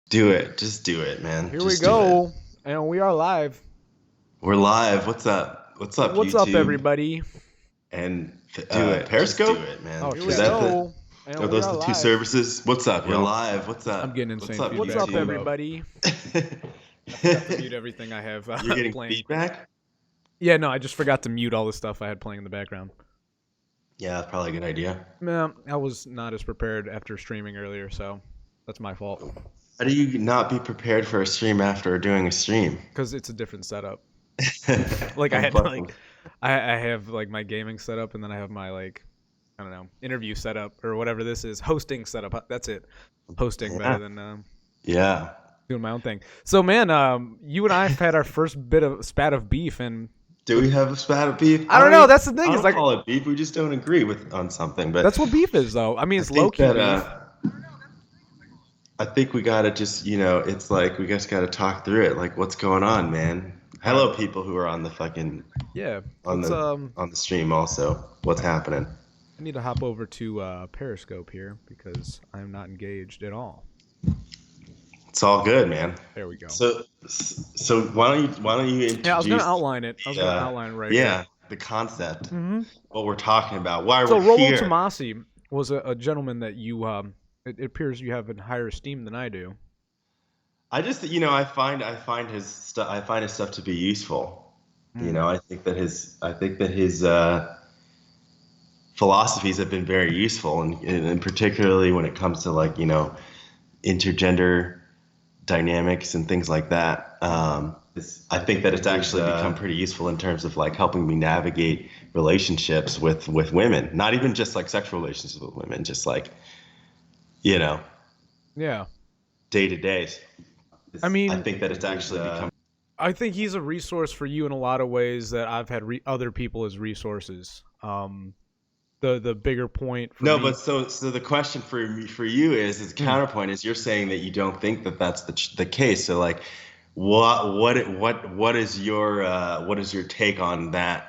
Do it. Just do it, man. Here we Just do it. go, and we are live. We're live. What's up? What's up, What's up, YouTube? everybody? And Do it. Just Periscope? do it, Oh, man. here Is we Just that do it. the? go, and Are we those are the two live. services? What's up, We're yo? live. What's I'm up? getting What's insane up, feedback. What's up, Hold up. everybody? I forgot to mute everything I have You're getting playing. feedback? Yeah, no, I just forgot to mute all the stuff I had playing in the background. Yeah, that's probably a good idea. No, I was not as prepared after streaming earlier, so that's my fault. How do you not be prepared for a stream after doing a stream? Because it's a different setup. Like I I'm had fucking- I have like my gaming setup, and then I have my I don't know, interview setup or whatever this is, hosting setup. That's it. Hosting Yeah. better than Yeah. doing my own thing. So man, you and I have had our first bit of spat of beef, and Do we have a spat of beef? I don't know. That's the I thing. don't Is like call it beef. We just don't agree on something. But that's what beef is, though. I mean, I it's think low key that beef. I think we gotta just, it's like we just gotta talk through it. Like, what's going on, man? Hello, people who are on the fucking Yeah. on Let's the on the stream. Also, what's happening? I need to hop over to Periscope here because I'm not engaged at all. It's all good, man. There we go. So why don't you introduce? Yeah, I was gonna outline it. I was gonna uh, outline it right yeah, the concept, here. Mm-hmm. what we're talking about, why So we're Rollo here. Tomasi was a gentleman that you it appears you have in higher esteem than I do. I just, I find his stuff to be useful. Mm. I think that his philosophies have been very useful, and particularly when it comes to like intergender dynamics and things like that. I think that it's actually become pretty useful in terms of like helping me navigate relationships with women, not even just like sexual relationships with women, just like Yeah. day to day. I mean, I think that it's actually become. I think he's a resource for you in a lot of ways that I've had other people as resources. The bigger point for No, me, but so the question for you is, as a counterpoint, is you're saying that you don't think that that's the case. So like, what is your take on that?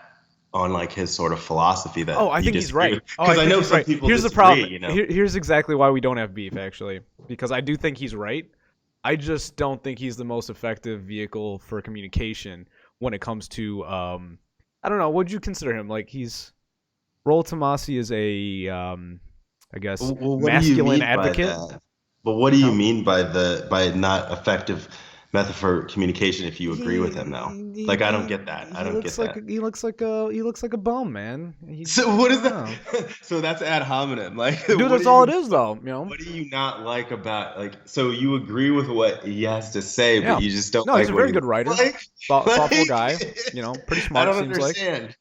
On like his sort of philosophy that I think he's right. Because I think know he's some right. people Here's the disagree. problem. Here's exactly why we don't have beef, actually, because I do think he's right. I just don't think he's the most effective vehicle for communication when it comes to I don't know. What'd you consider him? Like Roll Tomasi is a I guess Well, what do you masculine mean by advocate. that? But what do you No. mean by not effective method for communication if you agree with him though? Like I don't get that. I don't get that. He looks like a bum, man. So what is I don't know. that? So that's ad hominem. Like, Dude, what that's do all you, it is, though. You know. what do you not like about like? So you agree with what he has to say, Yeah. but you just don't No, like he's a what very he good writer. looks like. Thoughtful Like, guy. You know, pretty I smart. don't Seems like. understand.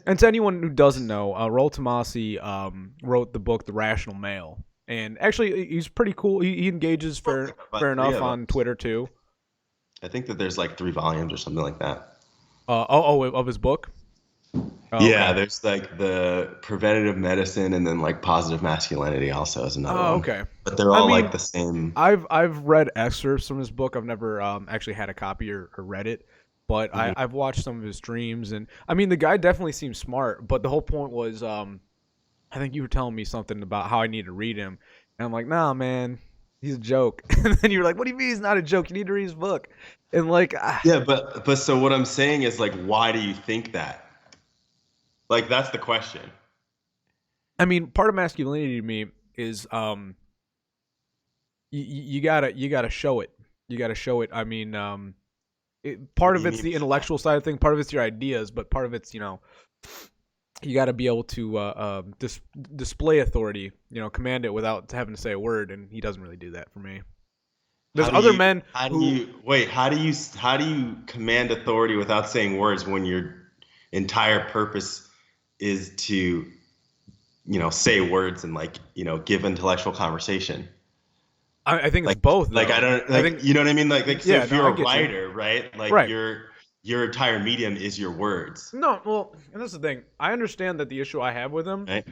And to anyone who doesn't know, Roll Tomasi wrote the book The Rational Male, and actually he's pretty cool. He engages fair enough of on them. Twitter too. I think that there's like 3 volumes or something like that. Of his book. Oh, Yeah, okay. there's like the preventative medicine and then like positive masculinity also is another Oh, one. okay. But they're I all mean, like the same. I've read excerpts from his book. I've never actually had a copy or read it, but Mhm. I've watched some of his streams, and I mean the guy definitely seems smart. But the whole point was, I think you were telling me something about how I need to read him, and I'm like, nah, man, he's a joke. And then you were like, what do you mean he's not a joke? You need to read his book, and like, Yeah, but so what I'm saying is like, why do you think that? Like that's the question. I mean, part of masculinity to me is you gotta show it. You gotta show it. I mean, part What do of you it's mean the by that? intellectual side of things, part of it's your ideas, but part of it's you got to be able to display authority, command it without having to say a word, and he doesn't really do that for me. There's How do other you men how do who you wait? How do you command authority without saying words when your entire purpose is to say words and like give intellectual conversation? I think it's Like both like I though. don't I like think you know what I mean? Like so yeah, if no, you're I a get you. writer, right? Like Right. your entire medium is your words, No, well, and that's the thing. I understand that the issue I have with him, right?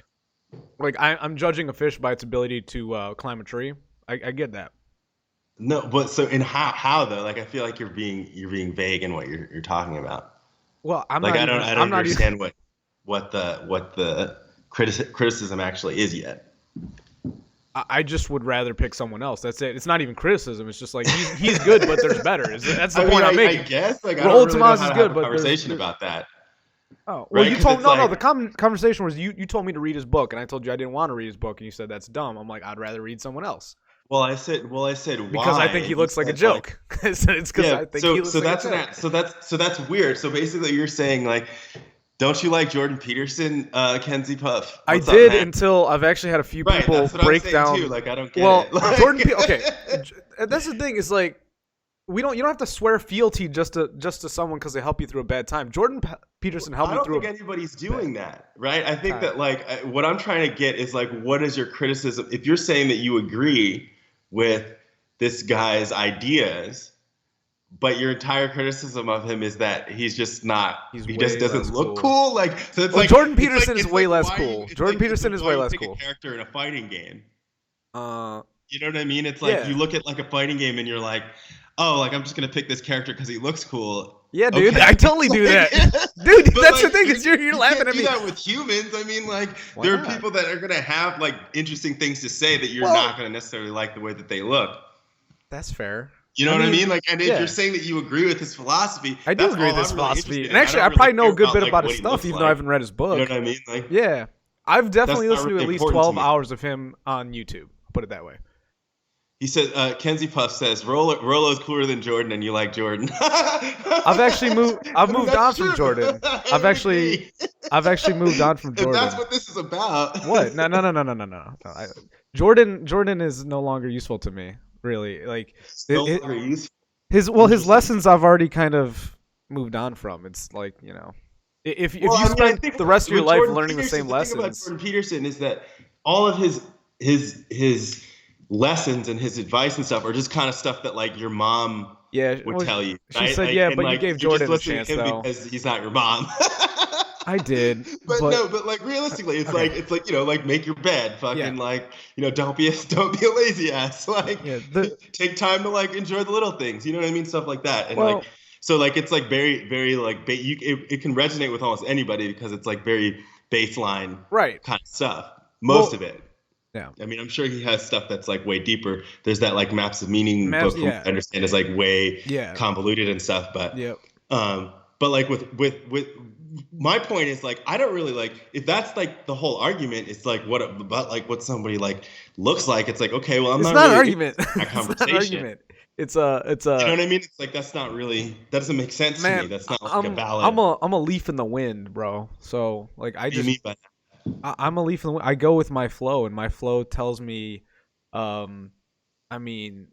like I'm judging a fish by its ability to climb a tree. I get that. No, but so in how though? Like I feel like you're being vague in what you're talking about. Well, Like I don't I'm not even understand what the criticism actually is yet. I just would rather pick someone else. That's it. It's not even criticism. It's just like he's good, but there's better. That's the point I'm making. I guess like I Rollo don't really know Tomas how is to good, have a but conversation about that. Oh well, Right? you 'Cause told it's no. like, The conversation was you told me to read his book, and I told you I didn't want to read his book, and you said that's dumb. I'm like, I'd rather read someone else well, I said why? because I think he And you looks like a said, like, joke. It's because I think he looks like a joke. so that's weird. So basically, you're saying like, don't you like Jordan Peterson, Kenzie Puff? I What's up, did man? until I've actually had a few Right, people that's what break I'm saying down. too. Like, I don't get Well, it. Like, okay, that's the thing. Is like you don't have to swear fealty just to someone because they help you through a bad time. Peterson helped I me don't through. think anybody's doing that, right? I think time. that like what I'm trying to get is like, what is your criticism? If you're saying that you agree with this guy's ideas, but your entire criticism of him is that he's just not, he just doesn't look cool. Like, so it's like Jordan Peterson is way less why cool. you- Jordan like, Peterson is why way you less pick cool. a character in a fighting game. You know what I mean? It's like yeah. you look at like a fighting game and you're like, oh, like I'm just gonna pick this character because he looks cool. Yeah, dude, okay. I totally do that. Dude, But, that's like, the thing. Is you're laughing at me. You can't do that with humans. I mean, like, Why there are not? people that are gonna have like interesting things to say that you're Well, not gonna necessarily like the way that they look. That's fair. You know what I mean? Like, and if yeah. you're saying that you agree with his philosophy, I do that's agree all with his I'm really philosophy. interested in. And actually, I don't probably really know a good care bit like, about what his he stuff, looks even though I haven't read his book. You know what I mean? Like, Yeah, I've definitely That's listened not to at really least important to 12 me. hours of him on YouTube. Put it that way. he says, Kenzie Puff says, Rollo's cooler than Jordan, and you like Jordan. I've actually moved. I've moved on from Jordan. I've actually moved on from Jordan. If that's what this is about. What? No. Jordan is no longer useful to me. Really, like his lessons I've already kind of moved on from. It's like, you know, if you spend the rest of your life learning the same lessons. The thing about Jordan Peterson is that all of his lessons and his advice and stuff are just kind of stuff that like your mom would tell you. Right? She said, like, yeah, but like, you gave Jordan a chance though. Because he's not your mom. I did, but like realistically, it's like you know, like make your bed, fucking like, you know, don't be a lazy ass, like take time to like enjoy the little things, you know what I mean, stuff like that, and like so like it's like very very like it can resonate with almost anybody because it's like very baseline kind of stuff, most of it. Yeah, I mean, I'm sure he has stuff that's like way deeper. There's that like Maps of Meaning book, from I understand, is like way convoluted and stuff, but but like with my point is like, I don't really like, if that's like the whole argument, it's like what about like what somebody like looks like. It's like, okay, well, it's not not really an argument. That conversation. It's not an argument. It's you know what I mean? It's like that's not really, that doesn't make sense to me. That's not like a valid. I'm a leaf in the wind, bro. So like I just. What do you mean by that? I'm a leaf in the wind. I go with my flow, and my flow tells me, I mean,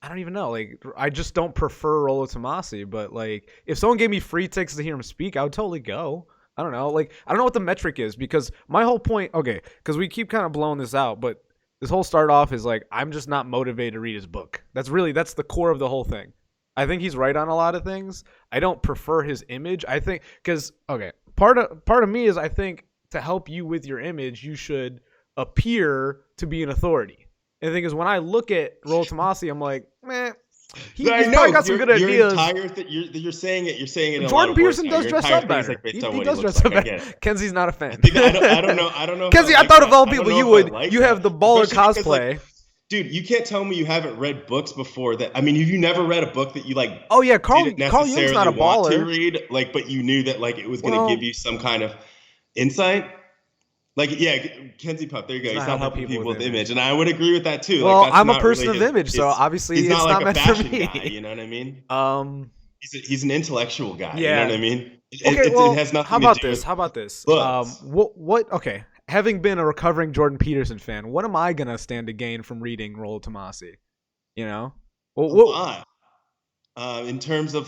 I don't even know. Like, I just don't prefer Rollo Tomasi, but like, if someone gave me free tickets to hear him speak, I would totally go. I don't know. Like, I don't know what the metric is, because my whole point, okay, because we keep kind of blowing this out, but this whole start off is like, I'm just not motivated to read his book. That's the core of the whole thing. I think he's right on a lot of things. I don't prefer his image. I think, because, okay, part of me is I think to help you with your image, you should appear to be an authority. And the thing is, when I look at Rollo Tomasi, I'm like, man, he's probably got some good ideas. You're saying it. You're saying it. Jordan Peterson does dress up better. He does dress up better. Kenzie's not a fan. I don't know. Kenzie, I thought of all people you would. You have the baller cosplay. Dude, you can't tell me you haven't read books before that. I mean, have you never read a book that you like? Oh yeah, Carl Jung's not a baller. To read, like, but you knew that like it was going to give you some kind of insight. Like, yeah, Kenzie Puff, there you go. He's not helping people with image, and I would agree with that too. Well, like, I'm a person of image, so obviously he's it's not like meant a for me. guy, you know what I mean? He's an intellectual guy. Yeah. You know what I mean? It has nothing. How about this? Books. What? Okay, having been a recovering Jordan Peterson fan, what am I gonna stand to gain from reading Rollo Tomasi? You know, in terms of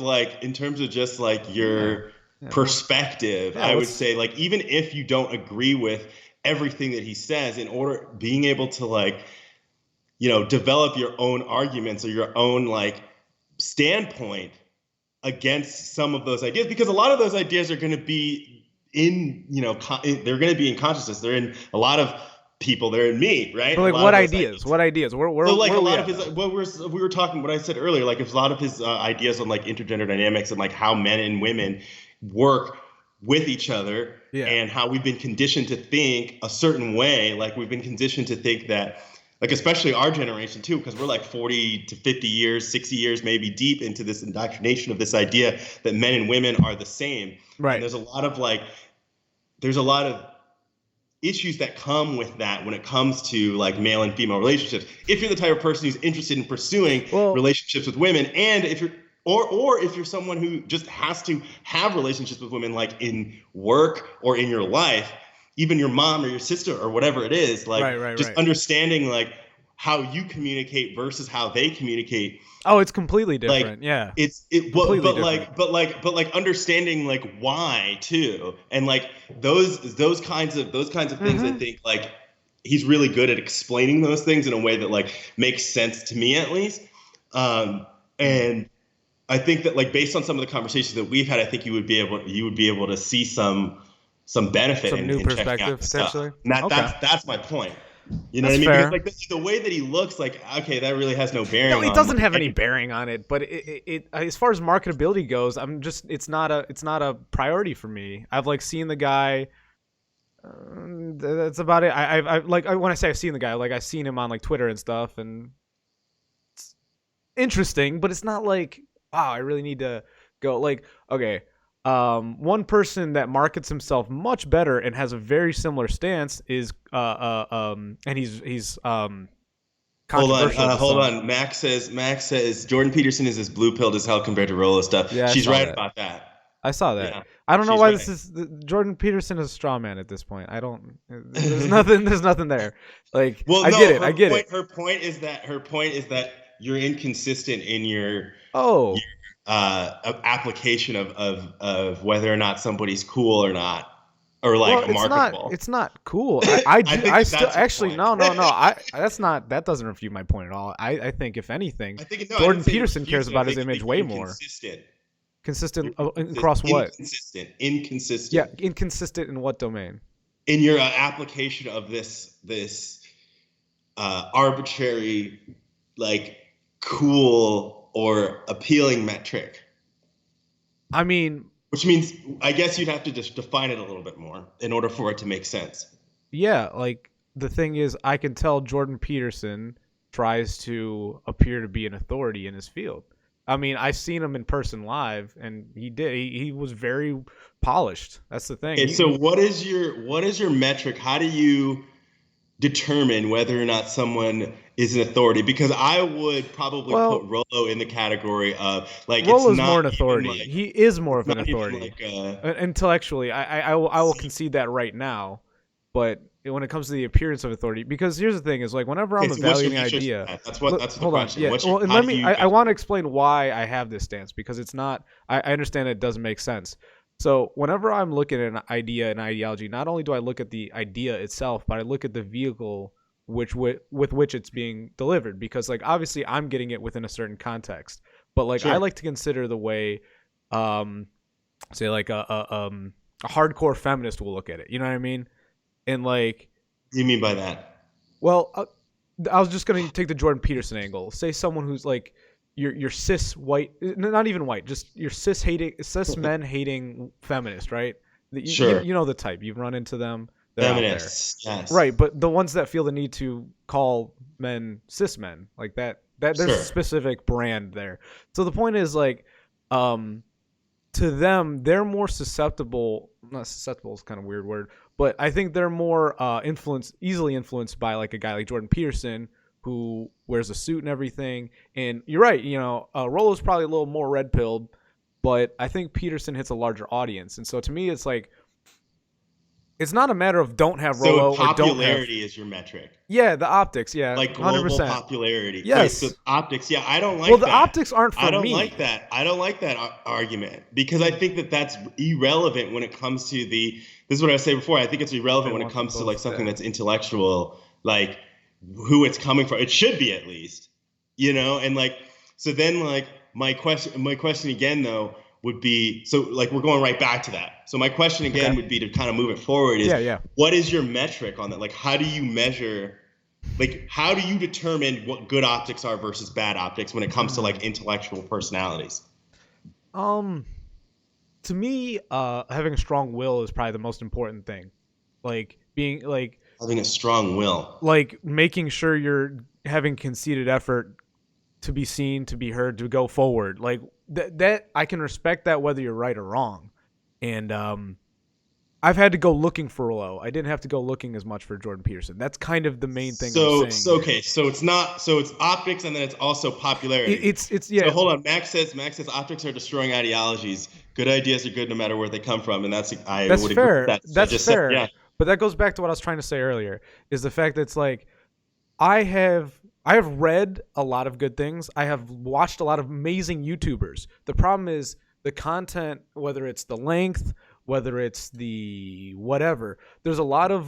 just like your perspective, I would say, like, even if you don't agree with everything that he says, being able to like, you know, develop your own arguments or your own like standpoint against some of those ideas, because a lot of those ideas are going to be they're going to be in consciousness. They're in a lot of people. They're in me, right? But like, what ideas? What ideas? So like a lot of his, we were talking, what I said earlier, like if a lot of his ideas on like intergender dynamics and like how men and women work with each other, and how we've been conditioned to think a certain way. Like we've been conditioned to think that like especially our generation too, because we're like 40 to 50 years, 60 years maybe deep into this indoctrination of this idea that men and women are the same. And Right. there's a lot of issues that come with that when it comes to like male and female relationships. If you're the type of person who's interested in pursuing Well, relationships with women, and if you're or if you're someone who just has to have relationships with women like in work or in your life, even your mom or your sister or whatever it is, like just right. understanding like how you communicate versus how they communicate, Oh, it's completely like different. Yeah. but Completely different. like understanding like why too, and like those kinds of things. I Hmm. think like he's really good at explaining those things in a way that like makes sense to me at least. And I think that like based on some of the conversations that we've had, I think you would be able to see some benefit Some new in checking out perspective the stuff. potentially. And Okay. that's my point. You know what That's I mean? Because fair. like the way that he looks, like okay, that really has no No, bearing it on doesn't like have any anything. bearing on it, but it as far as marketability goes, I'm just it's not a priority for me. I've like seen the guy. That's about it. When I say I've seen the guy, like I've seen him on like Twitter and stuff, and it's interesting, but it's not like wow, I really need to go. Like okay, one person that markets himself much better and has a very similar stance is and he's controversial to Hold some. on. Max says Jordan Peterson is as blue pilled as hell compared to Rolo stuff. Yeah, I She's saw right that. about that. I saw that. Yeah, I don't know she's why this right. is Jordan Peterson is a straw man at this point. I don't. There's nothing. There's nothing there. Like Well, I get no, it. I get it. her point is that you're inconsistent in your Oh application of whether or not somebody's cool or not, or well, like marketable. it's not cool. I I do. think I that still that's your actually point. no. That's not. That doesn't refute my point at all. I think if anything, I think no, I didn't Jordan say it Peterson cares refutes it. I about his think image you're way more. inconsistent. You're Consistent across what? Yeah, inconsistent inconsistent in what domain? in your application of this arbitrary, like cool or appealing metric. I mean, Which means I guess you'd have to just define it a little bit more in order for it to make sense. yeah, like the thing is, I can tell Jordan Peterson tries to appear to be an authority in his field. I mean, I've seen him in person live, and he did. He was very polished. That's the thing. And so what is your metric? How do you determine whether or not someone is an authority? Because I would probably put Well, Rolo in the category of like Rolo's more an authority. He is more it's of an not even authority. like Intellectually, I will concede that right now. But when it comes to the appearance of authority, because here's the thing: is like whenever okay, I'm so what's your evaluating an metrics for idea, that? That's the hold on, question. yeah. What's your Well, and how let do me. you I want to explain why I have this stance because it's not. I understand it doesn't make sense. So whenever I'm looking at an idea and ideology, not only do I look at the idea itself, but I look at the vehicle with which it's being delivered. Because like obviously I'm getting it within a certain context, but like I sure. like to consider the way, um, say like a hardcore feminist will look at it. You know what I mean? And like What do you mean by that? well, I was just gonna take the Jordan Peterson angle. Say someone who's like your cis white, not even white, just your cis men hating feminist, right? Sure. You know the type. You've run into them. They're out there, Feminists, yes. right? But the ones that feel the need to call men cis men, like that there's a Sure. specific brand there. So the point is like, um, to them, they're more susceptible. Not susceptible is kind of a weird word, but I think they're more easily influenced by like a guy like Jordan Peterson who wears a suit and everything. And you're right, you know, Rolo's probably a little more red pilled, but I think Peterson hits a larger audience. And so to me, it's like it's not a matter of don't have So Rolo or don't have. popularity is your metric. Yeah, the optics. Yeah, Like 100%. global popularity. Okay, so Yes. optics. Yeah, I don't Well, like the that. optics aren't I for don't like me. that. I don't like that argument because I think that that's irrelevant when it comes to the. This is what I said before. I think it's They irrelevant when it want them comes to like both something dead. that's intellectual, like who it's coming from. It should be at least, and like so then like my question again though would be so like we're going right back to that. So my question Okay. again would be to kind of move it forward is Yeah, yeah. what is your metric on that? Like how do you measure like how do you determine what good optics are versus bad optics when it comes to Hmm. like intellectual personalities? Um, to me, having a strong will is probably the most important thing. Like being like Having a strong will. like making sure you're having conceded effort to be seen, to be heard, to go forward. Like that I can respect that whether you're right or wrong. And I've had to go looking for Low. I didn't have to go looking as much for Jordan Peterson. That's kind of the main thing I'm saying. So okay, so it's not so it's optics and then it's also popularity. It's yeah. So hold on, Max says optics are destroying ideologies. Good ideas are good no matter where they come from, and that's would fair. agree with that. That's fair. Yeah. But that goes back to what I was trying to say earlier, is the fact that it's like I have read a lot of good things. I have watched a lot of amazing YouTubers. The problem is the content, whether it's the length, whether it's the whatever. There's a lot of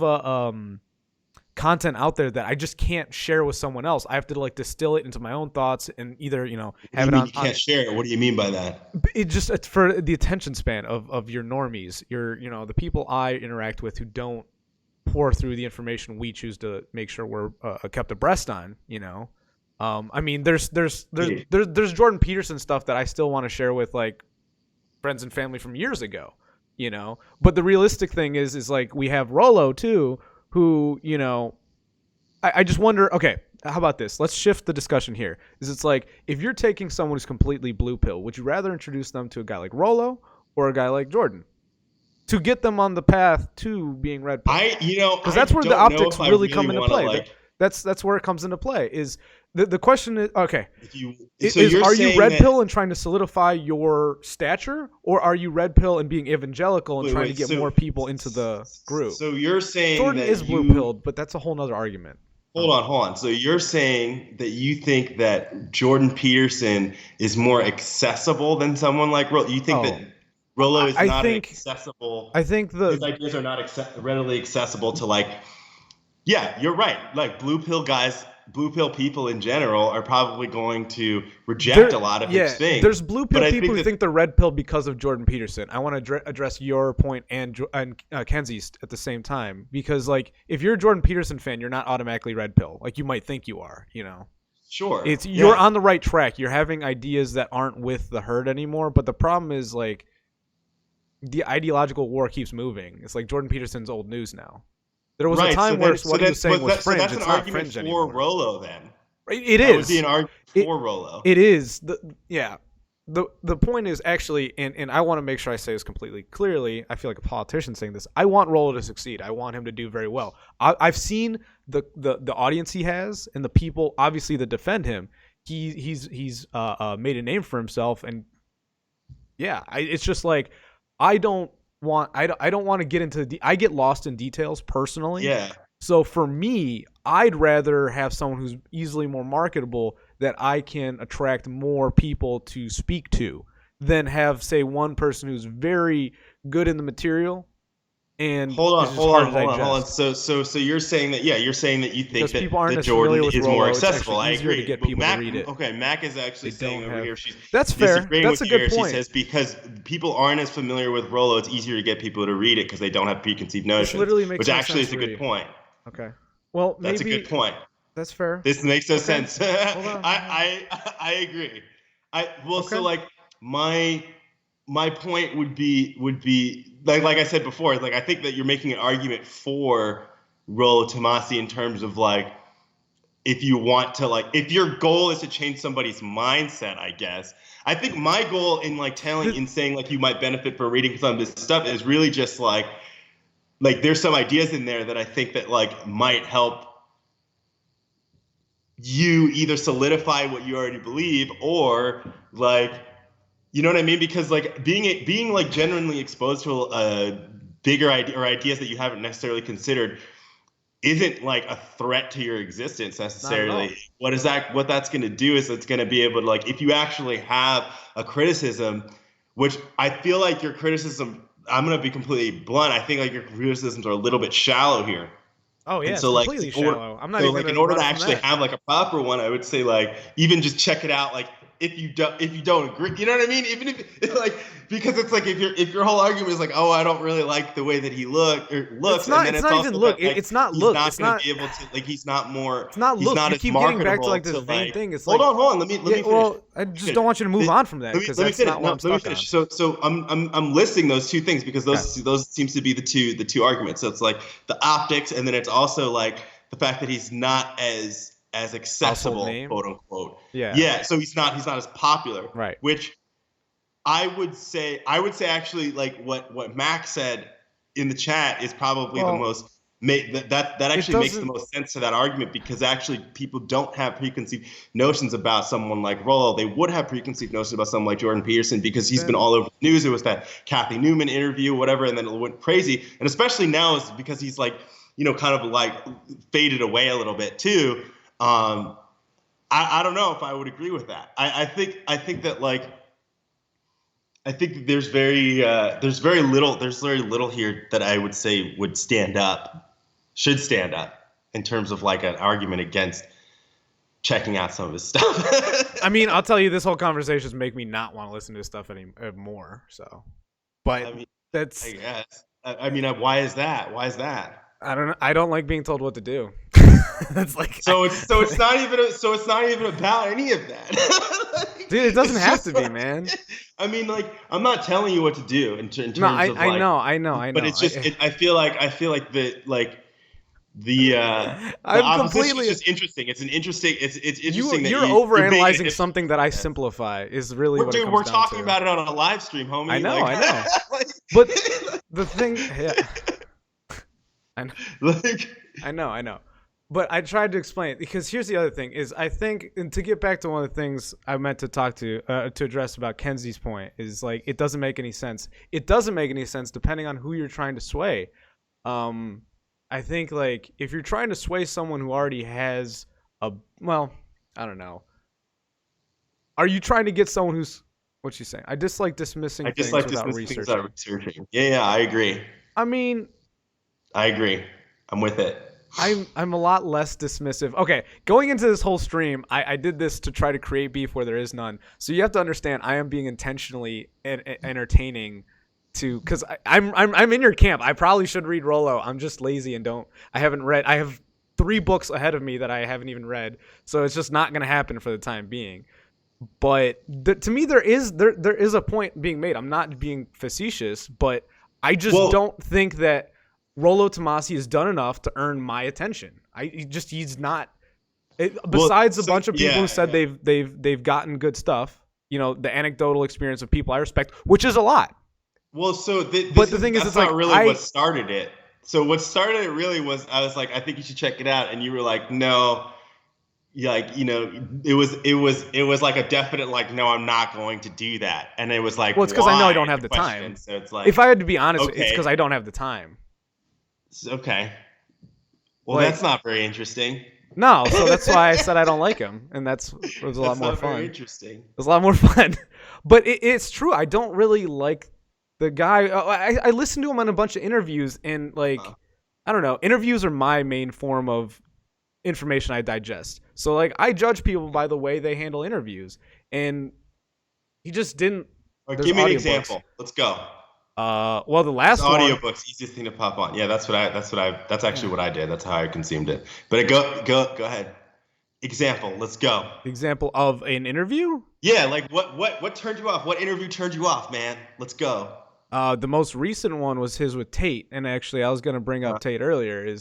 content out there that I just can't share with someone else. I have to like distill it into my own thoughts and either have it on. You can't share it. What do you mean by that? It's for the attention span of your normies, the people I interact with who don't pour through the information we choose to make sure we're kept abreast on. I mean, there's Jordan Peterson stuff that I still want to share with like friends and family from years ago. But the realistic thing is like we have Rollo too, who I just wonder. Okay, how about this? Let's shift the discussion here. It's like if you're taking someone who's completely blue pill, would you rather introduce them to a guy like Rollo or a guy like Jordan to get them on the path to being red pill? Because that's where the optics really come into play. That's where it comes into play. Is the question is okay? Are you red pill and trying to solidify your stature, or are you red pill and being evangelical and trying to get more people into the group? So you're saying Jordan is blue pilled, but that's a whole nother argument. Hold on. So you're saying that you think that Jordan Peterson is more accessible than someone like Rollo? You think that Rollo is not accessible? I think his ideas are not readily accessible to like. Yeah, you're right. Like blue pill people in general are probably going to reject a lot of his things. There's blue pill people who think they're red pill because of Jordan Peterson. I want to address your point and Kenzie's at the same time, because like if you're a Jordan Peterson fan, you're not automatically red pill. Like you might think you are. Sure. You're on the right track. You're having ideas that aren't with the herd anymore. But the problem is like the ideological war keeps moving. It's like Jordan Peterson's old news now. There was a time where what he was saying was fringe. So that's an argument for anymore. Rollo then. It is. That would be an argument for Rollo. It is. The point is actually, and I want to make sure I say this completely clearly. I feel like a politician saying this. I want Rollo to succeed. I want him to do very well. I've seen the audience he has and the people obviously that defend him. He's made a name for himself, and it's just like I don't want to get into I get lost in details personally. Yeah. So for me, I'd rather have someone who's easily more marketable that I can attract more people to speak to than have, say, one person who's very good in the material and hold on. So you're saying that you think that Jordan is more accessible. I agree. To get people to read it. Okay, Mac is actually saying over here that's fair. That's a good point. She says because people aren't as familiar with Rollo, it's easier to get people to read it because they don't have preconceived notions. Which actually is a good point. Okay. Well, that's a good point. That's fair. This makes no sense. I agree. So like my point would be like I said before, like I think that you're making an argument for Rollo Tomassi in terms of like if you want to like if your goal is to change somebody's mindset, I guess. I think my goal in like saying like you might benefit from reading some of this stuff is really just like there's some ideas in there that I think that like might help you either solidify what you already believe or like, you know what I mean? Because like being like genuinely exposed to a bigger idea or ideas that you haven't necessarily considered isn't like a threat to your existence necessarily. What that's going to do is it's going to be able to like, if you actually have a criticism, which I feel like your criticism, I'm going to be completely blunt. I think like your criticisms are a little bit shallow here. Oh yeah, so completely shallow. I'm not even in order to actually have like a proper one, I would say like even just check it out like if you don't agree, you know what I mean? Even if like, because it's like if your whole argument is like, oh, I don't really like the way that he looks, not, and then it's it's not even also look. that, like, It's not he's look. not It's going not. to be able to, like, he's not Look. not You as keep getting back to marketable like this to, vain like, thing. It's hold like, on, let me finish. Well, I just don't want you to move on from that because that's not what I'm stuck on. So I'm listing those two things because those seems to be the two arguments. So it's like the optics, and then it's also like the fact that he's not as accessible, quote unquote. Yeah. So he's not as popular. Right. Which I would say actually, like, what Max said in the chat is probably the most that actually makes the most sense to that argument, because actually people don't have preconceived notions about someone like Rollo. They would have preconceived notions about someone like Jordan Peterson because he's been all over the news. It was that Kathy Newman interview, whatever, and then it went crazy. And especially now is because he's like, kind of like faded away a little bit too. I don't know if I would agree with that. I think that, like, I think that there's very little here that I would say should stand up in terms of like an argument against checking out some of his stuff. I mean, I'll tell you, this whole conversation's make me not want to listen to his stuff anymore. So, but I mean, that's, I guess. I mean, why is that? Why is that? I don't know. I don't like being told what to do. That's like, it's not even about any of that. Like, dude, it doesn't have to be, man. I mean, like, I'm not telling you what to do in terms of, I know. But it's just, I feel like the opposition is just interesting. It's interesting. It's interesting you're overanalyzing something that I simplify is really what it comes down to. We're talking about it on a live stream, homie. I know. Like, but the thing, I know. But I tried to explain it because here's the other thing is I think, and to get back to one of the things I meant to talk to address about Kenzie's point is, like, it doesn't make any sense. It doesn't make any sense depending on who you're trying to sway. I think, like, if you're trying to sway someone who already has I don't know. Are you trying to get someone who's, what's she saying? I dislike dismissing things without researching. Yeah, I agree. I mean, I agree. I'm with it. I'm a lot less dismissive. Okay, going into this whole stream, I did this to try to create beef where there is none. So you have to understand, I am being intentionally entertaining because I'm in your camp. I probably should read Rollo. I'm just lazy and I haven't read. I have 3 books ahead of me that I haven't even read, so it's just not going to happen for the time being. But to me, there is a point being made. I'm not being facetious, but I just don't think that Rollo Tomasi has done enough to earn my attention. He's not. Besides a bunch of people who said they've gotten good stuff, the anecdotal experience of people I respect, which is a lot. Well, so the thing is, it's not like really what started it. So what started it really was, I was like, I think you should check it out, and you were like, no. Like, it was like a definite, like, no, I'm not going to do that. And it was like, well, it's because I know I don't have the time. So it's like, if I had to be honest, it's because I don't have the time. Okay. Well, that's not very interesting. No, so that's why I said I don't like him, and it was a lot more fun. Very interesting. It was a lot more fun, but it's true. I don't really like the guy. I listened to him on a bunch of interviews, and like, I don't know. Interviews are my main form of information I digest. So, like, I judge people by the way they handle interviews, and he just didn't. Give me an example. Let's go. Well, the last one, audiobooks, easiest thing to pop on. Yeah, that's actually what I did. That's how I consumed it. But go ahead. Example. Let's go. Example of an interview? Yeah, like what turned you off? What interview turned you off, man? Let's go. The most recent one was his with Tate, and actually, I was gonna bring up Tate earlier.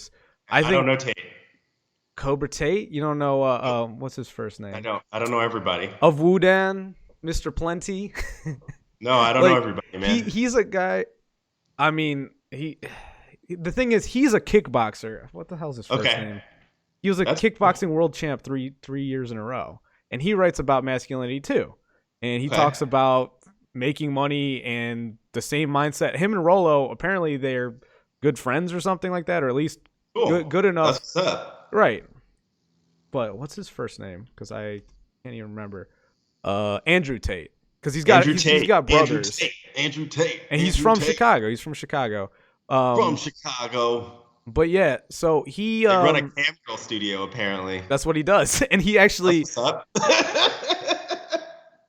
I don't know Tate. Cobra Tate? You don't know what's his first name? I don't know everybody. Of Wudan, Mr. Plenty. No, I don't know everybody, man. He's a guy. I mean, the thing is, he's a kickboxer. What the hell's his first name? He was a kickboxing world champ three years in a row, and he writes about masculinity too. And he talks about making money and the same mindset. Him and Rollo, apparently, they're good friends or something like that, or at least good enough. That's what's up. Right. But what's his first name? Because I can't even remember. Andrew Tate. Because he's got brothers. Andrew Tate. And he's from Chicago. He's from Chicago. But yeah, so he they run a camgirl studio apparently. That's what he does. And he actually What's up?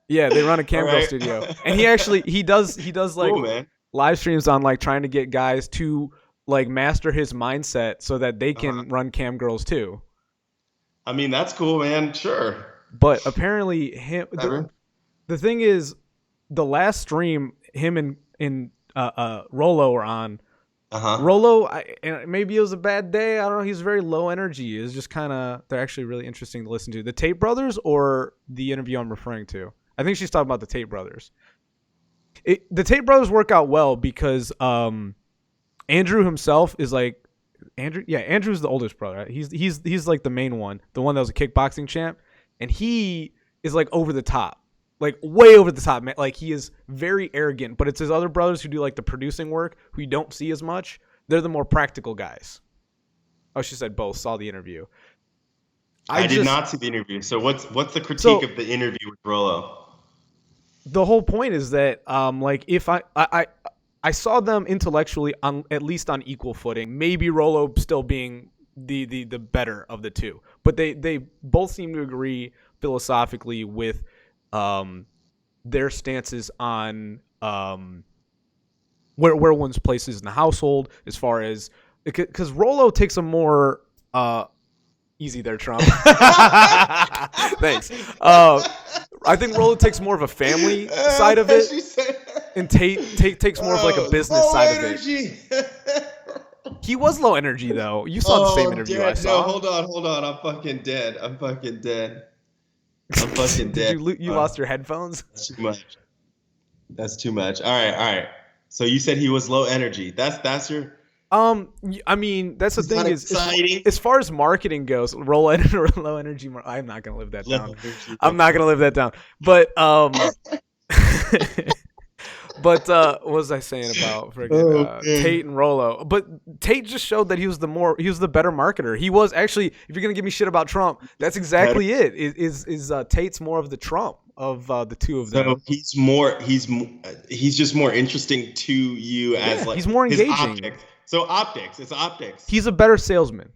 Yeah, they run a All cam girl right. studio, and he does like Cool, man. live streams on like trying to get guys to like master his mindset so that they Uh-huh. can run cam girls too. I mean, that's cool, man. Sure. But apparently, Whatever. the thing is, the last stream him and Rolo were on. Uh-huh. Rolo, and maybe it was a bad day. I don't know. He's very low energy. It's just kind of they're actually really interesting to listen to. The Tate brothers or the interview I'm referring to. I think she's talking about the Tate brothers. The Tate brothers work out well because Andrew himself is like Andrew. Yeah, Andrew's the oldest brother. Right? He's like the main one, the one that was a kickboxing champ, and he is like over the top. Like way over the top, man. Like he is very arrogant, but it's his other brothers who do like the producing work, who you don't see as much. They're the more practical guys. Oh, she said both. Saw the interview. I did not see the interview. So what's the critique of the interview with Rolo? The whole point is that like if I saw them intellectually on at least on equal footing. Maybe Rolo still being the better of the two, but they both seem to agree philosophically with their stances on where one's place is in the household, as far as because Rolo takes a more easy there, Trump. Thanks. I think Rolo takes more of a family side of it, and Tate takes more of like a business side of it. He was low energy though. You saw the same interview I saw. No, hold on. I'm fucking dead. I'm fucking dead. You lost your headphones? That's too much. All right. So you said he was low energy. That's your. I mean, that's the thing is, as far as marketing goes, low energy. I'm not gonna live that down. I'm not gonna live that down. But But what was I saying about Tate and Rolo? But Tate just showed that he was the better marketer. He was actually, if you're gonna give me shit about Trump, that's exactly it. Is Tate's more of the Trump of the two of them? So he's just more interesting to you as like he's more engaging. Optics. So optics, it's optics. He's a better salesman.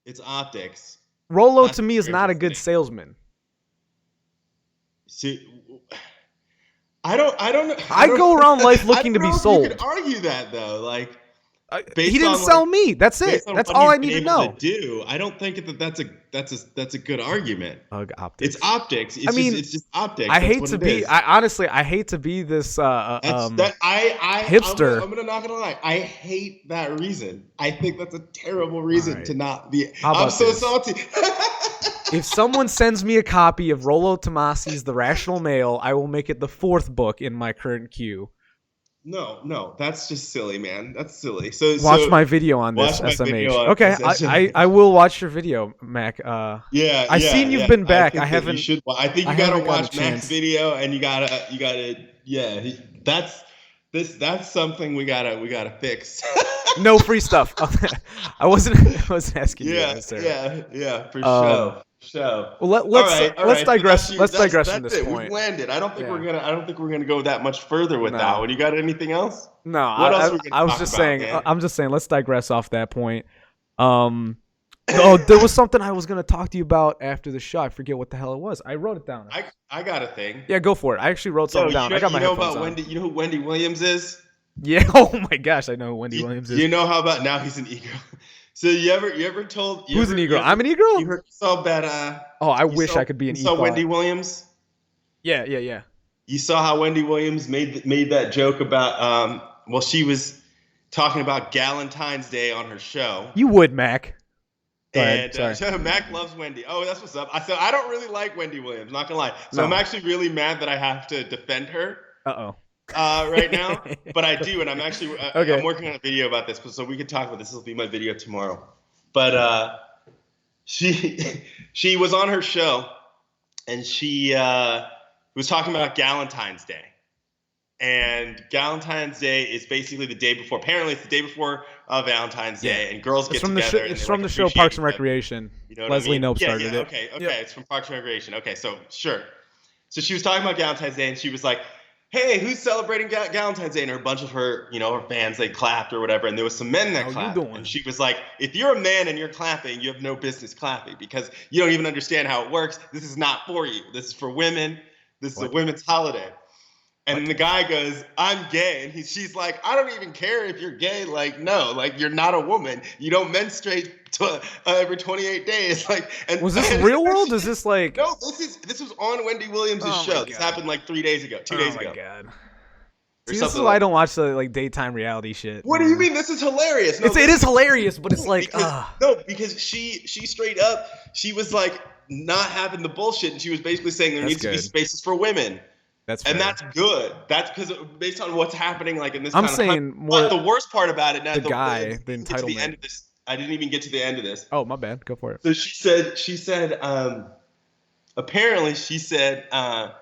It's optics. Rolo to me is not a good salesman. See, I don't know. I go around life looking to be sold. You could argue that though, like he didn't sell me. That's it. That's all I need to know. I don't think that's a good argument. Optics. It's optics. It's just optics. I hate to be. I hate to be this hipster. I'm not gonna lie. I hate that reason. I think that's a terrible reason to not be. I'm so salty. If someone sends me a copy of Rollo Tomasi's The Rational Male, I will make it the 4th book in my current queue. No, that's just silly, man. That's silly. So watch my video on this, SMH. Okay, I will watch your video, Mac. Yeah, I've seen you've been back. I haven't. I think you gotta watch Mac's video, and you gotta. Yeah, that's something we gotta fix. No free stuff. I wasn't asking you. Yeah, for sure. Well, let's digress. Let's digress from this point. We've landed. I don't think we're gonna go that much further with that one. You got anything else? No. I was just saying. Man? I'm just saying. Let's digress off that point. There was something I was gonna talk to you about after the show. I forget what the hell it was. I wrote it down. I got a thing. Yeah, go for it. I actually wrote something down. I got my headphones on. You know who Wendy Williams is? Yeah. Oh my gosh, I know who Wendy Williams is. You know how about now he's an e-girl. So you ever told who's an e-girl? I'm an e-girl. You saw that? I wish I could be an e-girl. You saw Wendy Williams? Yeah. You saw how Wendy Williams made that joke about she was talking about Galentine's Day on her show. You would, Mac. And Mac loves Wendy. Oh, that's what's up. I don't really like Wendy Williams, not gonna lie. So I'm actually really mad that I have to defend her. Right now, but I do, and I'm actually I'm working on a video about this, so we can talk about this. This will be my video tomorrow. But she was on her show, and she was talking about Galentine's Day, and Galentine's Day is basically the day before. Apparently, it's the day before Valentine's Day, and girls get together. It's from the show Parks and Recreation. You know Leslie Knope started it. Okay, it's from Parks and Recreation. Okay, so sure. So she was talking about Galentine's Day, and she was like, hey, who's celebrating Galentine's Day? And a bunch of her, her fans, they clapped or whatever. And there was some men that clapped. And she was like, if you're a man and you're clapping, you have no business clapping because you don't even understand how it works. This is not for you. This is for women. This is a What? women's holiday. And What? the guy goes, I'm gay. And she's like, I don't even care if you're gay. Like, no, like, you're not a woman. You don't menstruate every 28 days. Like, and Was this real world? Is this like? No, this was on Wendy Williams' Oh show. my This God. happened like 3 days ago, 2 days ago. Oh my God. Or See, this is something why I like. don't watch the like daytime reality shit. What do you mean? This is hilarious. No, It is hilarious, but it's like, because she straight up, she was like not having the bullshit, and she was basically saying there That's needs to be good. spaces for women. That's fair. And that's good. That's because based on what's happening, like in this. I'm kind saying of more. But the worst part about it, now The guy, the get to the end entitlement. of this. I didn't even get to the end of this. Oh, my bad. Go for it. So she said, apparently she said, and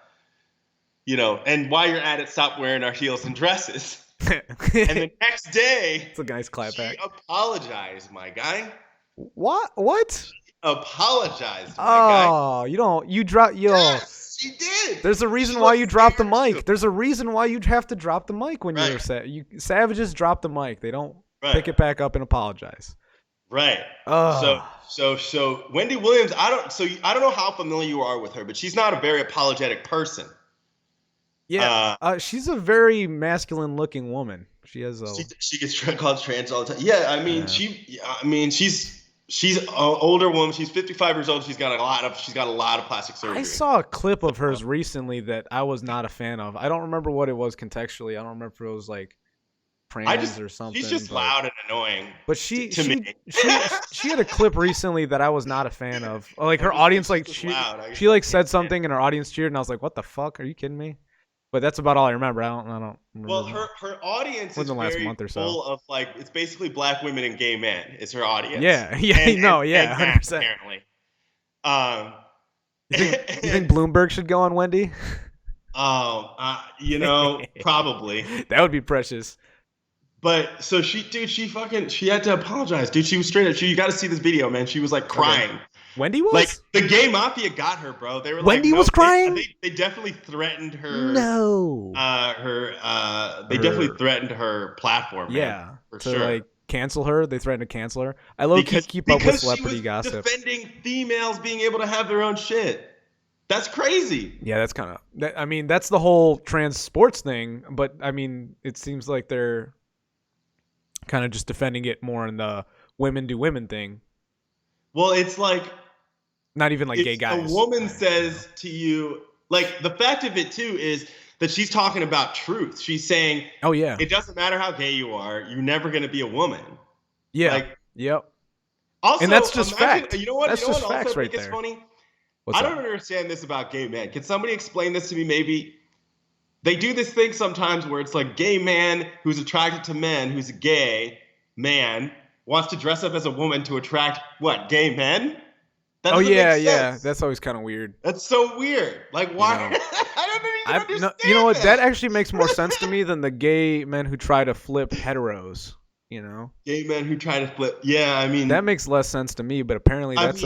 while you're at it, stop wearing our heels and dresses. And the next day, It's a nice clap she back. apologized, my guy. What? What? Apologized, my guy. Oh, you drop yo. Yes, she did. There's a reason She why was you drop the scared mic. to. There's a reason why you have to drop the mic when you're Right. sad. Savages drop the mic. They don't Right. pick it back up and apologize. Right. Oh. So Wendy Williams, I don't know how familiar you are with her, but she's not a very apologetic person. Yeah. She's a very masculine looking woman. She has a. She gets called trans all the time. Yeah, she's an older woman. She's 55 years old. She's got a lot of plastic surgery. I saw a clip of hers recently that I was not a fan of. I don't remember what it was contextually. I don't remember if it was like trans or something. She's just loud and annoying. But she had a clip recently that I was not a fan of. Like her audience, like she like said something and her audience cheered, and I was like, "What the fuck? Are you kidding me?" But that's about all I remember. I don't remember. Well, her audience is the last very month or so. full of like it's basically black women and gay men. Is her audience? Yeah, and 100%. Apparently. You think Bloomberg should go on Wendy? Probably. That would be precious. But so she had to apologize, dude. She was straight up. You got to see this video, man. She was like crying. Okay. Wendy was? Like the gay mafia got her, bro. They were Wendy like, was crying? They definitely threatened her. No. They definitely threatened her platform. Yeah. For to sure. like cancel her. They threatened to cancel her. I low-key keep up with celebrity gossip. Defending females being able to have their own shit. That's crazy. Yeah, that's kind of. I mean, that's the whole trans sports thing. But I mean, it seems like they're kind of just defending it more in the women do women thing. Well, it's like not even like gay guys. A woman says to you, like the fact of it too is that she's talking about truth. She's saying, "Oh yeah, it doesn't matter how gay you are, you're never going to be a woman." Yeah. Like, yep. Also, and that's just fact. You know what? That's just facts right there. there. Funny? I don't understand this about gay men. Can somebody explain this to me? Maybe they do this thing sometimes where it's like gay man who's attracted to men, who's a gay man, wants to dress up as a woman to attract what? Gay men? That doesn't make sense. That's always kind of weird. That's so weird. Like, why? I don't even understand. You know what? That actually makes more sense to me than the gay men who try to flip heteros. You know, gay men who try to flip. Yeah, I mean, that makes less sense to me. But apparently, that's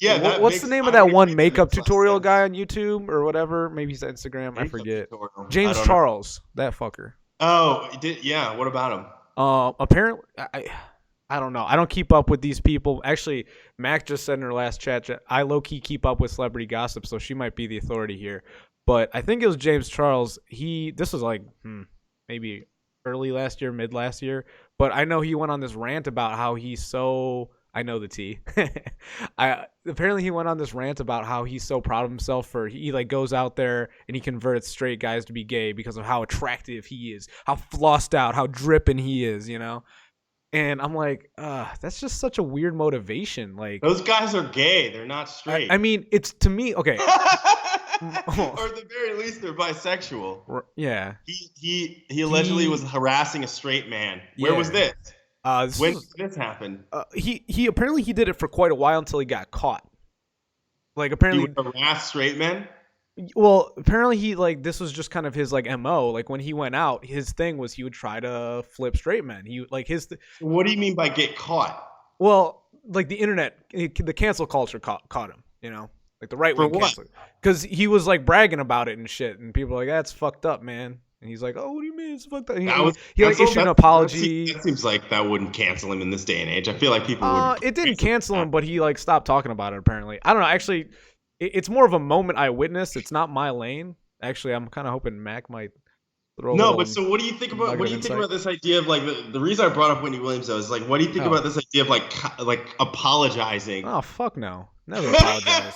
yeah. What's the name of that one makeup tutorial guy on YouTube or whatever? Maybe he's on Instagram. I forget. James Charles, that fucker. Oh, yeah. What about him? Apparently, I don't know. I don't keep up with these people. Actually, Mac just said in her last chat, I low-key keep up with celebrity gossip, so she might be the authority here. But I think it was James Charles. This was like maybe early last year, mid last year. But I know he went on this rant about how he's so... I know the tea. Apparently he went on this rant about how he's so proud of himself for he like goes out there and he converts straight guys to be gay because of how attractive he is, how flossed out, how dripping he is, you know? And I'm like, that's just such a weird motivation. Like those guys are gay. They're not straight. I mean, it's to me, okay. Or at the very least, they're bisexual. Yeah. He allegedly was harassing a straight man. Where was this? When did this happen? He apparently he did it for quite a while until he got caught. Like apparently he would harass straight men. Well, apparently he like this was just kind of his like MO. Like when he went out, his thing was he would try to flip straight men. He like his. What do you mean by get caught? Well, like the internet, the cancel culture caught him. You know, like the right wing cancel. Because he was like bragging about it and shit, and people were like, "That's fucked up, man." And he's like, "Oh, what do you mean it's fucked up?" He like issued an apology. That seems like that wouldn't cancel him in this day and age. I feel like people would. It didn't cancel him, but he like stopped talking about it. Apparently, I don't know. Actually, it's more of a moment I witnessed. It's not my lane. Actually, I'm kind of hoping Mac might throw a No, little but so what do you think about nugget of insight. this idea of like the reason I brought up Wendy Williams though is like what do you think Oh, about this idea of like apologizing? oh fuck no, never apologize.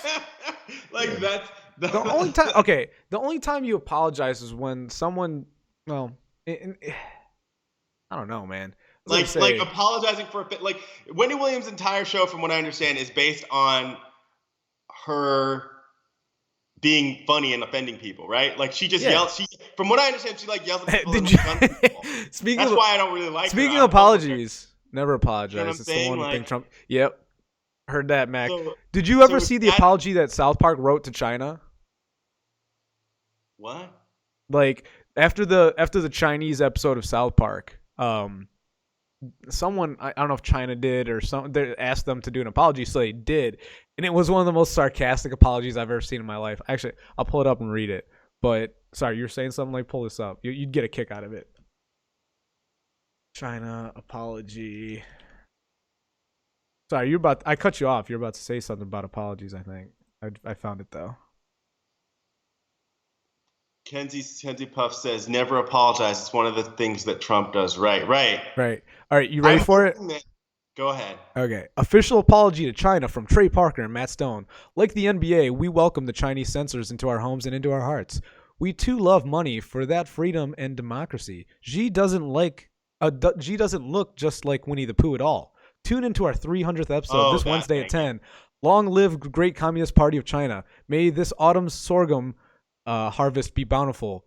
Like Yeah. that's The only time, okay, the only time you apologize is when someone, well, I don't know, man. I was gonna like say, apologizing for a bit. Like Wendy Williams' entire show, from what I understand, is based on her being funny and offending people, right? Like she just yeah. yells. She, from what I understand, she like yells at people and Did makes you? fun of people. speaking That's of why I don't really like her. speaking I of don't fuck with her. apologies, never You know what apologize. I'm It's the saying? one thing Like Trump. Yep, heard that, Mac. so. Did you ever So see the that apology that South Park wrote to China? what? Like after the Chinese episode of South Park, someone I don't know if China did or some they asked them to do an apology, so they did, and it was one of the most sarcastic apologies I've ever seen in my life. Actually, I'll pull it up and read it. But sorry, you're saying something. Like pull this up. You'd get a kick out of it. China apology. Sorry, I cut you off. You're about to say something about apologies. I think I found it though. Kenzie Puff says never apologize. It's one of the things that Trump does. Right, right. Right. All right. You ready for it? Go ahead. Okay. Official apology to China from Trey Parker and Matt Stone. Like the NBA, we welcome the Chinese censors into our homes and into our hearts. We too love money for that freedom and democracy. Xi doesn't look just like Winnie the Pooh at all. Tune into our 300th episode this Wednesday at 10. Long live Great Communist Party of China. May this autumn's sorghum harvest be bountiful.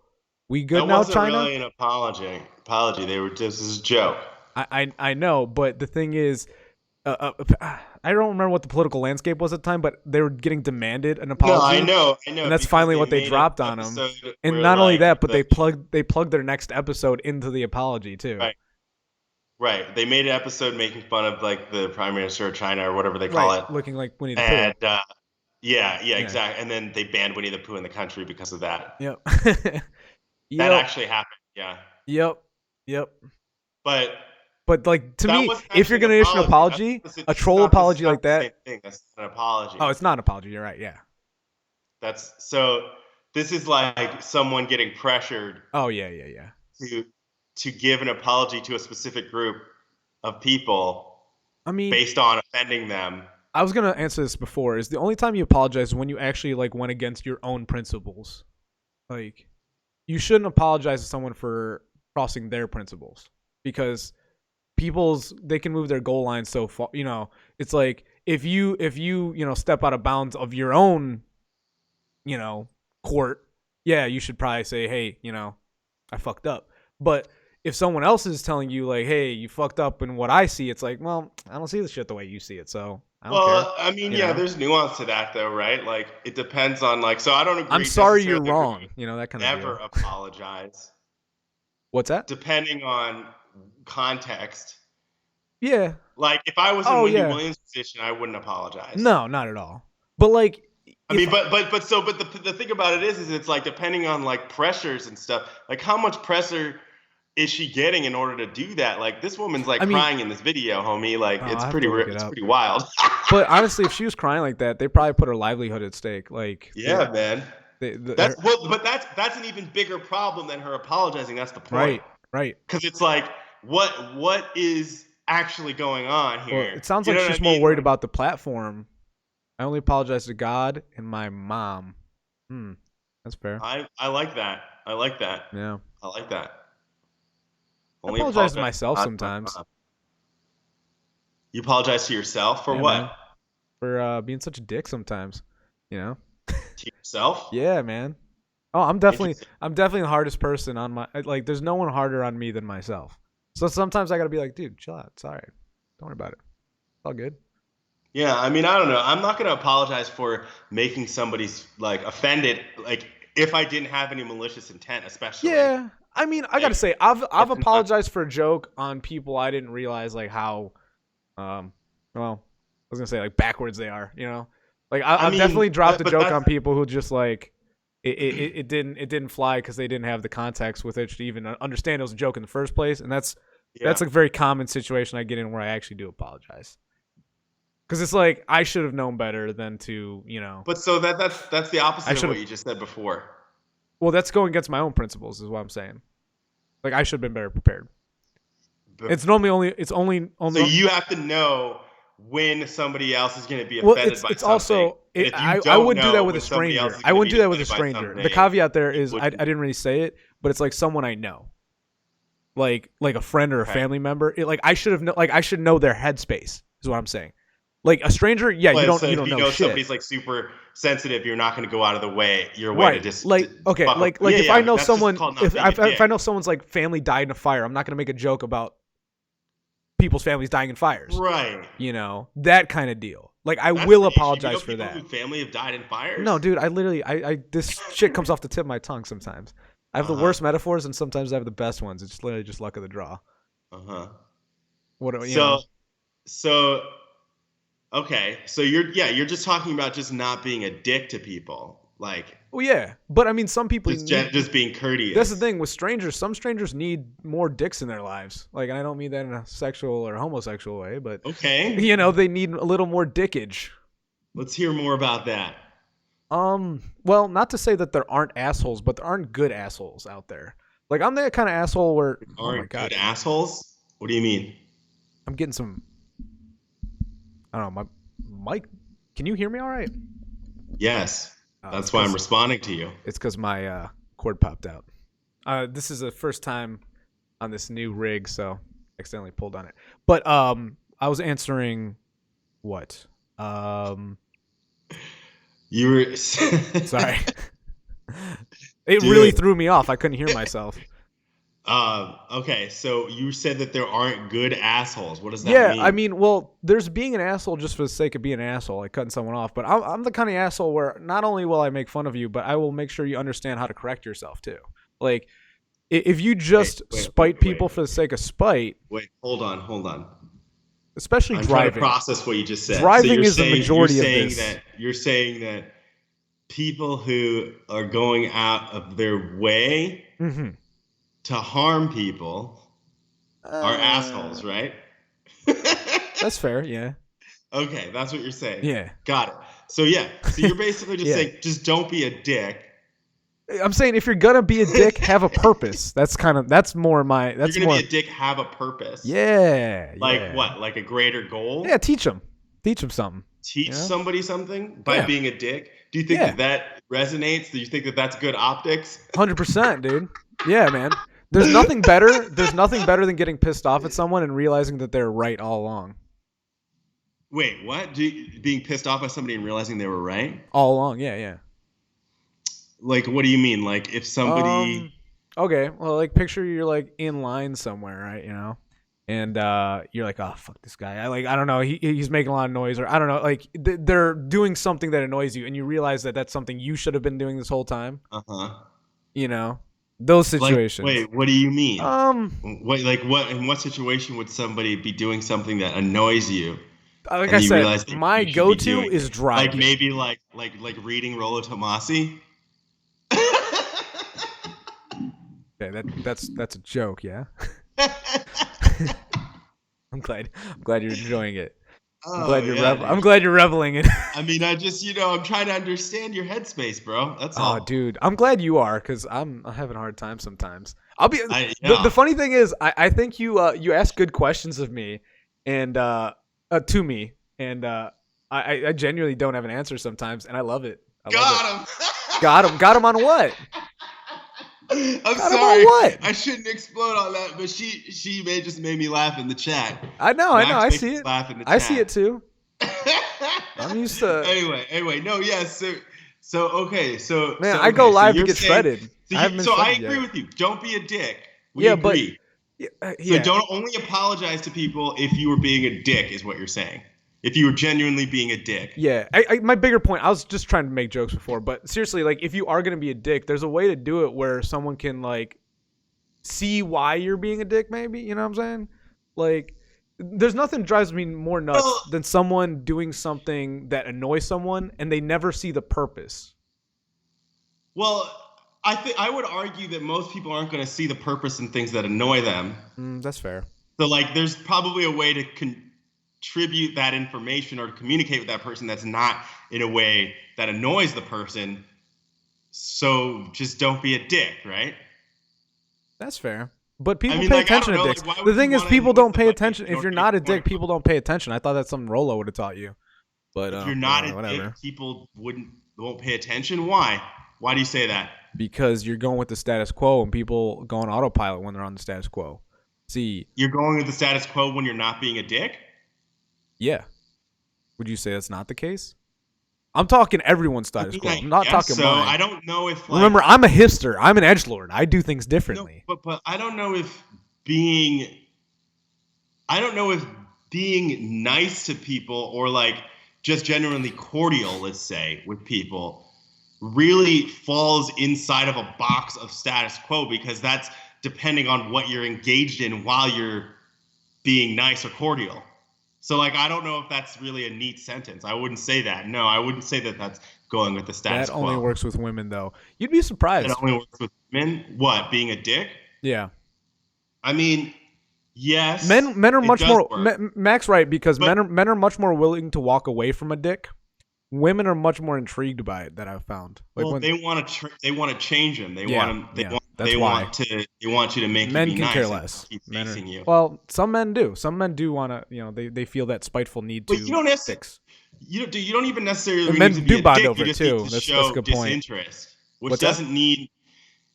We good now, China? That wasn't really an apology. They were just as a joke. I know, but the thing is, I don't remember what the political landscape was at the time, but they were getting demanded an apology. No, I know. And that's finally what they dropped on them. And not only that, but they plugged their next episode into the apology too. Right. They made an episode making fun of like the Prime Minister of China or whatever they call it, looking like Winnie the Pooh. And yeah, exactly. And then they banned Winnie the Pooh in the country because of that. Yep. That actually happened. Yeah. Yep. But like to me, if you're gonna issue an apology, a troll apology like that, that's an apology. Oh, it's not an apology. You're right. Yeah. That's so. This is like someone getting pressured. Oh yeah. To give an apology to a specific group of people. I mean, based on offending them. I was gonna answer this before. Is the only time you apologize is when you actually like went against your own principles. Like, you shouldn't apologize to someone for crossing their principles because they can move their goal line so far. You know, it's like if you step out of bounds of your own, court. Yeah, you should probably say, hey, I fucked up. But if someone else is telling you like, hey, you fucked up in what I see, it's like, well, I don't see the shit the way you see it, so I don't care. I mean, there's nuance to that though, right? Like it depends on like, so I don't agree. I'm sorry you're wrong. That kind of never apologize. What's that? Depending on context. Yeah. Like if I was in Wendy Williams' position, I wouldn't apologize. No, not at all. But like, the thing about it is it's like depending on like pressures and stuff. Like how much pressure is she getting in order to do that? Like this woman's like crying in this video, homie. Like it's pretty wild. But honestly, if she was crying like that, they probably put her livelihood at stake. Like man. That's an even bigger problem than her apologizing. That's the point. Right. Because it's like what is actually going on here? Well, it sounds like she's more worried about the platform. I only apologize to God and my mom. That's fair. I like that. Yeah. I like that. I apologize to myself sometimes. You apologize to yourself for what? Man. For being such a dick sometimes. To yourself? Yeah, man. Oh, I'm definitely the hardest person on my like. There's no one harder on me than myself. So sometimes I gotta be like, dude, chill out. It's all right. Don't worry about it. It's all good. Yeah, I mean, I don't know. I'm not gonna apologize for making somebody's like offended. Like if I didn't have any malicious intent, especially. Yeah. I mean, I gotta say, I've apologized for a joke on people I didn't realize like how, well, I was gonna say like backwards they are, Like I've definitely dropped a joke on people who just like it didn't fly because they didn't have the context with which to even understand it was a joke in the first place, and that's a very common situation I get in where I actually do apologize. Because it's like I should have known better than to, But so that's the I opposite of should what have. you just said before. Well, that's going against my own principles, is what I'm saying. Like I should have been better prepared. But, It's normally only. It's so only. you have to know when somebody else is going to be Well, offended by it's something. also. And if you I don't wouldn't do that know with a when somebody else stranger. is I going to wouldn't be do that with a offended by stranger. The something, caveat there you is I wouldn't. didn't really say it, but it's like someone I know, like a friend or a Okay. family member. Like I should have I should know their headspace. Is what I'm saying. Like a stranger, yeah, Well, so you if don't you know know shit. somebody's like super sensitive, you're not going to go out of the way your way to Right. just Like okay, fuck. like if I know that's just someone called not if being a if I dick. know someone's like family died in a fire, I'm not going to make a joke about people's families dying in fires. Right. That kind of deal. Like I That's will pretty extreme. apologize You know for people that. whose family have died in fires? No, dude, I literally I this shit comes off the tip of my tongue sometimes. I have the worst metaphors and sometimes I have the best ones. It's literally just luck of the draw. What So okay, so you're just talking about just not being a dick to people, like Well, yeah, but I mean, some people just being courteous. That's the thing with strangers. Some strangers need more dicks in their lives. Like, I don't mean that in a sexual or homosexual way, but Okay, they need a little more dickage. let's hear more about that. Well, not to say that there aren't assholes, but there aren't good assholes out there. Like, I'm that kind of asshole where oh my god, Good assholes? What do you mean? I'm getting some. I don't know, my mic. Can you hear me all right? Yes, that's why I'm responding to you. It's because my cord popped out. This is the first time on this new rig, so accidentally pulled on it. But I was answering what? You were Sorry. It Dude. really threw me off. I couldn't hear myself. Okay, so you said that there aren't good assholes. What does that mean? Yeah, I mean, well, there's being an asshole just for the sake of being an asshole, like cutting someone off. But I'm the kind of asshole where not only will I make fun of you, but I will make sure you understand how to correct yourself too. Like, if you just spite people for the sake of spite. Wait, hold on. Especially I'm driving. trying to process what you just said. Driving is the majority of this. You're saying that people who are going out of their way to harm people are assholes, right? That's fair, yeah. Okay, that's what you're saying. Yeah. Got it. So you're basically just saying, just don't be a dick. I'm saying if you're gonna be a dick, have a purpose. That's more my. That's you're gonna more, be a dick. Have a purpose. Yeah. Like what? Like a greater goal? Yeah. Teach them something. Teach somebody something by being a dick. Do you think that resonates? Do you think that that's good optics? 100%, dude. Yeah, man. There's nothing better. There's nothing better than getting pissed off at someone and realizing that they're right all along. Wait, what? Being pissed off by somebody and realizing they were right? All along, yeah. Like, what do you mean? Like, if somebody... Okay, well, like, picture you're, like, in line somewhere, right, And you're like, oh, fuck this guy. I don't know, he's making a lot of noise. Or, I don't know, like, they're doing something that annoys you, and you realize that that's something you should have been doing this whole time. Those situations. Like, wait, what do you mean? In what situation would somebody be doing something that annoys you? Like I said, my go-to is driving. Like maybe like reading Rollo Tomasi. Yeah, that's a joke, yeah. I'm glad you're enjoying it. I'm glad you're reveling in it. I mean, I'm trying to understand your headspace, bro. That's all. Oh, dude, I'm glad you are, because I'm having a hard time sometimes. The funny thing is, I think you ask good questions of me, and to me, and I genuinely don't have an answer sometimes, and I love it. Got him on what? I'm sorry. What? I shouldn't explode on that, but she just made me laugh in the chat. I know. I see it. I see it too. I'm used to. Anyway, no, yes. So okay, so man, so, I go live so to get shredded. So I agree with you. Don't be a dick. We agree. So don't only apologize to people if you were being a dick, is what you're saying. If you were genuinely being a dick. Yeah. My bigger point, I was just trying to make jokes before, but seriously, like, if you are going to be a dick, there's a way to do it where someone can, like, see why you're being a dick, maybe. You know what I'm saying? Like, there's nothing that drives me more nuts than someone doing something that annoys someone and they never see the purpose. Well, I would argue that most people aren't going to see the purpose in things that annoy them. That's fair. So, like, there's probably a way to tribute that information or to communicate with that person that's not in a way that annoys the person. So just don't be a dick, right? That's fair. But I people mean, pay like, I don't attention to know, dicks. like, why The would thing you is, want to people annoy don't pay somebody attention. in If you're order to not a make a dick, point? people don't pay attention. I thought that's something Rolo would have taught you. But If you're not a whatever. dick, people won't pay attention. Why? Why do you say that? Because you're going with the status quo, and people go on autopilot when they're on the status quo. See, You're going with the status quo when you're not being a dick? yeah. Would you say that's not the case? I'm talking everyone's status quo. I'm not talking so. mine. I don't know if Remember, I'm a hipster. I'm an edgelord. I do things differently. No, but I don't know if being nice to people or like just genuinely cordial, let's say, with people really falls inside of a box of status quo, because that's depending on what you're engaged in while you're being nice or cordial. So, like, I don't know if that's really a neat sentence. I wouldn't say that. No, I wouldn't say that that's going with the status quo. That only works with women, though. You'd be surprised. That only works with men? What, being a dick? Yeah. I mean, yes. Men are much more. Mac's right, because But, men are much more willing to walk away from a dick. Women are much more intrigued by it. That I've found. Like well, they want to change them. They want you to make men you be can nice care less. Keep Men facing you. Well, some men do. Some men do want to. They feel that spiteful need to. But you don't fix. You don't even necessarily men need to be do a bond dick. over You it just need too. to That's show a good point. disinterest, which What's doesn't that? need.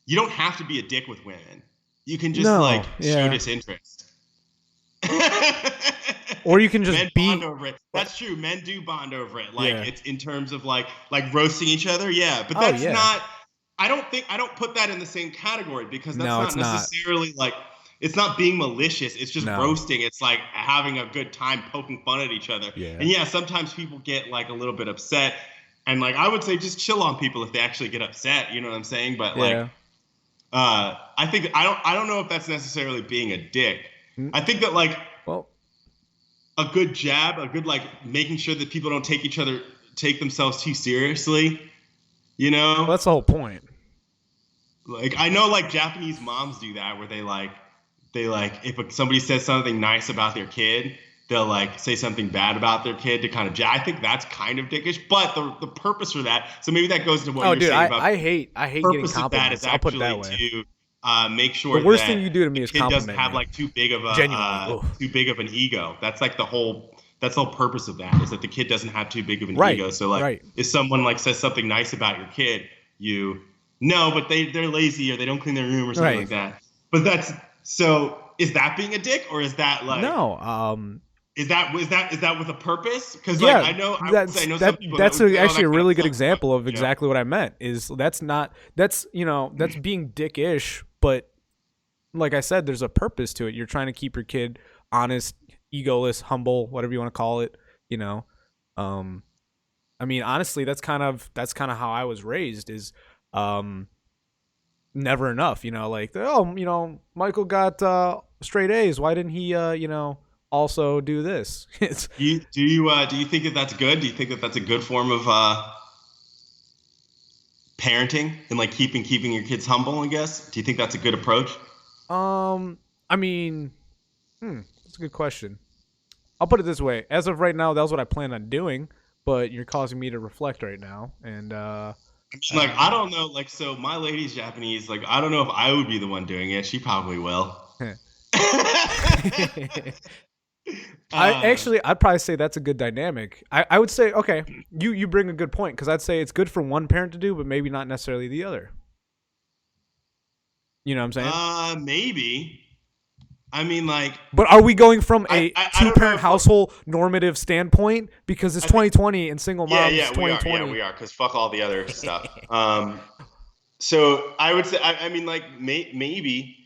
You don't have to be a dick with women. You can just show disinterest. Or you can just men bond over it. That's true. Men do bond over it. Like it's in terms of like roasting each other. Yeah, but that's not. I don't put that in the same category, because that's not necessarily like. It's not being malicious. It's just roasting. It's like having a good time, poking fun at each other. Yeah. And yeah, sometimes people get like a little bit upset, and like I would say, just chill on people if they actually get upset. You know what I'm saying? But like, I think I don't know if that's necessarily being a dick. I think that like a good jab, a good like making sure that people don't take themselves too seriously. You know, well, that's the whole point. Like I know like Japanese moms do that, where they like if somebody says something nice about their kid, they'll like say something bad about their kid to kind of I think that's kind of dickish, but the purpose for that, so maybe that goes to what you're saying about I hate getting compliments. I'll put it that way. To make sure the worst that thing you do to me is kid compliment doesn't have me. like too big of an ego. That's like the whole purpose of that, is that the kid doesn't have too big of an ego. So like if someone like says something nice about your kid, but they're lazy or they don't clean their room or something like that. But is that being a dick, or is that like Is that with a purpose? Because I know some people that's actually a really good example of you know? Exactly what I meant. Is that's being dickish, but like I said, there's a purpose to it. You're trying to keep your kid honest, egoless, humble, whatever you want to call it. I mean, honestly, that's kind of how I was raised. Is never enough. Michael got straight A's. Why didn't he? Also do this. Do you think that that's good? Do you think that that's a good form of parenting and like keeping your kids humble? I guess. Do you think that's a good approach? I mean, that's a good question. I'll put it this way: as of right now, that was what I plan on doing. But you're causing me to reflect right now, and I don't know. Like, so my lady's Japanese. Like, I don't know if I would be the one doing it. She probably will. I'd probably say that's a good dynamic. I would say, okay, you bring a good point, because I'd say it's good for one parent to do, but maybe not necessarily the other. You know what I'm saying? Maybe. I mean, like. But are we going from a two-parent household normative standpoint? Because it's 2020 and single moms. Yeah, 2020. We are. Because fuck all the other stuff. So I would say, I mean, like, maybe.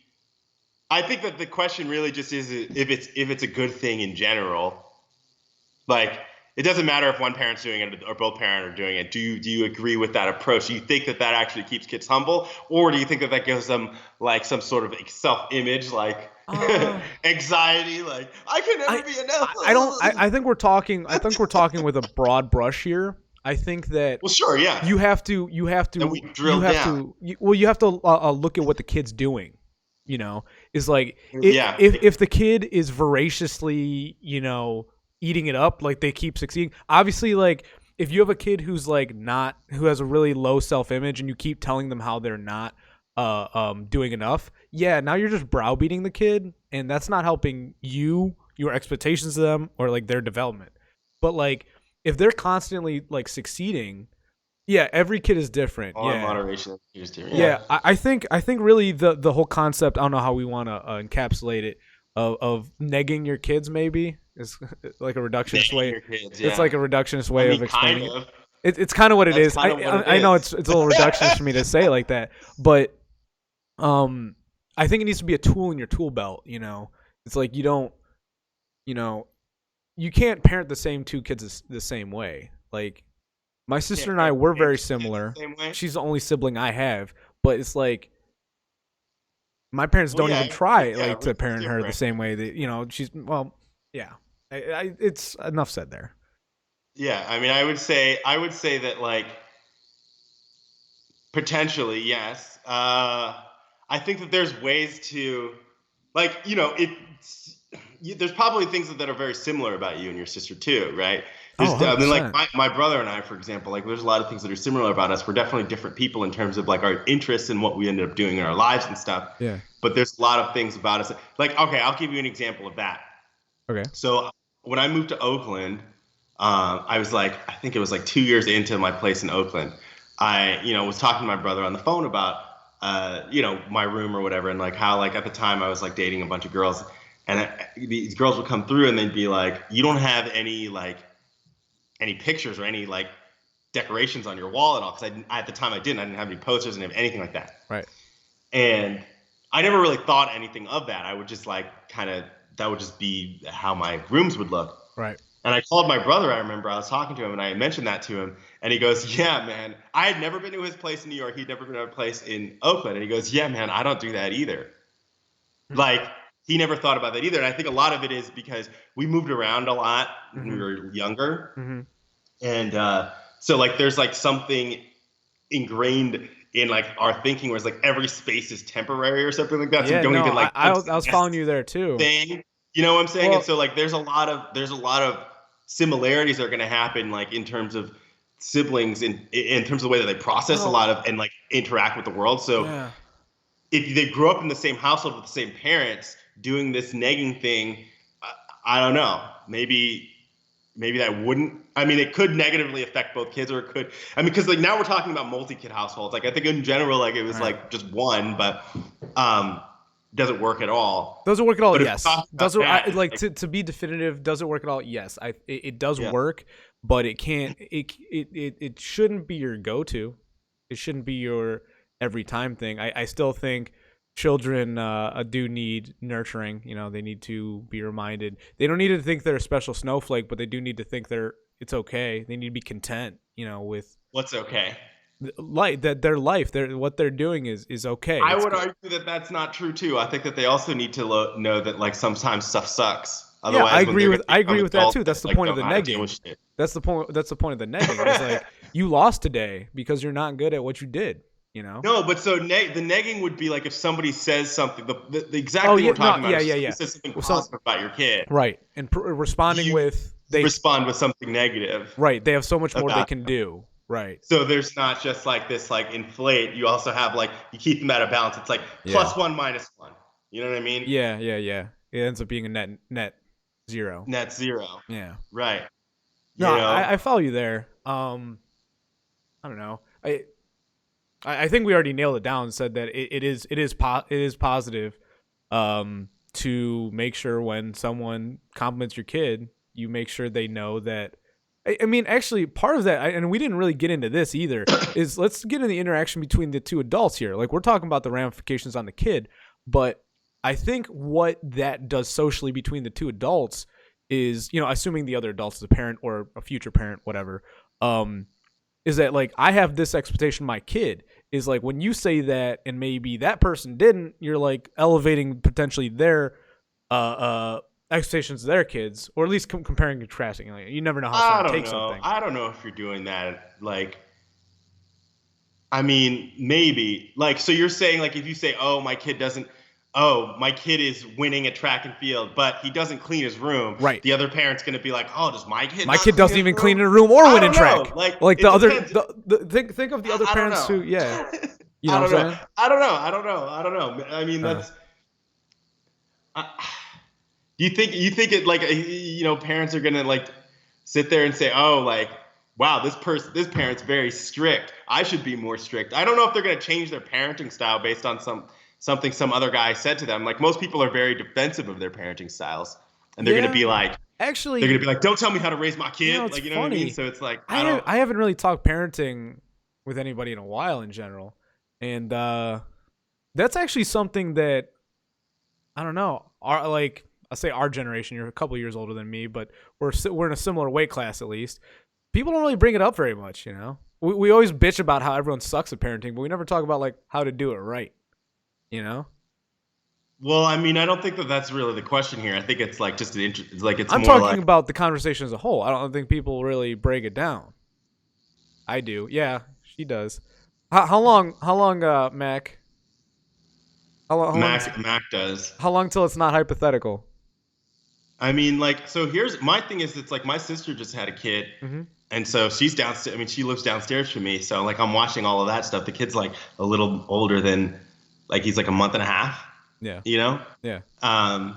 I think that the question really just is if it's a good thing in general. Like, it doesn't matter if one parent's doing it or both parents are doing it. Do you agree with that approach? Do you think that actually keeps kids humble, or do you think that gives them like some sort of self-image, like anxiety, like I can never be enough? I think we're talking with a broad brush here. I think that you have to look at what the kid's doing. Is like if the kid is voraciously, eating it up, like they keep succeeding. Obviously, like if you have a kid who's like not who has a really low self-image and you keep telling them how they're not doing enough, yeah, now you're just browbeating the kid, and that's not helping your expectations of them, or like their development. But like if they're constantly like succeeding, yeah, every kid is different. All in Yeah. moderation. You just do. Yeah, I think really the whole concept, I don't know how we want to encapsulate it, of negging your kids maybe is like a reductionist Dating way. your kids, It's yeah. like a reductionist I way of mean, kind explaining it. of. It's kind of what it That's is. kind of what it I know is. it's a little reductionist for me to say it like that, but um I think it needs to be a tool in your tool belt. It's like you know you can't parent the same two kids the same way. Like my sister Can't and I parent were kids very the similar. same way. She's the only sibling I have, but it's like my parents Well, don't yeah, even try yeah, like to everything's parent her the different. same way that she's well, yeah. It's enough said there. Yeah, I mean, I would say that like potentially yes. I think that there's ways to like there's probably things that are very similar about you and your sister too, right? Oh, I mean, like 100%. my brother and I, for example, like there's a lot of things that are similar about us. We're definitely different people in terms of like our interests and what we ended up doing in our lives and stuff. Yeah. But there's a lot of things about us. Like, okay, I'll give you an example of that. Okay. So when I moved to Oakland, I was like, I think it was like 2 years into my place in Oakland. I was talking to my brother on the phone about, my room or whatever, and like how like at the time I was like dating a bunch of girls, and these girls would come through and they'd be like, you don't have any pictures or any like decorations on your wall at all, because at the time I didn't have any posters and anything like that. Right. And I never really thought anything of that. I would just like kind of that would just be how my rooms would look. Right. And I called my brother. I remember I was talking to him and I mentioned that to him. And he goes, yeah, man, I had never been to his place in New York. He'd never been to a place in Oakland. And he goes, yeah, man, I don't do that either. Like, he never thought about that either. And I think a lot of it is because we moved around a lot when we were younger. Mm-hmm. And so, like, there's like something ingrained in like our thinking where it's like every space is temporary or something like that. So Yeah, we don't no, even like I was following you there too. thing. You know what I'm saying? Well, And so like there's a lot of similarities that are going to happen like in terms of siblings in terms of the way that they process a well, lot of and like interact with the world. So yeah. if they grew up in the same household with the same parents doing this negging thing, I don't know. Maybe that wouldn't. I mean, it could negatively affect both kids, or it could. I mean, because like now we're talking about multi-kid households. Like I think in general, like it was Right. like just one, but doesn't work at all. Does it work at all? But if Yes. we're talking Does about it that, like to be definitive? Does it work at all? Yes. It does yeah, work, but it can't. It shouldn't be your go-to. It shouldn't be your every time thing. I still think children do need nurturing. They need to be reminded. They don't need to think they're a special snowflake, but they do need to think it's okay. They need to be content. With what's okay. life, that their life, what they're doing is okay. I It's would good. argue that that's not true too. I think that they also need to know that like sometimes stuff sucks. Yeah, I Otherwise, when agree they're with going to become that adults, too. they That's the like point of don't the know how to deal negging. with shit. That's the point. That's the point of the negging. It's like you lost today because you're not good at what you did. No, but so the negging would be like if somebody says something. The exact Oh thing yeah, we're talking no, about yeah, is yeah, if yeah. somebody says something So positive about your kid. right, and responding You with respond with something negative right. They have so much more they about can them. do. Right. So there's not just like this like inflate. You also have like you keep them at a balance. It's like Yeah. +1 -1. You know what I mean? Yeah. Yeah. Yeah. It ends up being a net zero. Net zero. Yeah. Right. No, You know. I follow you there. I don't know. I think we already nailed it down and said that it is positive to make sure when someone compliments your kid, you make sure they know that. I mean, actually, part of that, and we didn't really get into this either, is let's get in the interaction between the two adults here. Like we're talking about the ramifications on the kid, but I think what that does socially between the two adults is, assuming the other adult is a parent or a future parent, whatever, is that like I have this expectation of my kid is like when you say that and maybe that person didn't, you're like elevating potentially their expectations of their kids, or at least comparing and contrasting. Like, you never know how I someone don't takes know. something. I don't know if you're doing that. Like, I mean, maybe. Like, so you're saying, like, if you say, "Oh, my kid doesn't," oh, my kid is winning at track and field, but he doesn't clean his room. Right. The other parent's going to be like, oh, does my kid My not kid clean doesn't his even room? clean in a room or I win in don't know. track. Like, Like it the other, depends. think of the other I don't parents know. who, yeah, you know I what don't I'm know. saying? I don't know. I mean, Uh, that's. Uh, you think it like parents are gonna like sit there and say, oh, like, wow, this parent's very strict. I should be more strict. I don't know if they're gonna change their parenting style based on something some other guy said to them. Like most people are very defensive of their parenting styles, and yeah, they're gonna actually, be like, don't tell me how to raise my kid. it's Like, you know what I mean? funny. So it's like I don't. I haven't really talked parenting with anybody in a while in general, and that's actually something that I don't know. I say our generation, you're a couple years older than me, but we're in a similar weight class at least. People don't really bring it up very much, you know. We always bitch about how everyone sucks at parenting, but we never talk about like how to do it right, you know. Well, I mean, I don't think that that's really the question here. I think it's like just it's like it's I'm more talking like about the conversation as a whole. I don't think people really break it down. I do. Yeah, she does. How long? How long, Mac? How long? Mac does. How long till it's not hypothetical? I mean, like, so here's my thing is it's like my sister just had a kid, Mm-hmm. and so she's downstairs. I mean, she lives downstairs from me, so like I'm watching all of that stuff. The kid's like a little older than, like he's like a month and a half, Yeah. you know. Yeah. Um,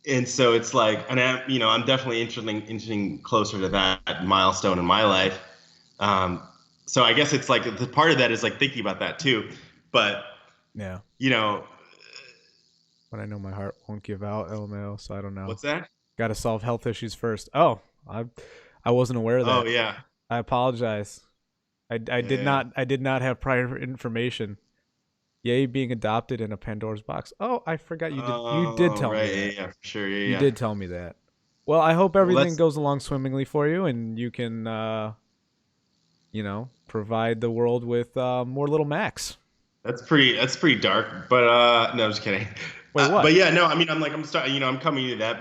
and so it's like, and I'm definitely inching closer to that milestone in my life. Um, so I guess it's like the part of that is like thinking about that too, but Yeah. you know, But I know my heart won't give out, LMAO, so I don't know. what's that? Got to solve health issues first. Oh, I wasn't aware of Oh that. yeah, I apologize. yeah. I did not have prior information. Yay, being adopted in a Pandora's box. Oh, I forgot you did Oh tell me right, that. yeah, for sure, yeah, You yeah. did tell me that. Well, I hope Well, everything that's goes along swimmingly for you and you can provide the world with more little Macs. That's pretty dark, but no, I'm just kidding. Wait, But what? yeah, no, I mean, I'm like, I'm starting, I'm coming to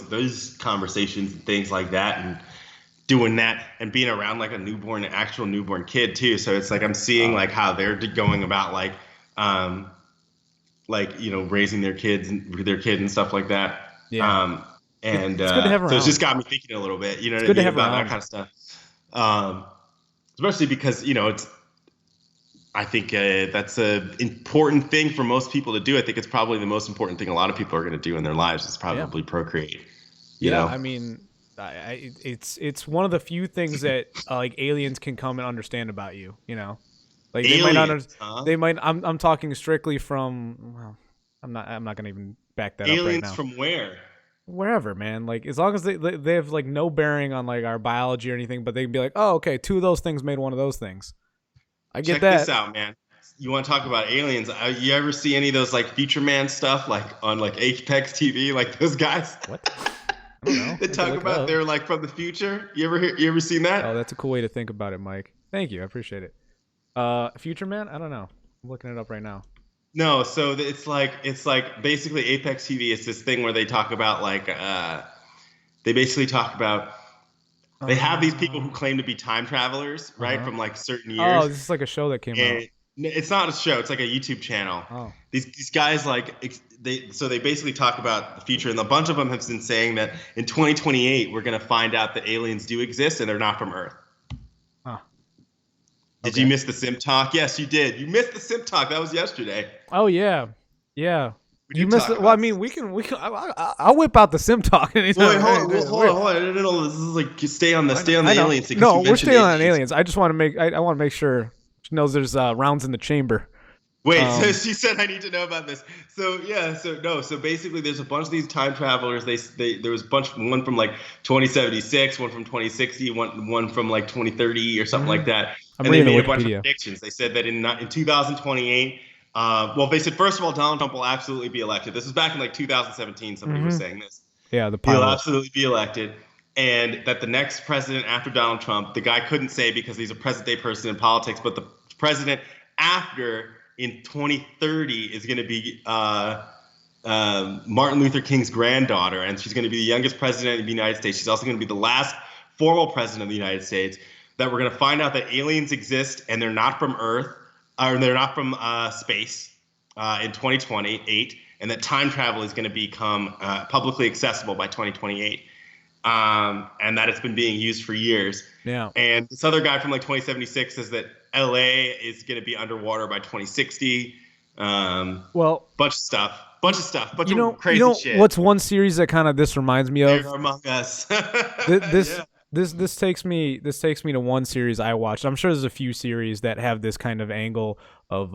those conversations and things like that, and doing that, and being around like actual newborn kid too. So it's like I'm seeing Oh, like how they're going about um, like raising their kid and stuff like that. yeah. Um, and It's good to have so it's just around. got me thinking a little bit, you know It's what I good to mean, have about that around. kind of stuff. Um, Especially because it's I think that's an important thing for most people to do. I think it's probably the most important thing a lot of people are going to do in their lives is Yeah. probably procreate. You Yeah, know, I mean, it's one of the few things that like aliens can come and understand about you. You know, like they might not. aliens, huh? They might. I'm talking strictly from. Well, I'm not gonna even back that up right Aliens now. from where? Wherever, man. Like as long as they have like no bearing on like our biology or anything, but they can be like, oh, okay, two of those things made one of those things. I get Check this that. out, man. You want to talk about aliens? You ever see any of those like Future Man stuff, like on like Apex TV, like those guys What? I don't know. I that could talk look it about up. they're like from the future? You ever seen Oh, that? that's a cool way to think about it, Mike. Thank you. I appreciate it. Future Man? I don't know. I'm looking it up right now. No, so it's like basically Apex TV is this thing where they talk about they basically talk about they have these people who Uh, claim to be time travelers, right, uh-huh. from like certain Oh, years, this is like a show that came out. and it's not a show; it's like a YouTube channel. Oh. These guys they basically talk about the future, and a bunch of them have been saying that in 2028 we're going to find out that aliens do exist and they're not from Earth. Huh. Did you Okay. miss the Sim Talk? Yes, you did. You missed the Sim Talk. That was yesterday. Oh yeah. Yeah. We You did missed talk it. Well, I about mean, Sims. I'll whip out the sim talk Well, wait, anytime. hold on, hold on. No, no, no, this is like stay on the I know. aliens thing because No, you we're mentioned staying on aliens. aliens. I just want to make. I want to make sure she knows there's rounds in the chamber. Wait, so Um. she said I need to know about this. So yeah, so no, so basically there's a bunch of these time travelers. They there was a bunch, one from like 2076, one from 2060, one from like 2030 or something like Mhm. that. I'm And they reading made the a bunch of Wikipedia. predictions. They said that in 2028, well, they said first of all Donald Trump will absolutely be elected. This was back in like 2017. Somebody was Hmm. saying this. Yeah, the He'll pilot. absolutely be elected. And that the next president after Donald Trump, the guy couldn't say because he's a present day person in politics, but the president after in 2030 is going to be Martin Luther King's granddaughter, and she's going to be the youngest president of the United States. She's also going to be the last formal president of the United States. That we're going to find out that aliens exist and they're not from Earth, or they're not from space. in 2028, and that time travel is going to become publicly accessible by 2028, and that it's been being used for years. Yeah. And this other guy from like 2076 says that LA is going to be underwater by 2060. Well, bunch of stuff, bunch of you crazy know shit. what's one series that kind of this reminds me of? They're Among Us. This Yeah. this takes me to one series I watched. I'm sure there's a few series that have this kind of angle of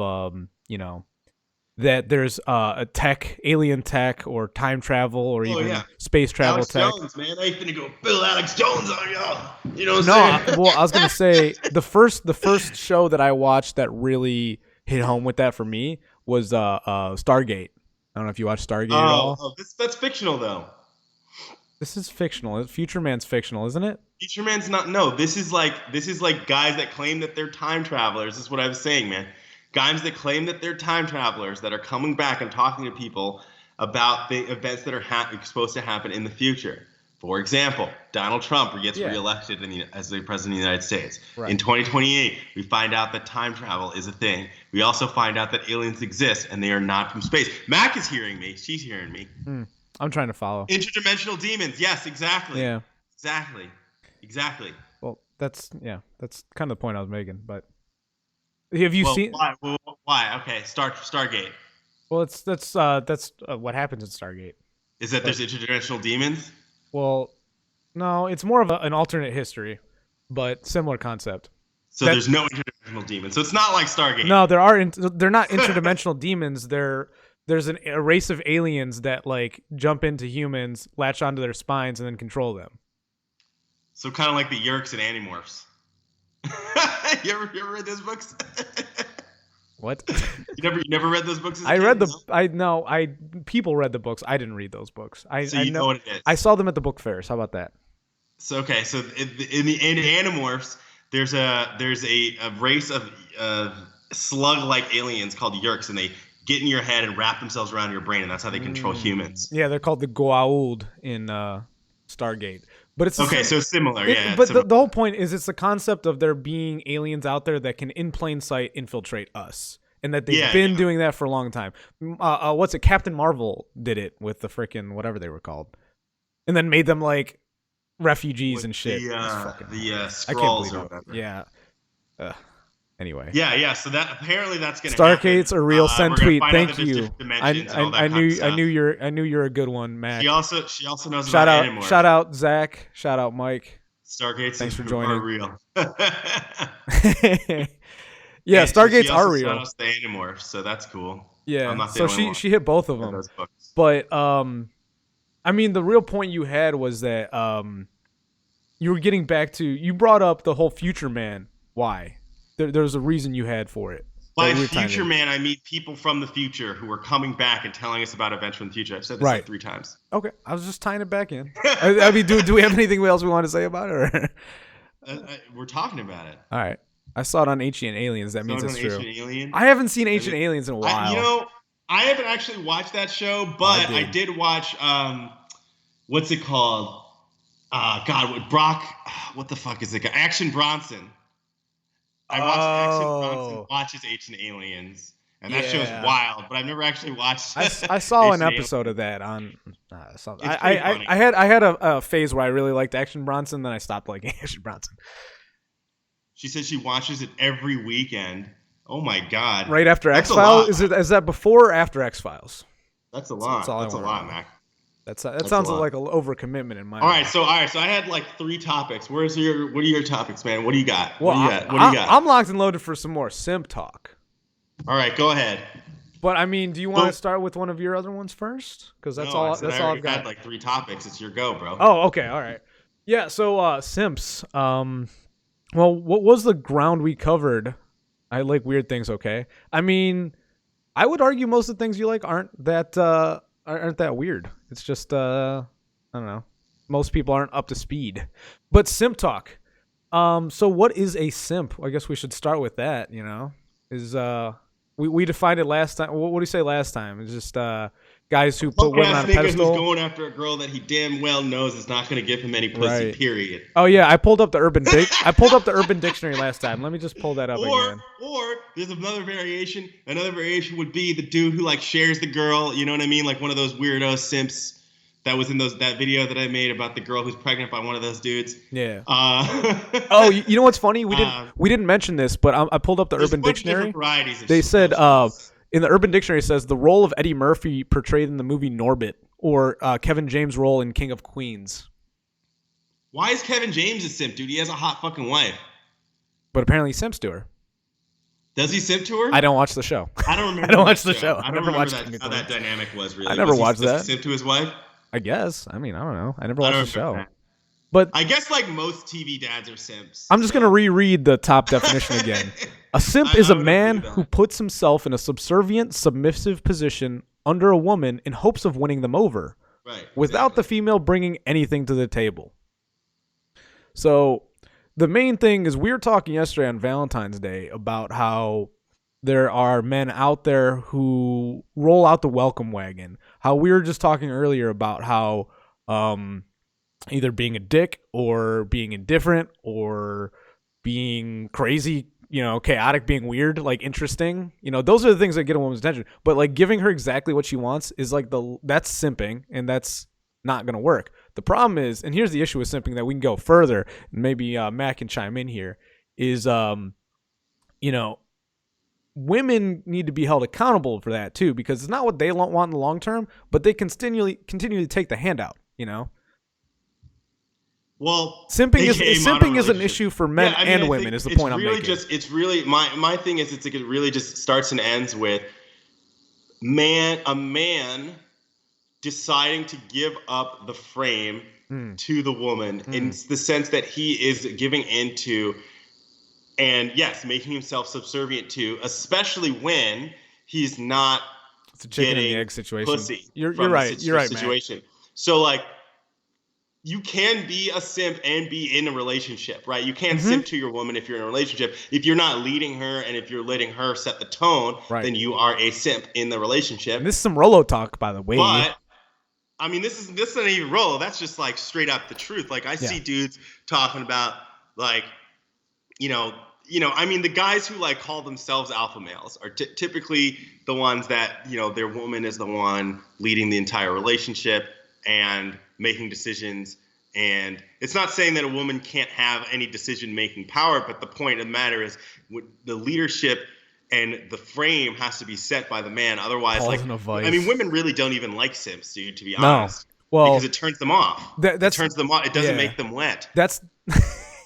that there's a alien tech or time travel or even space travel Alex tech. Jones, man, I ain't finna go Bill Alex Jones on y'all. You know what No, I'm saying? well, I was gonna say the first show that I watched that really hit home with that for me was Stargate. I don't know if you watched Stargate at all. Oh, that's fictional though. This is fictional. Future Man's fictional, isn't it? Future Man's not. No, this is like guys that claim that they're time travelers. This is what I was saying, man. Guys that claim that they're time travelers that are coming back and talking to people about the events that are supposed to happen in the future. For example, Donald Trump gets reelected as the president of the United States. Right. In 2028, we find out that time travel is a thing. We also find out that aliens exist and they are not from space. Mac is hearing me. She's hearing me. I'm trying to follow. Interdimensional demons. Yes, exactly. Yeah. Exactly. Well, that's kind of the point I was making. But have you seen? Why? Okay, Stargate. Well, that's what happens in Stargate. Is that there's interdimensional demons? Well, no, it's more of an alternate history, but similar concept. So there's no interdimensional demons. So it's not like Stargate. No, they're not interdimensional demons. There's a race of aliens that like jump into humans, latch onto their spines, and then control them. So kind of like the Yeerks and Animorphs. you ever read those books? What? You never read those books? I read people read the books. I didn't read those books. I know what it is. I saw them at the book fairs. How about that? So okay, so in Animorphs, there's a race of slug-like aliens called Yeerks, and they get in your head and wrap themselves around your brain, and that's how they control humans. Yeah, they're called the Goa'uld in Stargate. But it's okay, so similar, yeah. But the whole point is it's the concept of there being aliens out there that can, in plain sight, infiltrate us, and that they've been doing that for a long time. What's it? Captain Marvel did it with the frickin' whatever they were called, and then made them like refugees and shit. The Skrulls I can't believe or whatever. Yeah. Anyway. Yeah. So apparently that's gonna Stargate's happen. a real send tweet. Thank you. I knew you're a good one, Matt. She also knows about Animorphs. Shout out Zach. Shout out Mike. Stargates Thanks for joining. Are real. Yeah, Stargates are real. She also the Animorphs, so that's cool. Yeah. I'm not the only one. She hit both of them. But I mean, the real point you had was that you were getting back to, you brought up the whole Future Man. Why? There's a reason you had for it. By Future Man, I mean people from the future who are coming back and telling us about events from the future. I've said this like 3 times. Okay, I was just tying it back in. I mean, do we have anything else we want to say about it? Or? We're talking about it. All right. I saw it on Ancient Aliens. That means it's true. Alien? I haven't seen Ancient Aliens in a while. I haven't actually watched that show, but I did watch, what's it called? Brock, what the fuck is it? Action Bronson. I watched Action Bronson watches Ancient Aliens, and that show's wild, but I've never actually watched I saw an episode of that on something. I had a phase where I really liked Action Bronson, then I stopped liking Action Bronson. She says she watches it every weekend. Oh my god! Right after X-Files? Is that before or after X-Files? That's a lot. That's a lot, Mac. That sounds like an overcommitment in my. All right, so I had like 3 topics. What are your topics, man? What do you got? Well, what do you got? I'm locked and loaded for some more simp talk. All right, go ahead. But I mean, do you want to start with one of your other ones first? Because that's all I've got. I had like 3 topics. It's your go, bro. Oh, okay, all right. Yeah, so simps. Well, what was the ground we covered? I like weird things. Okay, I mean, I would argue most of the things you like aren't that weird. It's just I don't know. Most people aren't up to speed. But simp talk. So what is a simp? I guess we should start with that, Is We defined it last time. What do you say last time? It's just guys who put Punk women ass on a nigga who's pedestal. going after a girl that he damn well knows is not going to give him any pussy. Right. Period. Oh yeah, I pulled up the Urban Dictionary last time. Let me just pull that up again. Or there's another variation. Another variation would be the dude who like shares the girl. You know what I mean? Like one of those weirdo simps that was in that video that I made about the girl who's pregnant by one of those dudes. Yeah. Oh, you know what's funny? We didn't mention this, but I pulled up the Urban Dictionary. They said in the Urban Dictionary it says the role of Eddie Murphy portrayed in the movie Norbit, or Kevin James' role in King of Queens. Why is Kevin James a simp, dude? He has a hot fucking wife. But apparently he simps to her. Does he simp to her? I don't watch the show. I don't remember. I don't watch the show. I don't remember how that dynamic was really. I never watched that. Does he simp to his wife? I guess. I mean, I don't know. I never watched the show. That. But I guess like most TV dads are simps. I'm just going to reread the top definition again. A simp is a man who puts himself in a subservient, submissive position under a woman in hopes of winning them over. Right. Without the female bringing anything to the table. So the main thing is we were talking yesterday on Valentine's Day about how there are men out there who roll out the welcome wagon. How we were just talking earlier about how either being a dick or being indifferent or being crazy, chaotic, being weird, like interesting. Those are the things that get a woman's attention. But like giving her exactly what she wants is like that's simping, and that's not going to work. The problem is, and here's the issue with simping that we can go further, and maybe Matt can chime in here, is, women need to be held accountable for that too, because it's not what they want in the long term, but they continually take the handout, Well, simping is an issue for men and women. Is the point I'm making? It's really my thing is it really just starts and ends with a man deciding to give up the frame to the woman in the sense that he is giving into and yes, making himself subservient to, especially when he's not it's a chicken getting and the egg situation. Pussy. You're right. You're right, situation. Man. So like, you can be a simp and be in a relationship, right? You can't simp to your woman if you're in a relationship. If you're not leading her and if you're letting her set the tone, then you are a simp in the relationship. And this is some Rolo talk, by the way. But I mean, this isn't even Rolo. That's just like straight up the truth. Like I see dudes talking about like, I mean, the guys who like call themselves alpha males are typically the ones that, their woman is the one leading the entire relationship and making decisions. And it's not saying that a woman can't have any decision-making power, but the point of the matter is the leadership and the frame has to be set by the man. Otherwise, I mean, women really don't even like simps, dude, to be honest. Well, because it turns them off. It turns them off. It doesn't make them wet. That's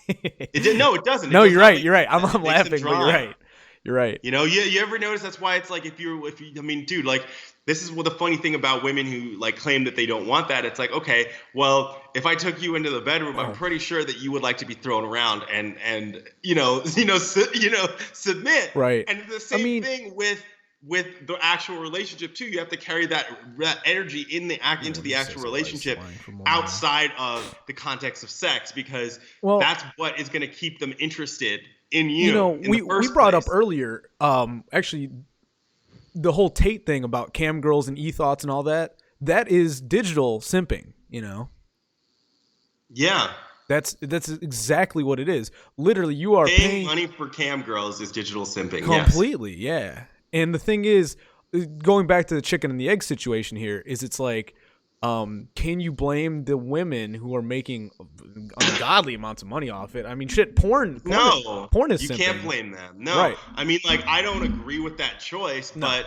it doesn't. No, you're right. You're right. I'm laughing, but you're right. You're right. You ever notice that's why it's like if you I mean, dude, like this is what the funny thing about women who like claim that they don't want that. It's like, okay, well, if I took you into the bedroom, I'm pretty sure that you would like to be thrown around and submit. Right. And the same thing with the actual relationship too. You have to carry that energy into the actual relationship outside of the context of sex, because that's what is going to keep them interested in you. We brought up earlier, actually, the whole Tate thing about cam girls and e-thoughts and all that. That is digital simping. Yeah. That's exactly what it is. Literally, you are paying money for cam girls is digital simping. Completely, yeah. And the thing is, going back to the chicken and the egg situation here, is it's like, can you blame the women who are making ungodly amounts of money off it? I mean, shit, porn is simping. You can't blame them. No. Right. I mean, like, I don't agree with that choice, but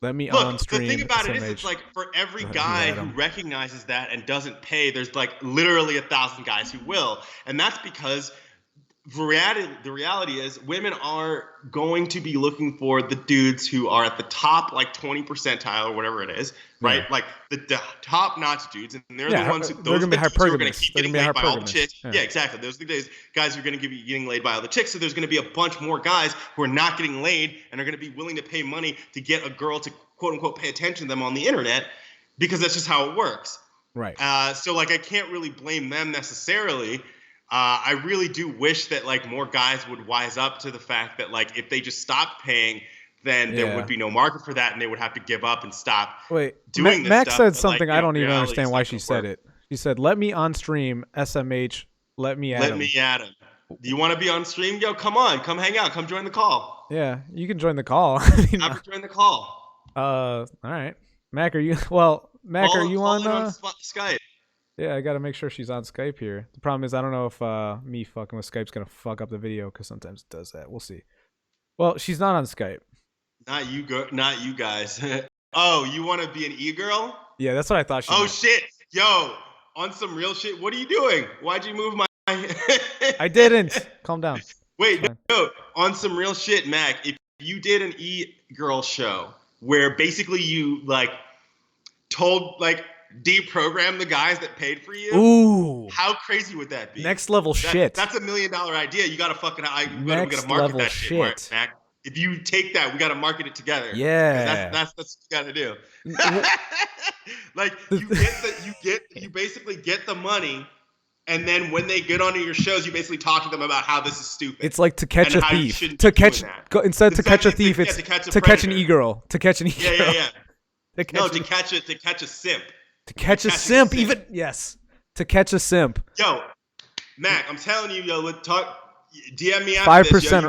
let me look, the thing about it is, it's like for every guy who recognizes that and doesn't pay, there's like literally 1,000 guys who will. And that's because the reality is women are going to be looking for the dudes who are at the top, like 20 percentile or whatever it is, right? Yeah. Like the top-notch dudes, and they're the ones who those are the dudes who are going to keep getting laid by all the chicks. Yeah, exactly. Those are the guys who are going to be getting laid by all the chicks. So there's going to be a bunch more guys who are not getting laid and are going to be willing to pay money to get a girl to quote unquote pay attention to them on the internet, because that's just how it works. Right. So like I can't really blame them necessarily. I really do wish that like more guys would wise up to the fact that like if they just stopped paying then there would be no market for that, and they would have to give up and stop Wait, doing this Max stuff. said But, something like, I don't even reality understand is why not she gonna said work. it. She said, "Let me on stream, SMH. Let me at him." Let me at him. Do you want to be on stream? Yo, come on, come hang out, come join the call. Yeah, you can join the call. I mean, Join the call. all right. Mac, are you? Well, Mac, are you Call on? in on Skype. Yeah, I gotta make sure she's on Skype here. The problem is I don't know if me fucking with Skype's gonna fuck up the video because sometimes it does that. We'll see. Well, she's not on Skype. Not you guys. Oh, you want to be an e-girl? Yeah, that's what I thought she meant. Shit. Yo, on some real shit. What are you doing? Why'd you move my I didn't. Calm down. Wait, no. On some real shit, Mac, if you did an e-girl show where basically you like told like deprogram the guys that paid for you. Ooh. How crazy would that be? Next level shit. That's $1 million idea. You gotta fucking we gotta market level that shit. shit, Mac. If you take that, we gotta market it together. Yeah. That's what you gotta do. Like you basically get the money, and then when they get onto your shows, you basically talk to them about how this is stupid. It's like To Catch a Thief. To catch To Catch a Thief, it's To Catch an e-girl. To Catch an e-girl. Yeah. To catch a simp. To catch a simp, even yes. To catch a simp. Yo, Mac, I'm telling you, DM me after 5%. this. Yo,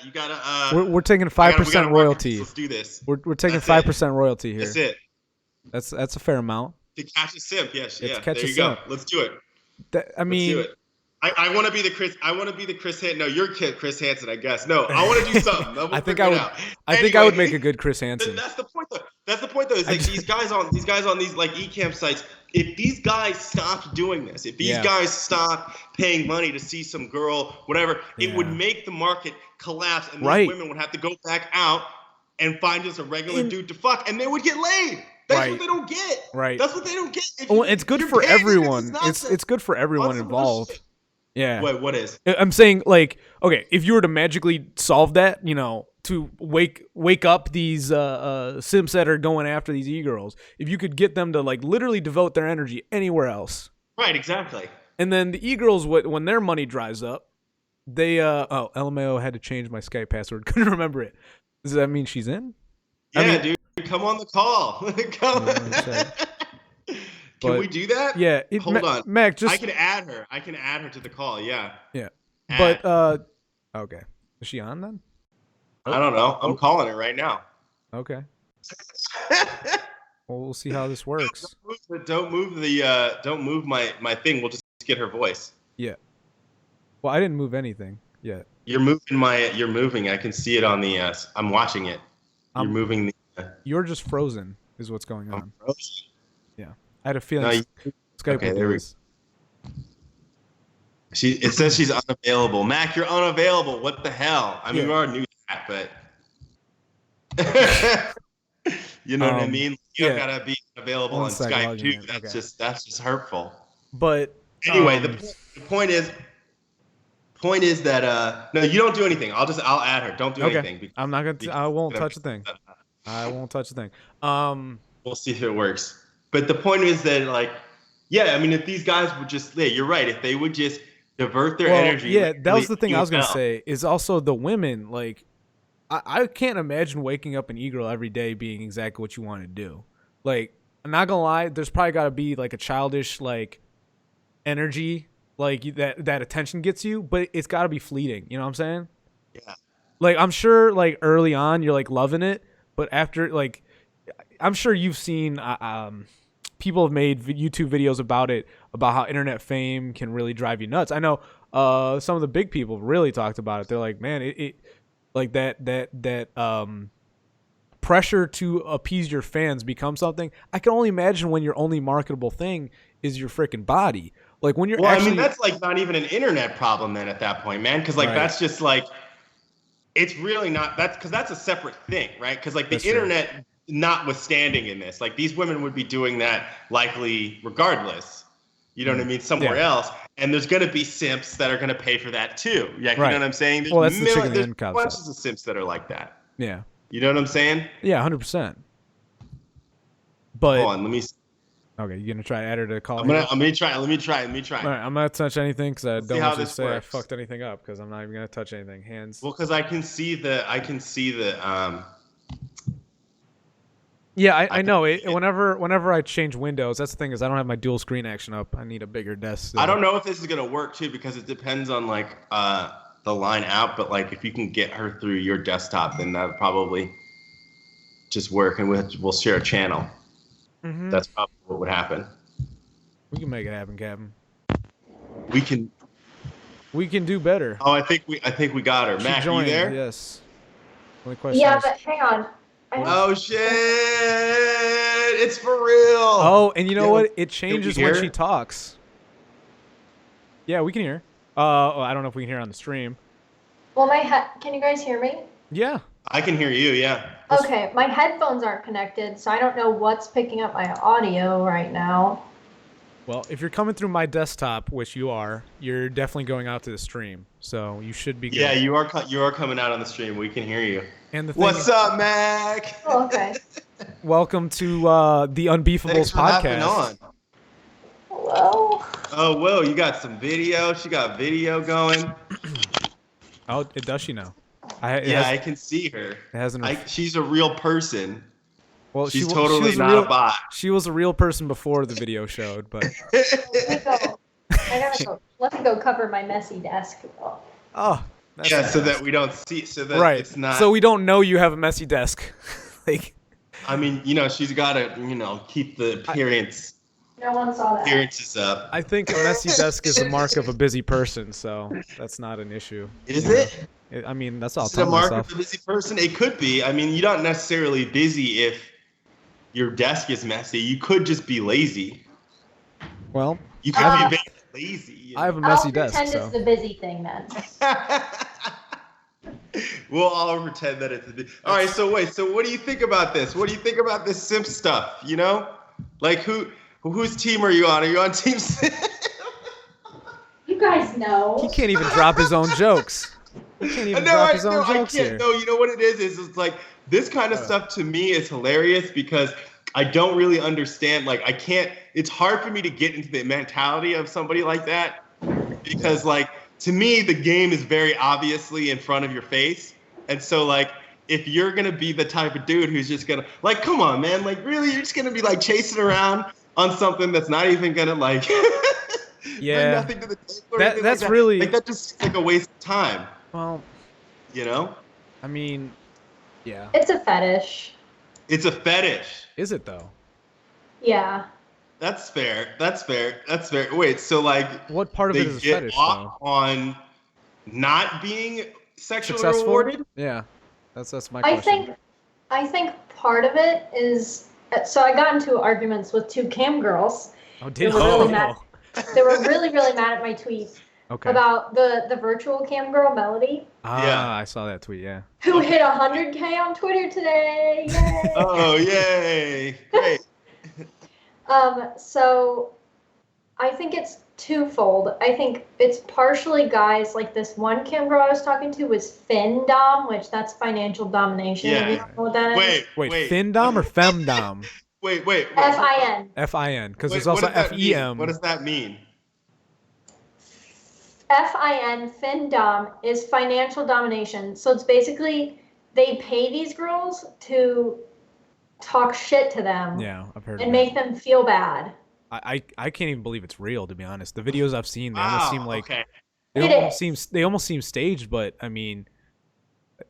you gotta. We're taking 5% royalty. Let's do this. We're taking 5% royalty here. That's it. That's a fair amount. To catch a simp, yes, yeah. There you go. Let's do it. I mean, let's do it. I want to be the Chris. I want to be the Chris Hansen. No, you're Chris Hansen, I guess. No, I want to do something. I think I would make a good Chris Hansen. That's the point, though. It's like these guys on these like eCamp sites. If these guys stopped doing this, if these guys stopped paying money to see some girl, whatever, it would make the market collapse, and these women would have to go back out and find just a regular dude to fuck, and they would get laid. That's what they don't get. Right. That's what they don't get. It's good for everyone. It's good for everyone involved. Yeah. What is? I'm saying, like, okay, if you were to magically solve that, to wake up these simps that are going after these e-girls, if you could get them to like literally devote their energy anywhere else. Right, exactly. And then the e-girls, when their money dries up, they LMAO had to change my Skype password. Couldn't remember it. Does that mean she's in? Yeah, dude, come on the call. Come. Can we do that? Yeah. Hold on. Mac, just... I can add her to the call, yeah. Yeah. But, okay. Is she on then? I don't know. I'm calling her right now. Okay. Well, we'll see how this works. Don't move my thing. We'll just get her voice. Yeah. Well, I didn't move anything yet. You're moving. I can see it on the, I'm watching it. You're moving the... You're just frozen is what's going on. I'm frozen. Yeah. I had a feeling Skype would do this. It says she's unavailable. Mac, you're unavailable. What the hell? I mean, we already knew that, but you know what I mean? You don't gotta be available on Skype too. That's just hurtful. But anyway, the point is that no, you don't do anything. I'll add her. Don't do anything. I'm not gonna. I won't touch a thing. I won't touch a thing. We'll see if it works. But the point is that, like, yeah, I mean, if these guys would just, you're right. If they would just divert their energy. Yeah, that was the thing I was going to say, is also the women. Like, I can't imagine waking up an e-girl every day being exactly what you want to do. Like, I'm not going to lie, there's probably got to be, like, a childish, like, energy, like, that attention gets you, but it's got to be fleeting. You know what I'm saying? Yeah. Like, I'm sure, like, early on, you're, like, loving it, but after, like, I'm sure you've seen people have made YouTube videos about it, about how internet fame can really drive you nuts. I know some of the big people really talked about it. They're like, man, it like that pressure to appease your fans becomes something. I can only imagine when your only marketable thing is your freaking body. Like when you're I mean, that's like not even an internet problem then at that point, man. Because like that's just like, it's really not. That's a separate thing, right? Because like the internet. Notwithstanding in this, like these women would be doing that likely regardless. You know what I mean? Somewhere else. And there's going to be simps that are going to pay for that too. Yeah, you know what I'm saying? There's there's bunches of simps that are like that. Yeah. You know what I'm saying? Yeah, 100%. But hold on, let me. Okay, you gonna try to add her to call? I'm gonna try. Let me try. All right, I'm not touch anything because I Let's see don't how want you to this say I works. fucked anything up because I'm not even gonna touch anything. Hands. Well, because I can see the. Yeah, I I can know. see it. Whenever I change windows, that's the thing is I don't have my dual screen action up. I need a bigger desk. Still. I don't know if this is gonna work too because it depends on like the line out. But like if you can get her through your desktop, then that would probably just work, and we'll share a channel. Mm-hmm. That's probably what would happen. We can make it happen, Captain. We can. We can do better. Oh, I think we got her. She Mac, joined. you there? Yes. Only question Yeah, is. but hang on. Oh shit! It's for real. Oh, and you know Yo, what? It changes when she hear? talks. Yeah, we can hear. I don't know if we can hear on the stream. Well, can you guys hear me? Yeah. I can hear you. Yeah. Okay, my headphones aren't connected, so I don't know what's picking up my audio right now. Well, if you're coming through my desktop, which you are, you're definitely going out to the stream, so you should be good. Yeah, you are coming out on the stream. We can hear you. And the thing, What's up, Mac? Oh, okay. welcome to the UnBeefables Thanks for hopping podcast. on. Hello. Oh, Will, you got some video. She got video going. Oh, does she now? I can see her. It hasn't. She's a real person. Well, she's she totally was not a bot. She was a real person before the video showed, but. Let me go. I gotta go. Let me go cover my messy desk. Oh. That's yeah, so that we don't see, so that right. it's not. So we don't know you have a messy desk. Like. I mean, she's got to, keep the appearance. No one saw that. Appearances up. I think a messy desk is a mark of a busy person, so that's not an issue. Is it? I mean, that's all. Is it a mark of a busy person? It could be. I mean, you're not necessarily busy if your desk is messy. You could just be lazy. Well, you could be lazy. I have a messy desk. I'll pretend it's the busy thing then. We'll all pretend that it's all right. So wait. So what do you think about this? What do you think about this simp stuff? Like whose team are you on? Are you on Team Simp? You guys know. He can't even drop his own jokes. He can't even drop his own jokes here. No, you know what it is? It's like this kind of stuff to me is hilarious because I don't really understand. Like I can't. It's hard for me to get into the mentality of somebody like that because like. To me, the game is very obviously in front of your face. And so, like, if you're going to be the type of dude who's just going to, like, come on, man. Like, really? You're just going to be, like, chasing around on something that's not even going to, like, bring nothing to the table? That's really... Like, that just seems like a waste of time. Well... I mean, yeah. It's a fetish. It's a fetish. Is it, though? Yeah. That's fair. Wait, so like, what part of it is a fetish? Off on not being sexually successful? rewarded? Yeah, that's my question. I think part of it is. So I got into arguments with two cam girls. Oh, did you? They were really, really mad at my tweet about the virtual cam girl Melody. Ah, I saw that tweet. Yeah. Who hit 100K on Twitter today? Yay! Oh, yay! Great. So I think it's twofold. I think it's partially guys, like this one cam girl I was talking to was FinDom, which that's financial domination. Yeah. You know what that is? Wait, FinDom or FemDom? Wait. FIN. FIN, because there's also FEM. What does that mean? FIN, FinDom, is financial domination. So it's basically they pay these girls to talk shit to them. Yeah, I've heard. And make them feel bad. I can't even believe it's real, to be honest. The videos I've seen, they almost seem like they almost seem staged. But I mean,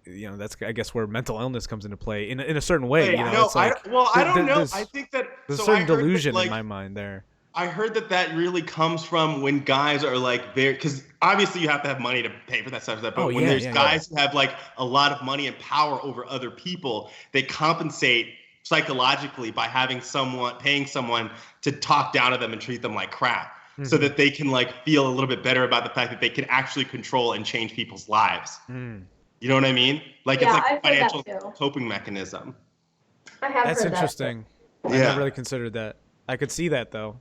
that's I guess where mental illness comes into play in a certain way. It's like, I don't know. I think that there's a certain delusion in my mind there. I heard that really comes from when guys are like very, because obviously you have to have money to pay for that stuff. But when there's guys who have like a lot of money and power over other people, they compensate psychologically by paying someone to talk down to them and treat them like crap, so that they can like feel a little bit better about the fact that they can actually control and change people's lives. You know what I mean? Like it's like a financial coping mechanism. That's interesting. I never really considered that. I could see that though.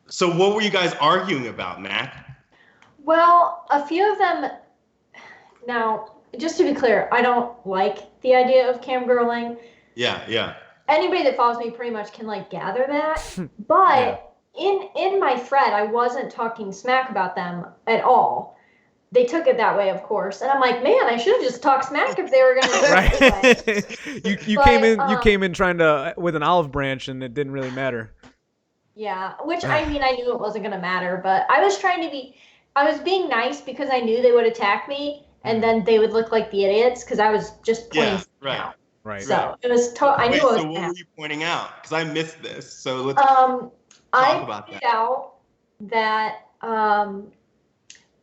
So what were you guys arguing about, Mac? Well, a few of them. Now, just to be clear, I don't like the idea of camgirling. Yeah. anybody that follows me pretty much can like gather that. But in my thread, I wasn't talking smack about them at all. They took it that way, of course, and I'm like, man, I should have just talked smack if they were going to do it anyway. you came in trying to with an olive branch, and it didn't really matter. Yeah, which I mean, I knew it wasn't going to matter, but I was being nice because I knew they would attack me, and then they would look like the idiots because I was just pointing out. Right. So it was. I knew it was. So what were you pointing out? Because I missed this. So let's talk about that. I pointed out that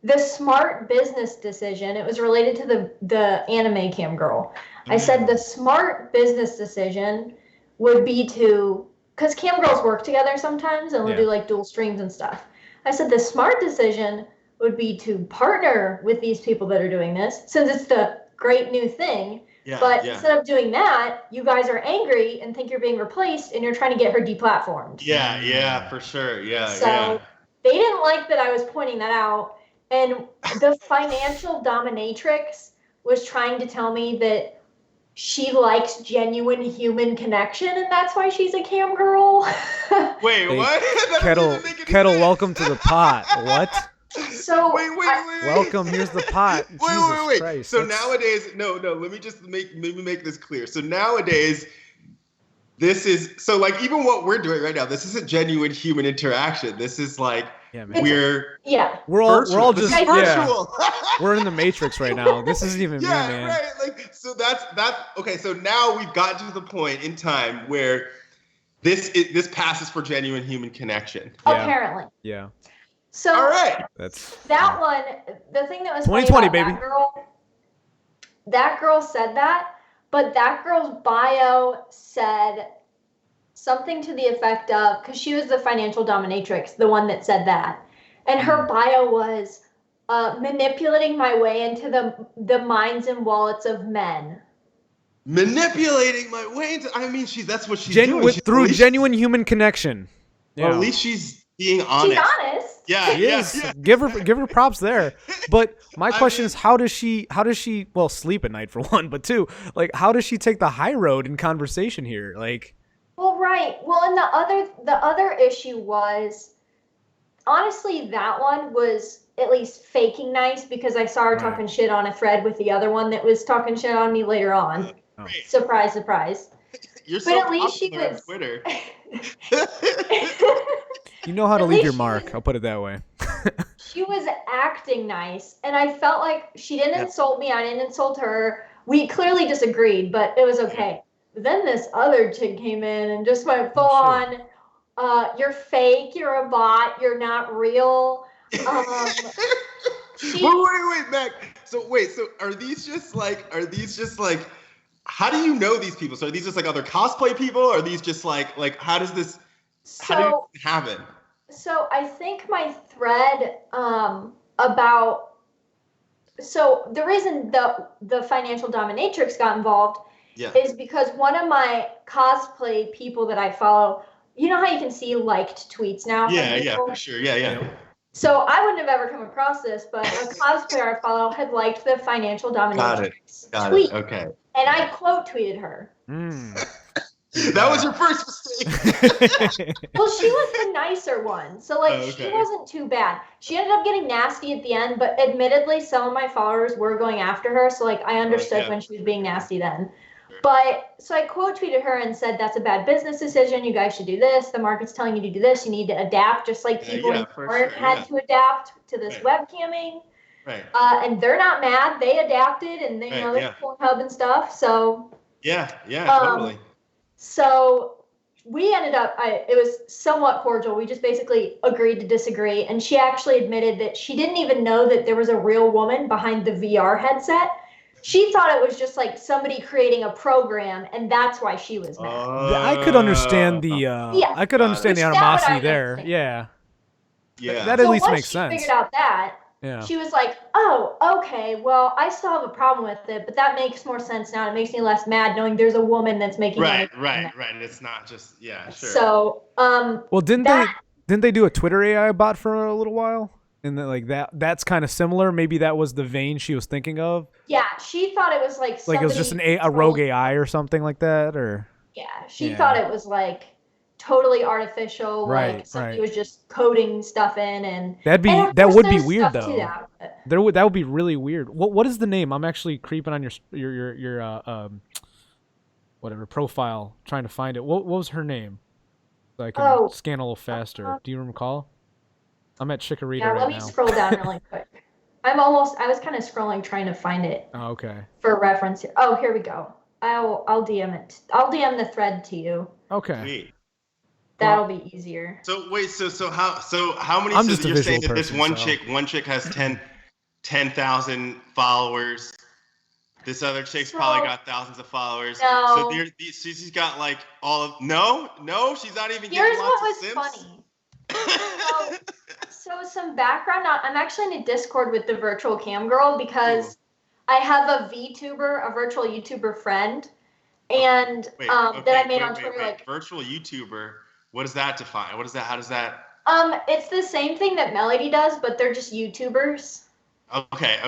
the smart business decision. It was related to the anime cam girl. I said the smart business decision would be to, because cam girls work together sometimes and we'll do like dual streams and stuff. I said the smart decision would be to partner with these people that are doing this, since it's the great new thing. But instead of doing that, you guys are angry and think you're being replaced, and you're trying to get her deplatformed. Yeah, for sure. So they didn't like that I was pointing that out, and the financial dominatrix was trying to tell me that she likes genuine human connection, and that's why she's a cam girl. Wait, what? Kettle, welcome to the pot. What? So wait. Welcome. Here's the pot. Wait. Christ, so nowadays, no. Let me just make this clear. So nowadays, this is so like even what we're doing right now. This isn't genuine human interaction. This is like we're all just virtual. We're in the Matrix right now. This isn't even me, man. Right. Like so that's okay. So now we've gotten to the point in time where this passes for genuine human connection. Apparently. Yeah. So all right. That's that one. The thing that was 2020, funny about baby. That girl said that, but that girl's bio said something to the effect of, because she was the financial dominatrix, the one that said that, and her bio was manipulating my way into the minds and wallets of men. Manipulating my way into. I mean, that's what she's doing. Through genuine human connection. Well, at least she's being honest. She's honest. Yeah, she is. Give her props there. But my question is, how does she sleep at night for one, but two, like how does she take the high road in conversation here? Like, well, right. Well, and the other issue was, honestly, that one was at least faking nice, because I saw her talking shit on a thread with the other one that was talking shit on me later on. Oh. Surprise, surprise. You're but so at least she was on Twitter. You know how to leave your mark. I'll put it that way. She was acting nice, and I felt like she didn't insult me. I didn't insult her. We clearly disagreed, but it was okay. But then this other chick came in and just went full on, you're fake, you're a bot, you're not real. Wait, Mac. So are these just like, how do you know these people? So are these just like other cosplay people? Or are these just like how does this happen? So I think my thread about, so the reason the financial dominatrix got involved is because one of my cosplay people that I follow, you know how you can see liked tweets now? Yeah, for sure. Yeah. So I wouldn't have ever come across this, but a cosplayer I follow had liked the financial dominatrix tweet. Okay. And I quote tweeted her. That was your first mistake. Well, she was the nicer one. So, she wasn't too bad. She ended up getting nasty at the end, but admittedly, some of my followers were going after her. So, I understood when she was being nasty then. But, so I quote tweeted her and said, that's a bad business decision. You guys should do this. The market's telling you to do this. You need to adapt, just like people in had to adapt to this webcamming. Right. And they're not mad. They adapted, and they know there's Pornhub and stuff. So. Yeah, totally. So we ended up, it was somewhat cordial. We just basically agreed to disagree. And she actually admitted that she didn't even know that there was a real woman behind the VR headset. She thought it was just like somebody creating a program, and that's why she was mad. I could understand the animosity there. Yeah. That at least makes sense. Once she figured out that, she was like, oh, okay, well, I still have a problem with it, but that makes more sense now. It makes me less mad knowing there's a woman that's making Right. It's not just, sure. So, well, didn't they do a Twitter AI bot for a little while? And that's kind of similar. Maybe that was the vein she was thinking of. Yeah, she thought it was like it was just a rogue AI or something like that, or. Yeah, she Yeah. thought it was like totally artificial, Right, like somebody right. was just coding stuff in, and That of would course be there's weird stuff to though. that. But That would be really weird. What is the name? I'm actually creeping on your whatever profile, trying to find it. What was her name? So I can oh, scan a little faster. Do you recall? I'm at Chikorita yeah, right let me now. scroll down really quick. I was kind of scrolling trying to find it Oh, okay. for reference here. Oh, here we go. I'll DM it. I'll DM the thread to you. Okay. Sweet. That'll be easier. So wait, so how many? I'm So just a you're saying visual that this person, one chick has 10,000 followers. This other chick's probably got thousands of followers. No. So she's got like all of no, she's not even Here's getting lots what of was Sims. funny. So some background. I'm actually in a Discord with the virtual cam girl because I have a VTuber, a virtual YouTuber friend, and that I made on Twitter. Like virtual YouTuber. What does that define? What is that? How does that? It's the same thing that Melody does, but they're just YouTubers. Okay.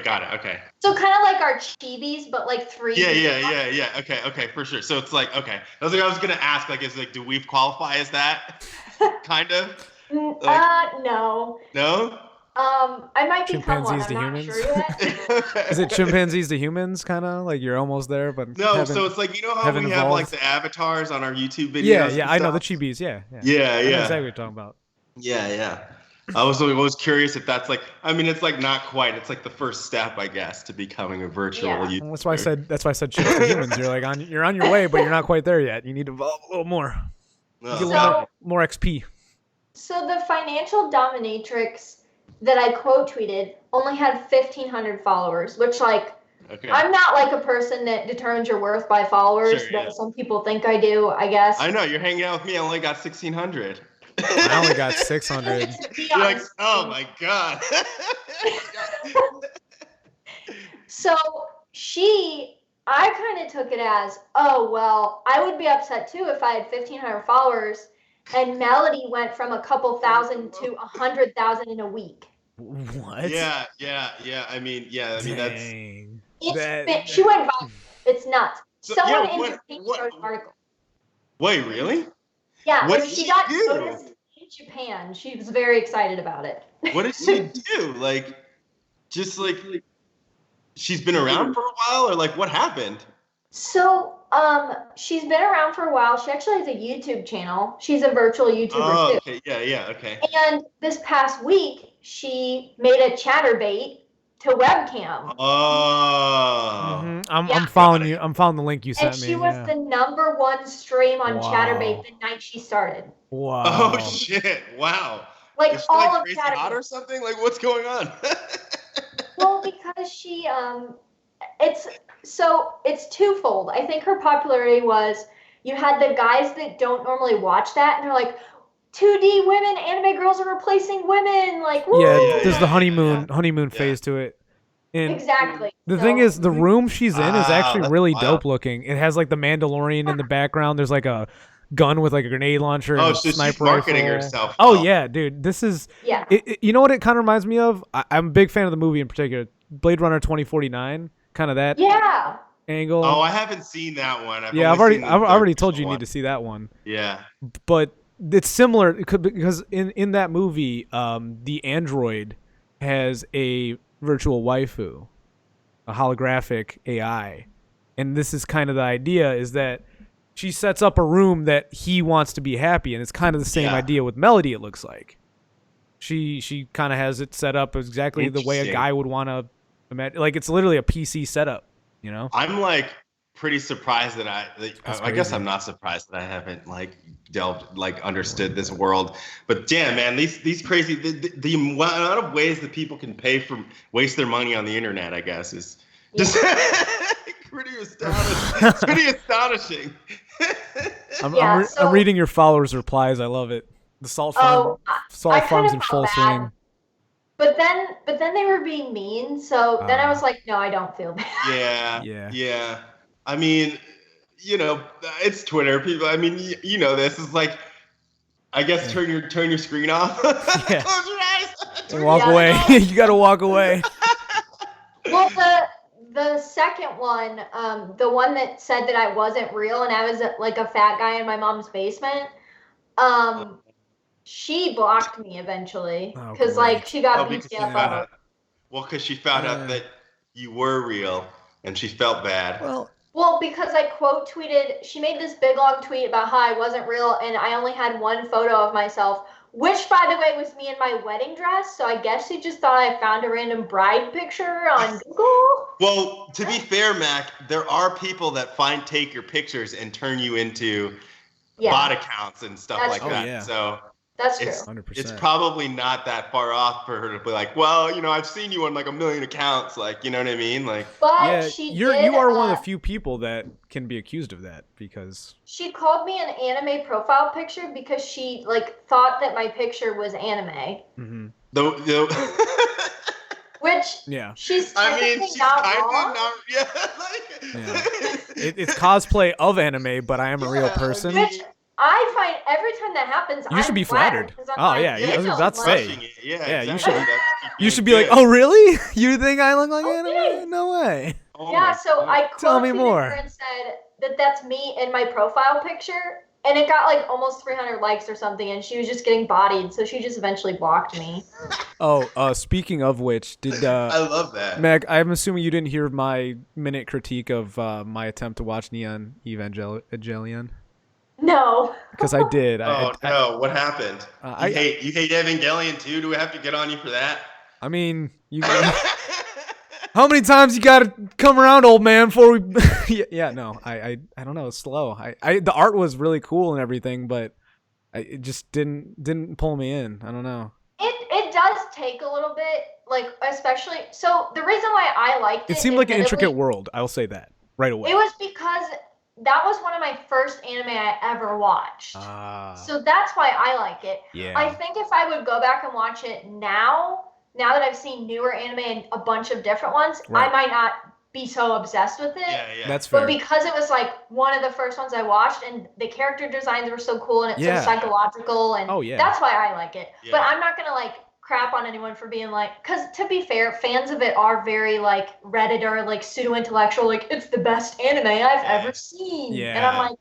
Got it. Okay. So kind of like our Chibis, but like 3D. Yeah. Okay, for sure. So it's like, okay. I was gonna ask, like, is like, do we qualify as that? Kind of. Like, No. No. I might become one. Chimpanzees to I'm not humans? sure yet. Is it chimpanzees to humans, kind of like you're almost there, but No. So it's like, you know how we have like the avatars on our YouTube videos. Yeah. I know the chibis. Yeah. Yeah. I know exactly what you're talking about. Yeah. I was curious if that's like, I mean, it's like not quite. It's like the first step, I guess, to becoming a virtual YouTuber. Well, that's why I said chimps to humans. You're like you're on your way, but you're not quite there yet. You need to evolve a little more. Get a little more XP. So the financial dominatrix that I quote tweeted only had 1,500 followers, which like I'm not like a person that determines your worth by followers that some people think I do, I guess. I know, you're hanging out with me. I only got 1,600. I only got 600. You're like, oh my God. So I kind of took it as, oh, well, I would be upset too if I had 1,500 followers and Melody went from a couple thousand to 100,000 in a week. What? Yeah. I mean, that's. She went viral. It's nuts. So, Someone in Japan wrote an article. Wait, really? Yeah, what when she got noticed in Japan, she was very excited about it. What did she do? Like, just like she's been around for a while, or like what happened? So, she's been around for a while. She actually has a YouTube channel. She's a virtual YouTuber too. Okay, yeah, okay. And this past week, she made a chatterbait to webcam. Oh. Mm-hmm. I'm following you. I'm following the link you sent me. And she was the #1 stream on Chatterbait the night she started. Wow. Oh shit! Wow. Like is she all like of crazy Chatterbait hot or something? Like what's going on? Well, because she it's twofold. I think her popularity was you had the guys that don't normally watch that and they're like 2D women, anime girls are replacing women, like woo! Yeah, there's the honeymoon phase to it. And exactly. The thing is, the room she's in is actually really dope looking. It has like the Mandalorian in the background. There's like a gun with like a grenade launcher and a so sniper she's marketing rifle. herself. Oh yeah, dude, this is yeah. You know what it kind of reminds me of? I'm a big fan of the movie in particular, Blade Runner 2049, kind of that angle. Oh, I haven't seen that one. I've already told you need to see that one. Yeah, but it's similar because in that movie, the android has a virtual waifu, a holographic AI, and this is kind of the idea is that she sets up a room that he wants to be happy, and it's kind of the same idea with Melody. It looks like she kind of has it set up exactly the way a guy would want to imagine. Like it's literally a PC setup, you know. I'm like pretty surprised that I guess I'm not surprised that I haven't like understood this world. But damn, man, these crazy the amount of ways that people can waste their money on the internet, I guess, is just pretty astonishing. It's pretty astonishing. I'm reading your followers' replies. I love it. The salt farms in full swing. But then they were being mean, so then I was like, no, I don't feel bad. Yeah. I mean, you know, it's Twitter. People, I mean, you know, this is like, I guess turn your screen off. Close your eyes. And walk away. You got to walk away. Well, the second one, the one that said that I wasn't real and I was like a fat guy in my mom's basement, she blocked me eventually Oh, because like she got because she BTFO. found out. Well, because she found out that you were real, and she felt bad. Well, because I quote tweeted, she made this big long tweet about how I wasn't real and I only had one photo of myself, which by the way was me in my wedding dress. So I guess she just thought I found a random bride picture on Google. Well, to be fair, Mac, there are people that take your pictures and turn you into bot accounts and stuff like that. Yeah. So that's true. 100%. It's probably not that far off for her to be like, well, I've seen you on like a million accounts, like, you know what I mean? Like, but you are one of the few people that can be accused of that because she called me an anime profile picture because she like thought that my picture was anime. Mm-hmm. Which she's technically not wrong. It's cosplay of anime, but I am a real person. Which I find every time that happens, you should be flattered. Oh yeah, I was about to say. Yeah, exactly. You should be like, oh really? You think I look like anime? No way. So I tell me more. Her and said that that's me in my profile picture, and it got like almost 300 likes or something, and she was just getting bodied, so she just eventually blocked me. Speaking of which, did I love that, Meg? I'm assuming you didn't hear my minute critique of my attempt to watch Neon Evangelion. No. Because I did. No! What happened? You hate Evangelion too? Do we have to get on you for that? I mean, how many times you gotta come around, old man, before we? No. I don't know. It's slow. The art was really cool and everything, but it just didn't pull me in. I don't know. It does take a little bit, like especially. So the reason why I liked it. It seemed like an intricate world. I'll say that right away. It was because that was one of my first anime I ever watched. So that's why I like it. Yeah. I think if I would go back and watch it now that I've seen newer anime and a bunch of different ones, I might not be so obsessed with it. Yeah. That's fair. But because it was like one of the first ones I watched and the character designs were so cool and it's so psychological and that's why I like it. Yeah. But I'm not going to like crap on anyone for being like, because to be fair, fans of it are very like Redditor, like pseudo-intellectual, like it's the best anime I've ever seen. Yeah. And I'm like,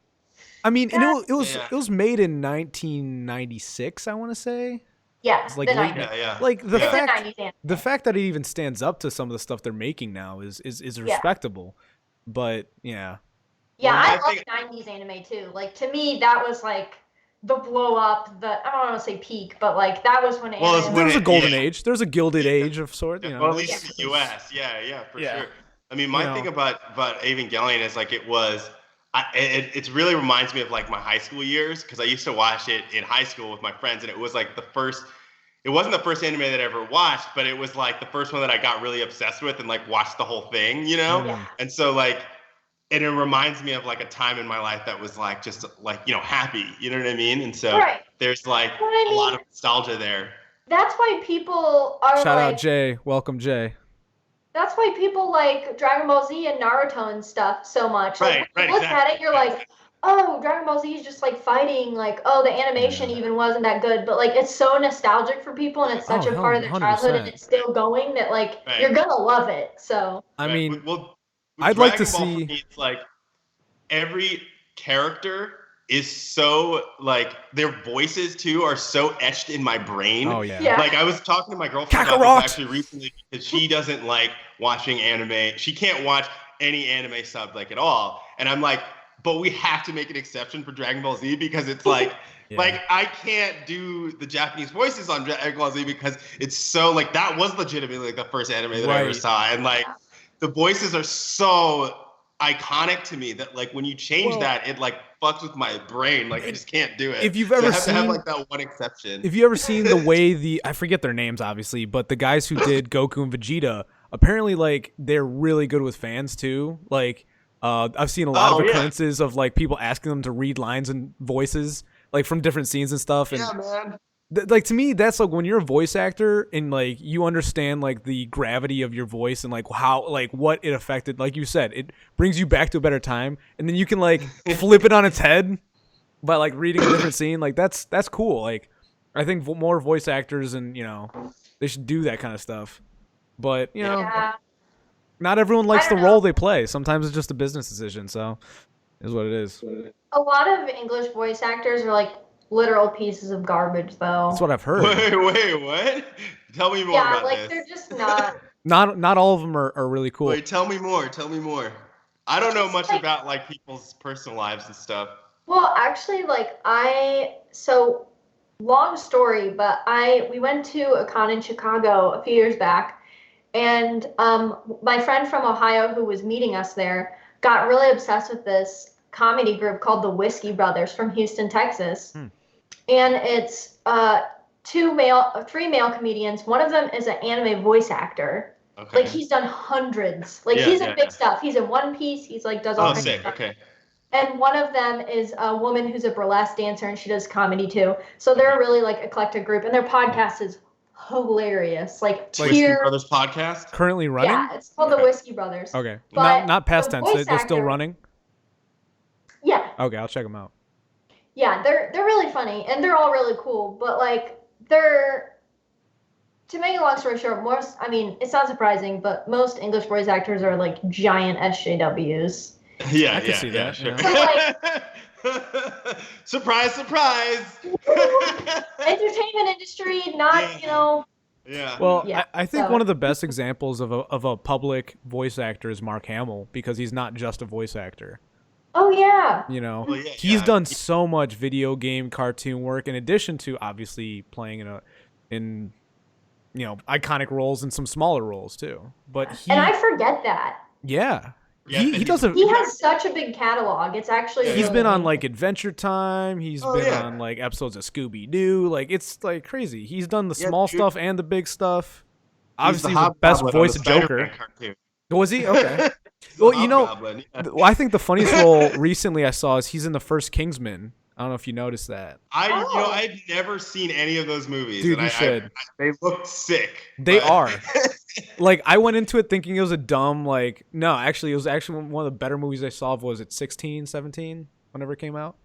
I mean, and it was made in 1996, I want to say. Yeah, like the 90s. Like the fact that it even stands up to some of the stuff they're making now is respectable. But yeah. Yeah, I love 90s anime too. Like to me, that was like the blow up, I don't want to say peak, but like that was when there was a golden age. There's a gilded age of sort. You know, well, at least in the U.S. Yeah, for sure. I mean, my thing about Evangelion is like it really reminds me of like my high school years because I used to watch it in high school with my friends, and it was like it wasn't the first anime that I ever watched, but it was like the first one that I got really obsessed with and like watched the whole thing, And so like. And it reminds me of like a time in my life that was like just like happy, you know what I mean? And so there's like a lot of nostalgia there. That's why people are shout out Jay, welcome Jay. That's why people like Dragon Ball Z and Naruto and stuff so much. Like, right. Look at it, you're like, oh, Dragon Ball Z is just like fighting. Like, oh, the animation even wasn't that good, but like it's so nostalgic for people and it's such a part of their 100%. Childhood and it's still going that like you're gonna love it. So I mean. I'd like to see. It's like every character is so like their voices too are so etched in my brain. Oh yeah. Like I was talking to my girlfriend about this actually recently because she doesn't like watching anime. She can't watch any anime subbed like at all. And I'm like, but we have to make an exception for Dragon Ball Z because it's like. Like I can't do the Japanese voices on Dragon Ball Z because it's so like that was legitimately like the first anime that I ever saw and like. The voices are so iconic to me that like when you change that, it like fucks with my brain. Like I just can't do it. If you've ever seen, to have like that one exception. If you ever seen the way I forget their names obviously, but the guys who did Goku and Vegeta, apparently like they're really good with fans too. Like I've seen a lot of occurrences of like people asking them to read lines and voices like from different scenes and stuff. And man. Like to me, that's like when you're a voice actor and like you understand like the gravity of your voice and like how like what it affected. Like you said, it brings you back to a better time, and then you can like flip it on its head by like reading a different scene. Like that's cool. Like I think more voice actors and they should do that kind of stuff. But not everyone likes the don't role know. they play. Sometimes it's just a business decision. So, is what it is. A lot of English voice actors are like literal pieces of garbage, though. That's what I've heard. Wait, what? Tell me more Yeah, about like this. they're just not. Not all of them are really cool. Wait, tell me more. Tell me more. I don't know Just much like- about like people's personal lives and stuff. Well, actually, like so long story, but we went to a con in Chicago a few years back, and my friend from Ohio who was meeting us there got really obsessed with this comedy group called the Whiskey Brothers from Houston, Texas. And it's three male comedians. One of them is an anime voice actor. Okay. Like he's done hundreds. Like he's in big stuff. He's in One Piece. He's like does all kinds of stuff. Okay. And one of them is a woman who's a burlesque dancer, and she does comedy too. So they're a really like eclectic group, and their podcast is hilarious. Like Whiskey Brothers podcast. Currently running. Yeah, it's called the Whiskey Brothers. Okay. But Not past the tense. voice They're still actor- running. Yeah, Okay, I'll check them out. yeah, they're really funny, and they're all really cool. But like to make a long story short, it's not surprising, but most English voice actors are like giant SJWs. Yeah, I can see that, Sure. So, Surprise, surprise. Entertainment industry, not Yeah. Well, Yeah, I think so- one of the best examples of a public voice actor is Mark Hamill, because he's not just a voice actor. Oh yeah. You know, Well, yeah, he's yeah. done so much video game, cartoon work, in addition to obviously playing in iconic roles and some smaller roles too. But And I forget that. yeah, Yeah, he does He has such a big catalog. It's actually He's really been on amazing. like Adventure Time. He's been on like episodes of Scooby Doo. Like it's like crazy. He's done the small stuff and the big stuff. Obviously, he's the best voice of Joker. Was he? Okay. Well, well, I think the funniest role recently I saw is he's in the first Kingsman. I don't know if you noticed that. I've never seen any of those movies. Dude, and you should. They look sick. They but- are. Like I went into it thinking it was a dumb no, actually it was actually one of the better movies I saw. Was it 16, 17 whenever it came out?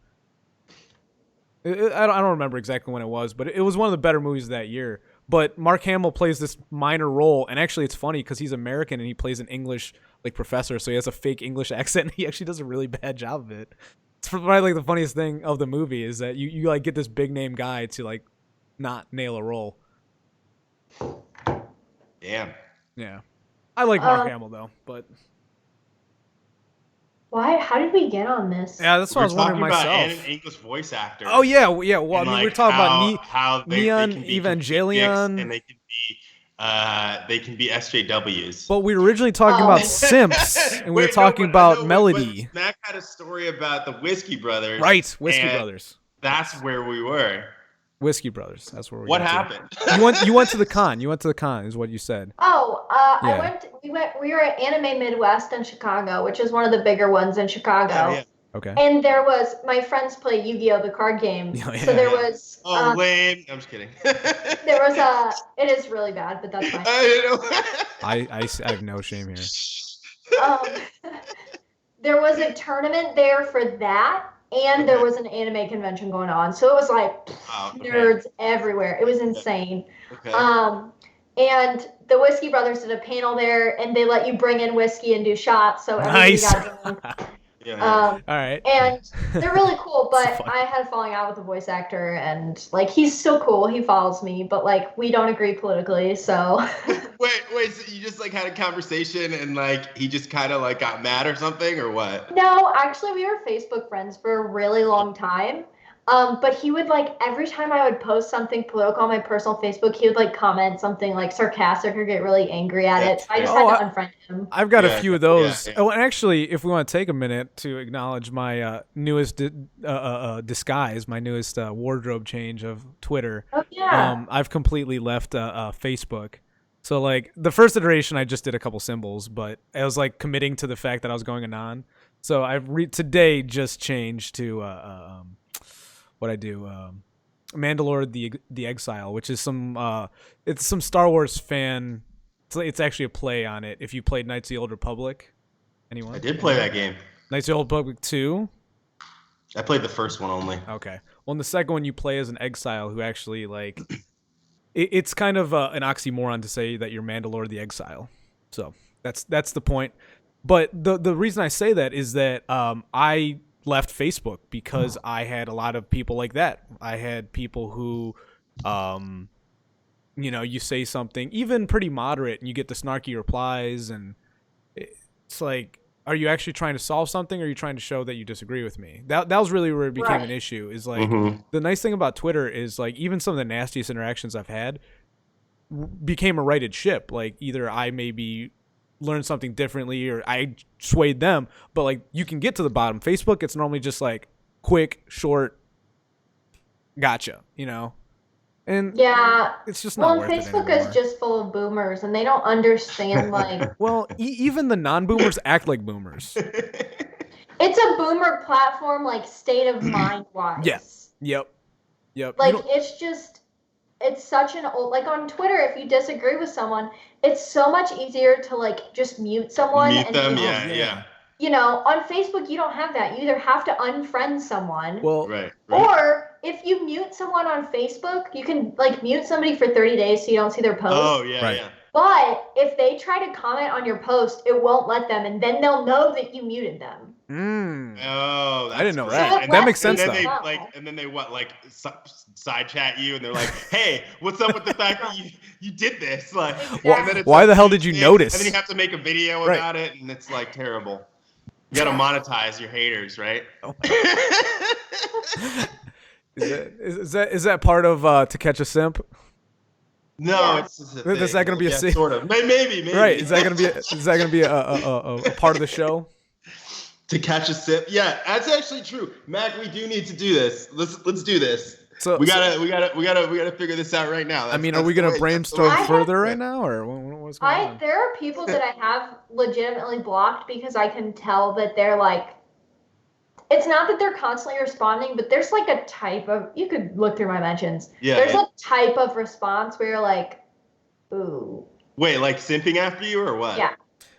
I don't remember exactly when it was, but it was one of the better movies that year. But Mark Hamill plays this minor role, and actually it's funny because he's American and he plays an English like professor, so he has a fake English accent, and he actually does a really bad job of it. It's probably like the funniest thing of the movie is that you like get this big name guy to like not nail a role. Damn. Yeah, I like Mark Hamill though, but Why? How did we get on this? yeah, that's what I was wondering About myself. an English voice actor. Oh yeah, yeah. Well, I mean, we're talking about how Neon can be Evangelion, and they can be SJWs. but we were originally talking about Simps, and we were talking about Melody. Mac had a story about the Whiskey Brothers. Right, Whiskey and Brothers. That's where we were. Whiskey Brothers. That's where we. What got to. happened? You went to the con. You went to the con, is what you said. Oh, Yeah. we were at Anime Midwest in Chicago, which is one of the bigger ones in Chicago. Yeah. Okay. And there was my friends play Yu-Gi-Oh, the card game. Oh, yeah. So there was Oh, lame. I'm just kidding. there was it is really bad, but that's fine. I have no shame here. There was a tournament there for that, and there was an anime convention going on. So it was like nerds everywhere. It was insane. Okay. And the Whiskey Brothers did a panel there, and they let you bring in whiskey and do shots. So everybody Nice. got drunk. All right. And they're really cool, but So funny. I had a falling out with the voice actor, and like he's still cool. He follows me, but like we don't agree politically. So Wait. So you just like had a conversation and like he just kind of like got mad or something or what? no, actually, we were Facebook friends for a really long time. But he would like every time I would post something political on my personal Facebook, he would like comment something like sarcastic or get really angry at it. So I just had to unfriend him. I've got a Yeah, few of those. yeah. Oh, and actually, if we want to take a minute to acknowledge my newest disguise, my newest wardrobe change of Twitter. Oh yeah. I've completely left Facebook. So like the first iteration, I just did a couple symbols, but I was like committing to the fact that I was going anon. So I've today just changed to what I do, Mandalore the Exile, which is it's some Star Wars fan. It's actually a play on it. If you played Knights of the Old Republic, anyone? I did play that game. Knights of the Old Republic 2. I played the first one only. Okay. Well, in the second one, you play as an exile who actually like. It's kind of an oxymoron to say that you're Mandalore the Exile. So That's the point. But the reason I say that is that I left Facebook because I had a lot of people like that. I had people who, you say something even pretty moderate and you get the snarky replies, and it's like, are you actually trying to solve something, or are you trying to show that you disagree with me? That was really where it became an issue. Is like the nice thing about Twitter is like even some of the nastiest interactions I've had became a righted ship. Like either I maybe learned something differently or I swayed them, but like you can get to the bottom. Facebook, it's normally just like quick, short, gotcha, and Yeah. it's just not worth it Facebook anymore. is just full of boomers, and they don't understand like Well, even the non-boomers act like boomers. it's a boomer platform, like state of mind wise. Yes. Yep. Like it's such an old, like on Twitter, if you disagree with someone, it's so much easier to like just mute someone. Mute them, yeah. On Facebook, you don't have that. You either have to unfriend someone. Well, Right. Or if you mute someone on Facebook, you can like mute somebody for 30 days so you don't see their post. Oh, yeah, Right. yeah. But if they try to comment on your post, it won't let them, and then they'll know that you muted them. Oh, I didn't know So that. it And that makes lets sense, And though. then and then they side chat you, and they're like, "Hey, what's up with the fact that you did this?" Like, Exactly. and then it's Why like, the hell did you notice? And then you have to make a video Right. about it, and it's like terrible. You gotta monetize your haters, right? Oh Is that part of To Catch a Simp? No, Yeah. it's just a Is that thing. gonna be a Yeah, scene? sort of. Maybe. Right? Is that gonna be a part of the show? To catch a sip? Yeah, that's actually true. Mac, we do need to do this. Let's do this. So we gotta figure this out right now. I mean, are we gonna brainstorm further right now, or what's going on? There are people that I have legitimately blocked because I can tell that they're like, it's not that they're constantly responding, but there's like a type of, you could look through my mentions. Yeah. There's a type of response where you're like, ooh. Wait, like simping after you or what? Yeah.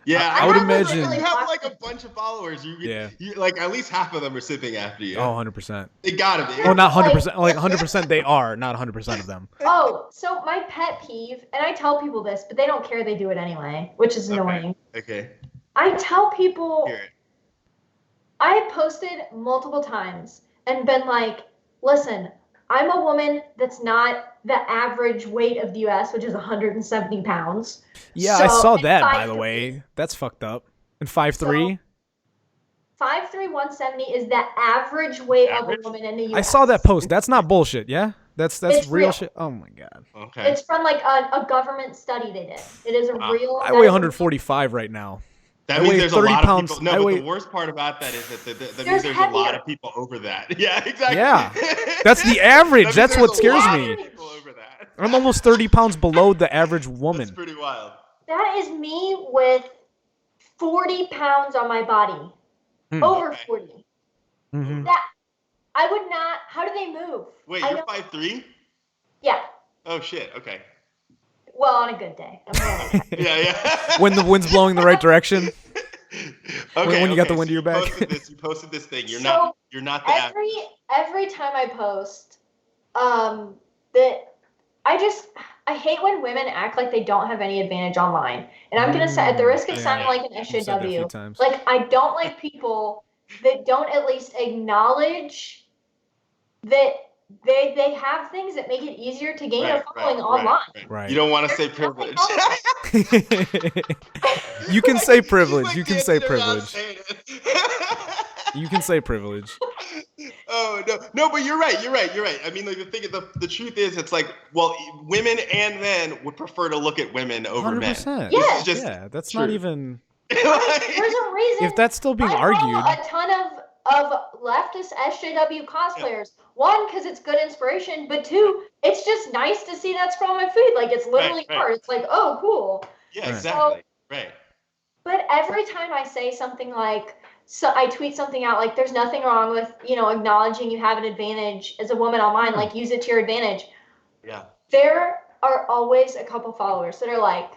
Yeah, I would have imagine- legitimately You have blocked like a bunch of followers. You Yeah. like at least half of them are simping after you. Oh, 100%. They gotta be. Well, not 100%. Like 100%, they are not 100% of them. Oh, so my pet peeve, and I tell people this, but they don't care, they do it anyway, which is annoying. Okay. I tell people, Hear it. I have posted multiple times and been like, listen, I'm a woman that's not the average weight of the US, which is 170 pounds. Yeah, I So- saw and that, by 5'3". the way. That's fucked up. And 5'3"? 5'3", 170 is the average weight Average? of a woman in the US. I saw that post. That's not bullshit, yeah? That's It's real real. shit. Oh my god. Okay. It's from like a government study they did. It is a real. I weigh 145 right now. That I means weigh there's 30 a lot pounds. of people. No, I but weigh- the worst part about that is that means There's there's a lot heavier. of people over that. Yeah, exactly. Yeah. That's the average. That means That's there's what a scares lot me. of people over that. I'm almost 30 pounds below the average That's woman. pretty wild. That is me with 40 pounds on my body. Hmm. Over Okay. 40. Mm-hmm. That I would not. How do they move? Wait, I you're don't- 5'3"? Yeah. Oh shit. Okay. Well, on a good day. I'm really okay. Yeah. When the wind's blowing the right direction. Okay. when you got the okay, wind so at your back. You posted this thing. You're So, not the average. every time I post, that I hate when women act like they don't have any advantage online. And I'm gonna say, at the risk of Yeah, sounding yeah. like an You've said that a few SJW, times. like I don't like people that don't at least acknowledge that they have things that make it easier to gain a following online. Right. You don't want to say There's nothing privilege. wrong You can say She's privilege. like You can dancing say around privilege. saying it. You can say privilege. Oh no, but you're right. I mean, like the truth is, it's like, well, women and men would prefer to look at women over men. 100%. Yeah. This is just Yeah, that's true. not even. There's a reason. If that's still being I argued. follow a ton of leftist SJW cosplayers. One, because it's good inspiration, but two, it's just nice to see that scroll on my feed. Like it's literally Right. art. It's like, oh, cool. Yeah, Right. exactly. Right. But every time I say something like, so I tweet something out like, there's nothing wrong with acknowledging you have an advantage as a woman online. Like use it to your advantage. Yeah. There are always a couple followers that are like,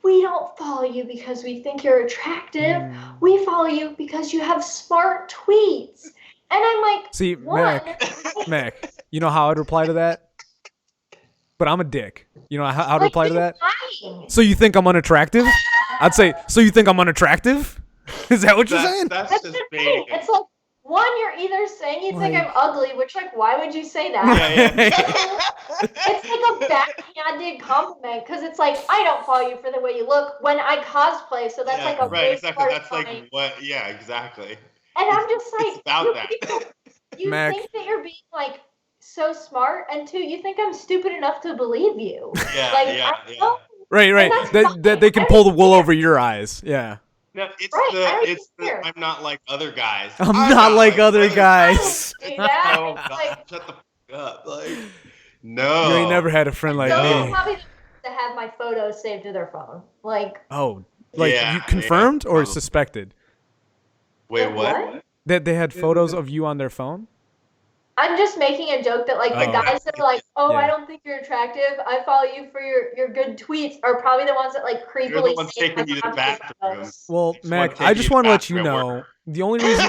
we don't follow you because we think you're attractive. We follow you because you have smart tweets. And I'm like, See, one, Mac, you know how I'd reply to that? But I'm a dick. You know how I'd like, reply to you're that? lying. So you think I'm unattractive? I'd say, so you think I'm unattractive? Is that what you're saying? That's That's just the baiting. thing. It's like, one, you're either saying you think I'm ugly, which, like, why would you say that? It's like a backhanded compliment because it's like, I don't follow you for the way you look when I cosplay, so that's like a right, big exactly. part That's of like my- what? Yeah, exactly. And I'm just like, It's about that. you Mac. think that you're being like so smart, and two, you think I'm stupid enough to believe you. Yeah, Like, yeah, I yeah. know. Right. that's That they can fine. pull the wool over your eyes. Yeah. No, it's Right, I don't it's the care. I'm not like other guys. I'm not like other guys. I don't do that. Oh It's God, like, shut the fuck up. Like, no. You ain't never had a friend like those me. are probably to have my photos saved to their phone. Like, Oh, like Yeah, you confirmed or probably. suspected Wait, like, what? that they had photos of you on their phone? I'm just making a joke that like the Oh. guys that are like, oh, Yeah. I don't think you're attractive. I follow you for your good tweets are probably the ones that like You're creepily the ones say taking you to the my bathroom. photos. Well, Just Mac, wanna I take just you want to let back you to know work. the only reason.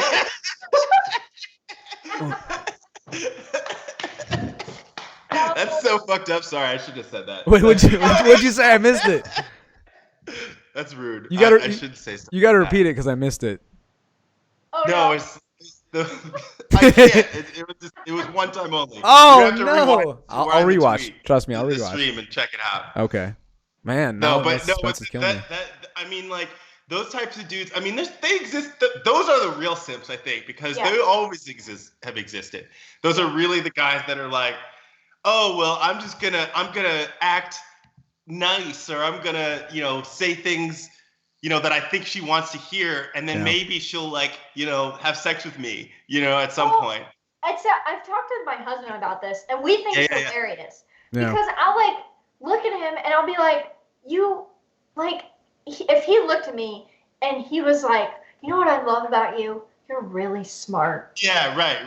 That's so fucked up. Sorry, I should have said that. Wait, what'd you say? I missed it. That's rude. You gotta- I should say something. You got to like that. repeat it because I missed it. Oh No, no. it's the. I can't. It was one time only. Oh You have to no! I'll the rewatch. tweet, Trust me, I'll the rewatch. stream and check it out. Okay, man. No, now but suspense is killing me. I mean, like those types of dudes. I mean, they exist. Those are the real simps, I think, because Yeah. they always have existed. Those are really the guys that are like, oh well, I'm gonna act nice, or I'm gonna say things that I think she wants to hear, and then Yeah. maybe she'll have sex with me at some Oh. point. I've talked to my husband about this, and we think it's Yeah. hilarious Yeah. because I'll like look at him and I'll be like, you like if he looked at me and he was like, you know what I love about you? You're really smart. Yeah, right.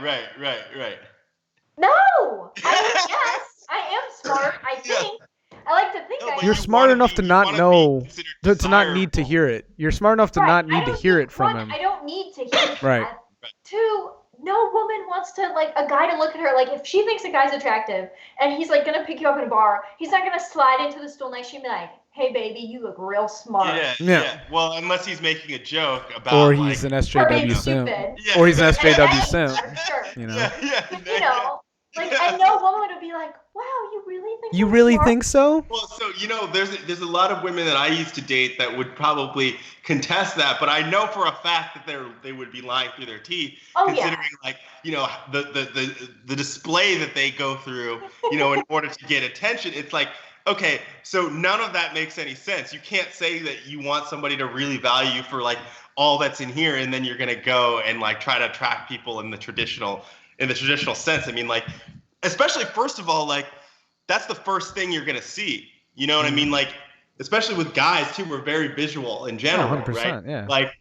No, yes, I am smart. I Yeah. think. I like to think No, I but am. You're you smart wanna enough be- to you not wanna be know, considered to not need to desirable. hear it. You're smart enough to Right, not I need to don't hear need- it from one, him. I don't need to hear Right. that. Two, no woman wants to like a guy to look at her. Like if she thinks a guy's attractive and he's like gonna pick you up in a bar, he's not gonna slide into the stool next to you and be like, "Hey baby, you look real smart." Yeah. Well, unless he's making a joke about. Or he's an Or SJW being simp. stupid. Yeah. Or he's an And SJW any- simp. Sure. You know. Yeah. You know, like, and no woman would be like, "Wow, you really think You I'm really smart?" think so? Well, so there's a lot of women that I used to date that would probably contest that, but I know for a fact that they would be lying through their teeth, Oh, yeah. considering the display that they go through, in order to get attention. It's like, okay, so none of that makes any sense. You can't say that you want somebody to really value you for like all that's in here, and then you're gonna go and like try to attract people in the traditional sense. I mean, like, especially first of all, like that's the first thing you're gonna see. You know what I mean? Like, especially with guys too, we're very visual in general, 100%, right? yeah. Like,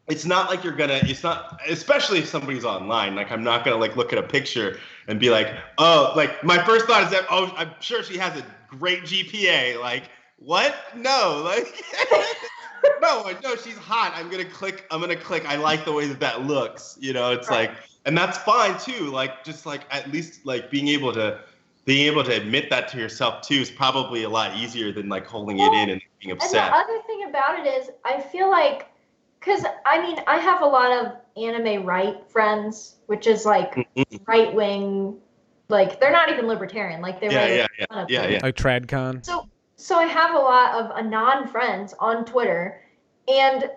it's not like it's not, especially if somebody's online. Like, I'm not gonna like look at a picture and be like, oh, like my first thought is that, oh, I'm sure she has a great GPA. Like, what? No, like, no, she's hot. I'm gonna click. I like the way that looks. It's Right. like, and that's fine too. Like, just like at least like being able to admit that to yourself too is probably a lot easier than like holding it in and being And the upset. other thing about it is, I feel like, because I mean, I have a lot of anime right friends, which is like right wing, like they're not even libertarian, like they're Yeah. Like TradCon. So I have a lot of anon friends on Twitter, and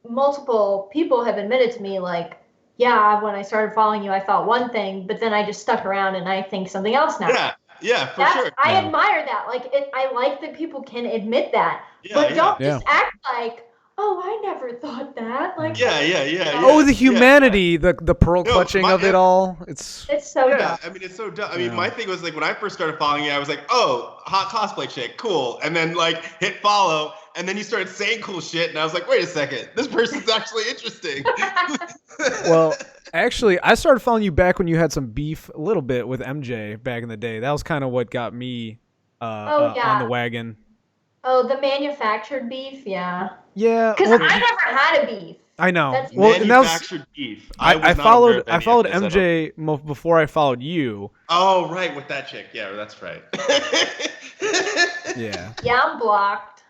multiple people have admitted to me like, yeah, when I started following you, I thought one thing, but then I just stuck around and I think something else now. Yeah, for That's, sure. I Yeah. admire that. Like, I like that people can admit that, Yeah, but yeah. don't Yeah. just act like, oh, I never thought that. Like, Yeah. Oh, the humanity, the pearl No, clutching of it all. It's it's so Yeah, dumb. I mean, it's so dumb. I mean, Yeah. my thing was like when I first started following you, I was like, oh, hot cosplay chick, cool. And then like hit follow, and then you started saying cool shit, and I was like, wait a second, this person's actually interesting. well, actually, I started following you back when you had some beef a little bit with MJ back in the day. That was kind of what got me on the wagon. Oh, the manufactured beef, yeah. Yeah, Because well, I never had a beef. I know. That's- Well, and that was Manufactured beef. I was not aware followed of any of followed this. I don't- MJ before I followed you. Oh, right, with that chick. Yeah, that's right. Yeah. Yeah, I'm blocked.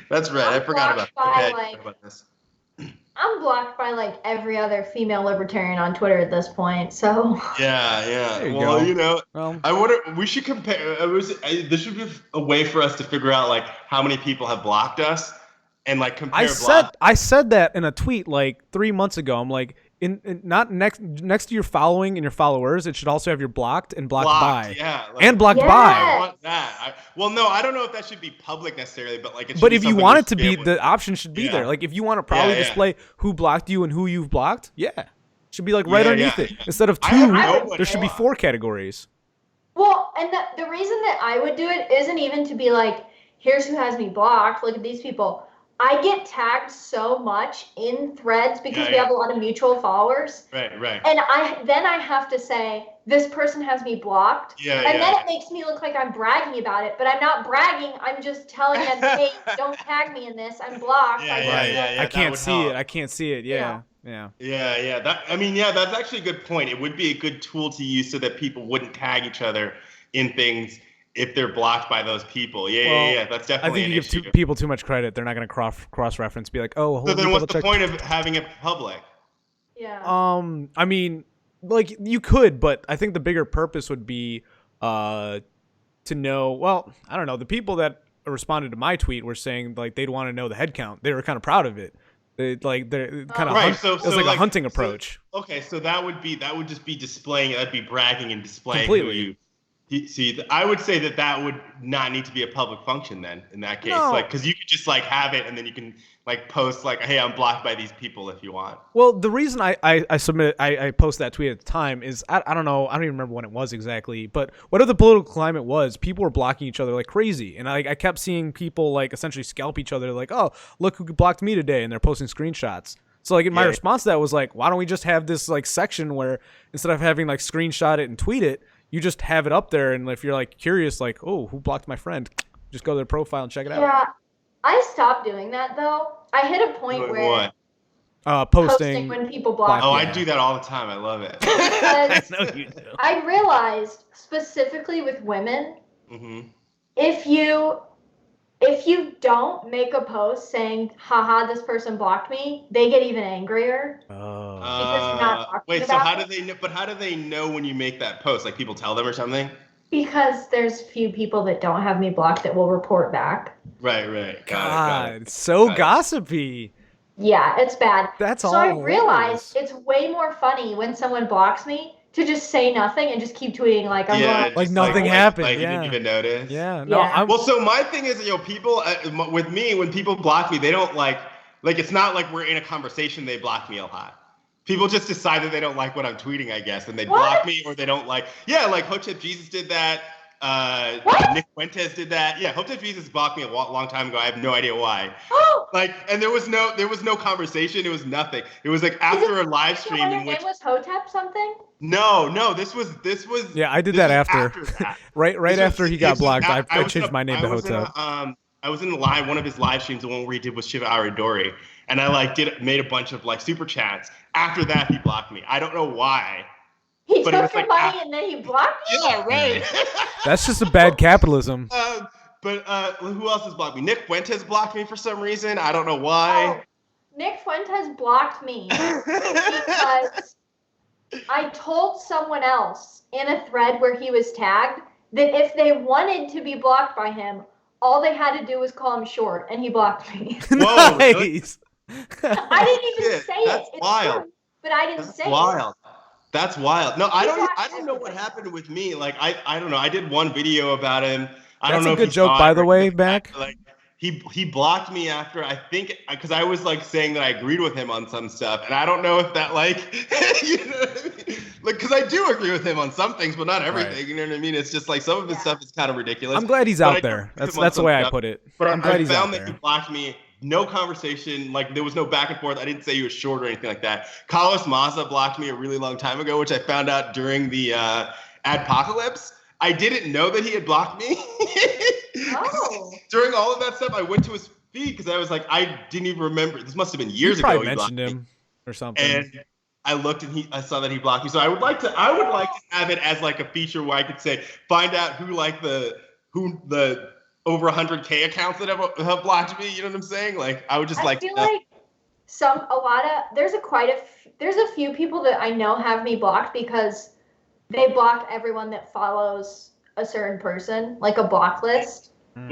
That's right. I forgot about this. I'm blocked by like every other female libertarian on Twitter at this point. So yeah. There you Well, go. you know, Well, I wonder. We should compare. This should be a way for us to figure out like how many people have blocked us, and like compare. I said that in a tweet like 3 months ago. I'm like, in not next to your following and your followers, it should also have your blocked and blocked by. Yeah, and blocked by. I want that. Well, no, I don't know if that should be public necessarily, but like, but if you want it to be, the option should be there. Like if you want to probably display who blocked you and who you've blocked, it should be like right underneath it. Instead of 2, there should be 4 categories. Well, and the reason that I would do it isn't even to be like, here's who has me blocked. Look at these people. I get tagged so much in threads because we have a lot of mutual followers. Right. And I have to say, this person has me blocked. Then it makes me look like I'm bragging about it, but I'm not bragging. I'm just telling them, hey, don't tag me in this. I'm blocked. I can't see it. I can't see it. Yeah. That's actually a good point. It would be a good tool to use so that people wouldn't tag each other in things if they're blocked by those people. That's definitely. I think you give people too much credit. They're not going to cross-reference, be like, oh. So then, what's the point of having it public? Yeah. I mean, like you could, but I think the bigger purpose would be to know. Well, I don't know. The people that responded to my tweet were saying like they'd want to know the head count. They were kind of proud of it. They're kind of it was like a hunting approach. Okay, so that would just be displaying. That'd be bragging and displaying completely. Who you. See, I would say that would not need to be a public function then in that case, No. like because you could just like have it and then you can like post like, hey, I'm blocked by these people if you want. Well, the reason I posted that tweet at the time is I don't know, I don't even remember when it was exactly, but whatever the political climate was, people were blocking each other like crazy, and I kept seeing people like essentially scalp each other, like, oh, look who blocked me today, and they're posting screenshots. So like my response to that was like, why don't we just have this like section where instead of having like screenshot it and tweet it, you just have it up there, and if you're like curious, like, oh, who blocked my friend, just go to their profile and check it out. Yeah, I stopped doing that though. I hit a point where posting when people block. Oh, I do that all the time. I love it. I know you do. I realized specifically with women, if you don't make a post saying, haha, this person blocked me, they get even angrier. Oh. Because you're not talking wait, about so how do they know? But how do they know when you make that post? Like people tell them or something? Because there's few people that don't have me blocked that will report back. Right. Got it. So gossipy. Yeah, it's bad. That's all. So I realized it's way more funny when someone blocks me to just say nothing and just keep tweeting like I'm going. Like nothing happened. Like you didn't even notice. Yeah. Well, so my thing is, people with me, when people block me, they don't like it's not like we're in a conversation. They block me a lot. People just decide that they don't like what I'm tweeting, I guess, and they block me, or they don't like. Yeah, like Hotep Jesus did that. Nick Fuentes did that. Yeah, Hotep Jesus blocked me a long time ago. I have no idea why. And there was no conversation. It was nothing. It was like after a live stream in which. Your name was Hotep something? No. This was. Yeah, I did that after. right after he got blocked, I changed my name to Hotep. I was in one of his live streams. The one where he did with Shiva Aridori, and I made a bunch of like super chats. After that, he blocked me. I don't know why. He took your money and then he blocked you? Yeah, right. That's just a bad capitalism. But who else has blocked me? Nick Fuentes blocked me for some reason. I don't know why. Oh, Nick Fuentes blocked me because I told someone else in a thread where he was tagged that if they wanted to be blocked by him, all they had to do was call him short, and he blocked me. Whoa, nice. I didn't even say That's it. It's wild. true, but I didn't say it. That's wild. No, I don't know what happened with me. Like I don't know. I did one video about him. I don't know. That's a good joke, by the way, Mac. Like he blocked me after, I think, because I was like saying that I agreed with him on some stuff, and I don't know if that you know what I mean? Like, because I do agree with him on some things, but not everything. Right. You know what I mean? It's just like some of his stuff is kind of ridiculous. I'm glad he's out there. That's the way I put it. But I'm glad he's out there. I found there. that he blocked me. No conversation, like there was no back and forth. I didn't say he was short or anything like that. Carlos Maza blocked me a really long time ago, which I found out during the adpocalypse. I didn't know that he had blocked me. Oh. During all of that stuff, I went to his feed because I was like, I didn't even remember. This must have been years ago. You probably mentioned him or something. And I looked and I saw that he blocked me. So I would like to have it as like a feature where I could say, find out who the over 100K accounts that have blocked me. You know what I'm saying? Like, I would just I feel like there's a few people that I know have me blocked because they blocked everyone that follows a certain person, like a block list. So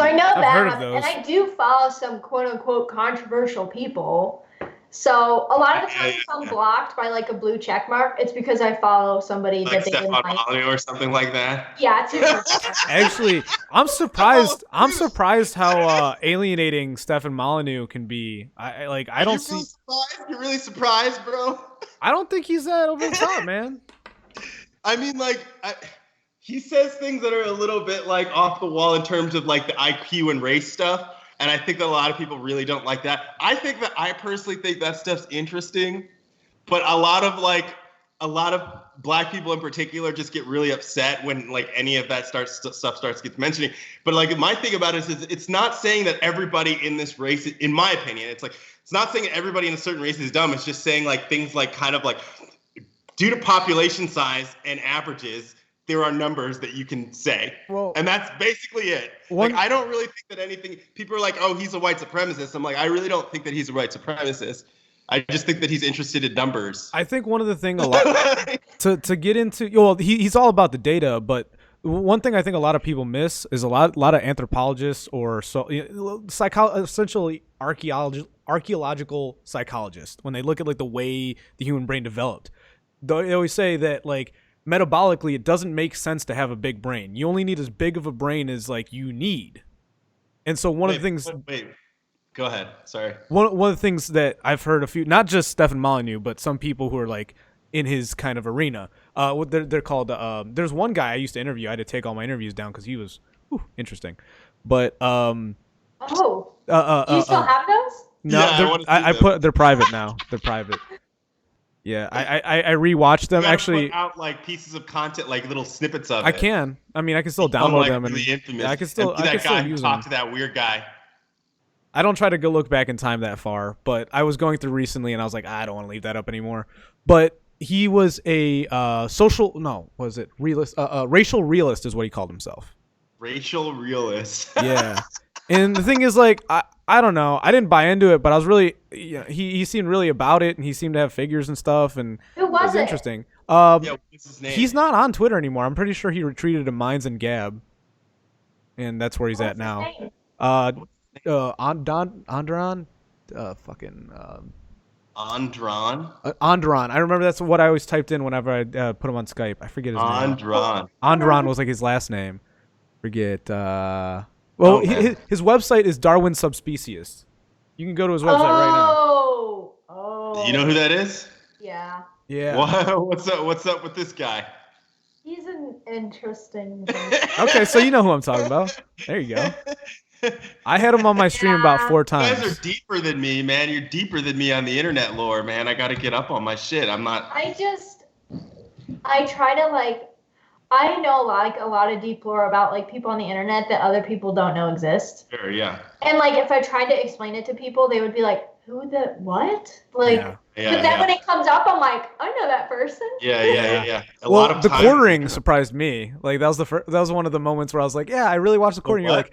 I know I've heard of that, those. and I do follow some quote unquote controversial people. So a lot of the times if I'm blocked by like a blue check mark, it's because I follow somebody like that they didn't Stefan like. Molyneux or something like that. Yeah, it's usually Actually, I'm surprised. I'm surprised how alienating Stefan Molyneux can be. I don't see. You're really surprised, bro. I don't think he's that over the top, man. I mean, like, he says things that are a little bit like off the wall in terms of like the IQ and race stuff. And I think that a lot of people really don't like that. I personally think that stuff's interesting, but a lot of black people in particular just get really upset when like any of that stuff starts gets mentioning. But like my thing about it is it's not saying that everybody in this race, in my opinion, it's not saying that everybody in a certain race is dumb. It's just saying like things like kind of like due to population size and averages, there are numbers that you can say. Well, and that's basically it. Like, I don't really think that anything, people are like, oh, he's a white supremacist. I'm like, I really don't think that he's a white supremacist. I just think that he's interested in numbers. I think one of the things a lot to get into, well, he's all about the data, but one thing I think a lot of people miss is a lot of anthropologists or essentially archaeological psychologists, when they look at like the way the human brain developed, they always say that like metabolically it doesn't make sense to have a big brain. You only need as big of a brain as like you need. And so one of the things go ahead, sorry. One of the things that I've heard a few, not just Stefan Molyneux, but some people who are like in his kind of arena, they're called there's one guy I used to interview. I had to take all my interviews down because he was interesting. But do you still have those? No, yeah, they're private now. They're private. Yeah, I rewatched them. Actually, put out like pieces of content, like little snippets of it. I can. I mean, I can still download them and I can still talk to that weird guy. I don't try to go look back in time that far, but I was going through recently and I was like, I don't want to leave that up anymore. But he was a racial realist is what he called himself. Racial realist. Yeah. And the thing is, like, I don't know. I didn't buy into it, but I was really, he seemed really about it, and he seemed to have figures and stuff, and who was it? Interesting. What's his name? He's not on Twitter anymore. I'm pretty sure he retreated to Minds and Gab, and that's where he's at now. Andron, Andron. Andron. I remember that's what I always typed in whenever I put him on Skype. I forget his name. Andron was like his last name. Forget. Well, his website is Darwin Subspecies. You can go to his website right now. Oh. You know who that is? Yeah. Yeah. What's up with this guy? He's an interesting. Okay, so you know who I'm talking about. There you go. I had him on my stream about 4 times. You guys are deeper than me, man. You're deeper than me on the internet lore, man. I got to get up on my shit. I'm not. I try to I know a lot of deep lore about like people on the internet that other people don't know exist. Sure, yeah. And like if I tried to explain it to people, they would be like, "Who the what?" Like, but then when it comes up, I'm like, "I know that person." Yeah. A lot of the quartering surprised me. Like that was one of the moments where I was like, "Yeah, I really watched the quartering." You're like,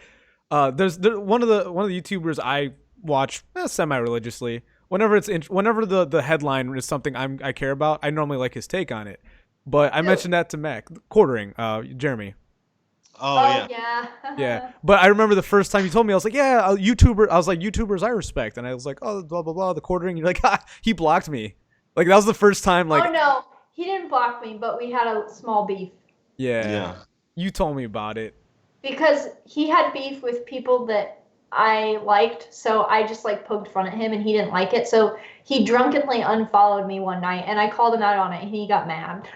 there's one of the YouTubers I watch semi-religiously. Whenever the headline is something I care about, I normally like his take on it. But I mentioned that to Mac. Quartering, Jeremy. Oh yeah. Yeah. But I remember the first time you told me, I was like, yeah, a YouTuber. I was like, YouTubers I respect. And I was like, oh, blah, blah, blah, the quartering. You're like, he blocked me. Like, that was the first time. Like, oh, no. He didn't block me, but we had a small beef. Yeah. You told me about it. Because he had beef with people that I liked. So I just, poked fun at him, and he didn't like it. So he drunkenly unfollowed me one night, and I called him out on it, and he got mad.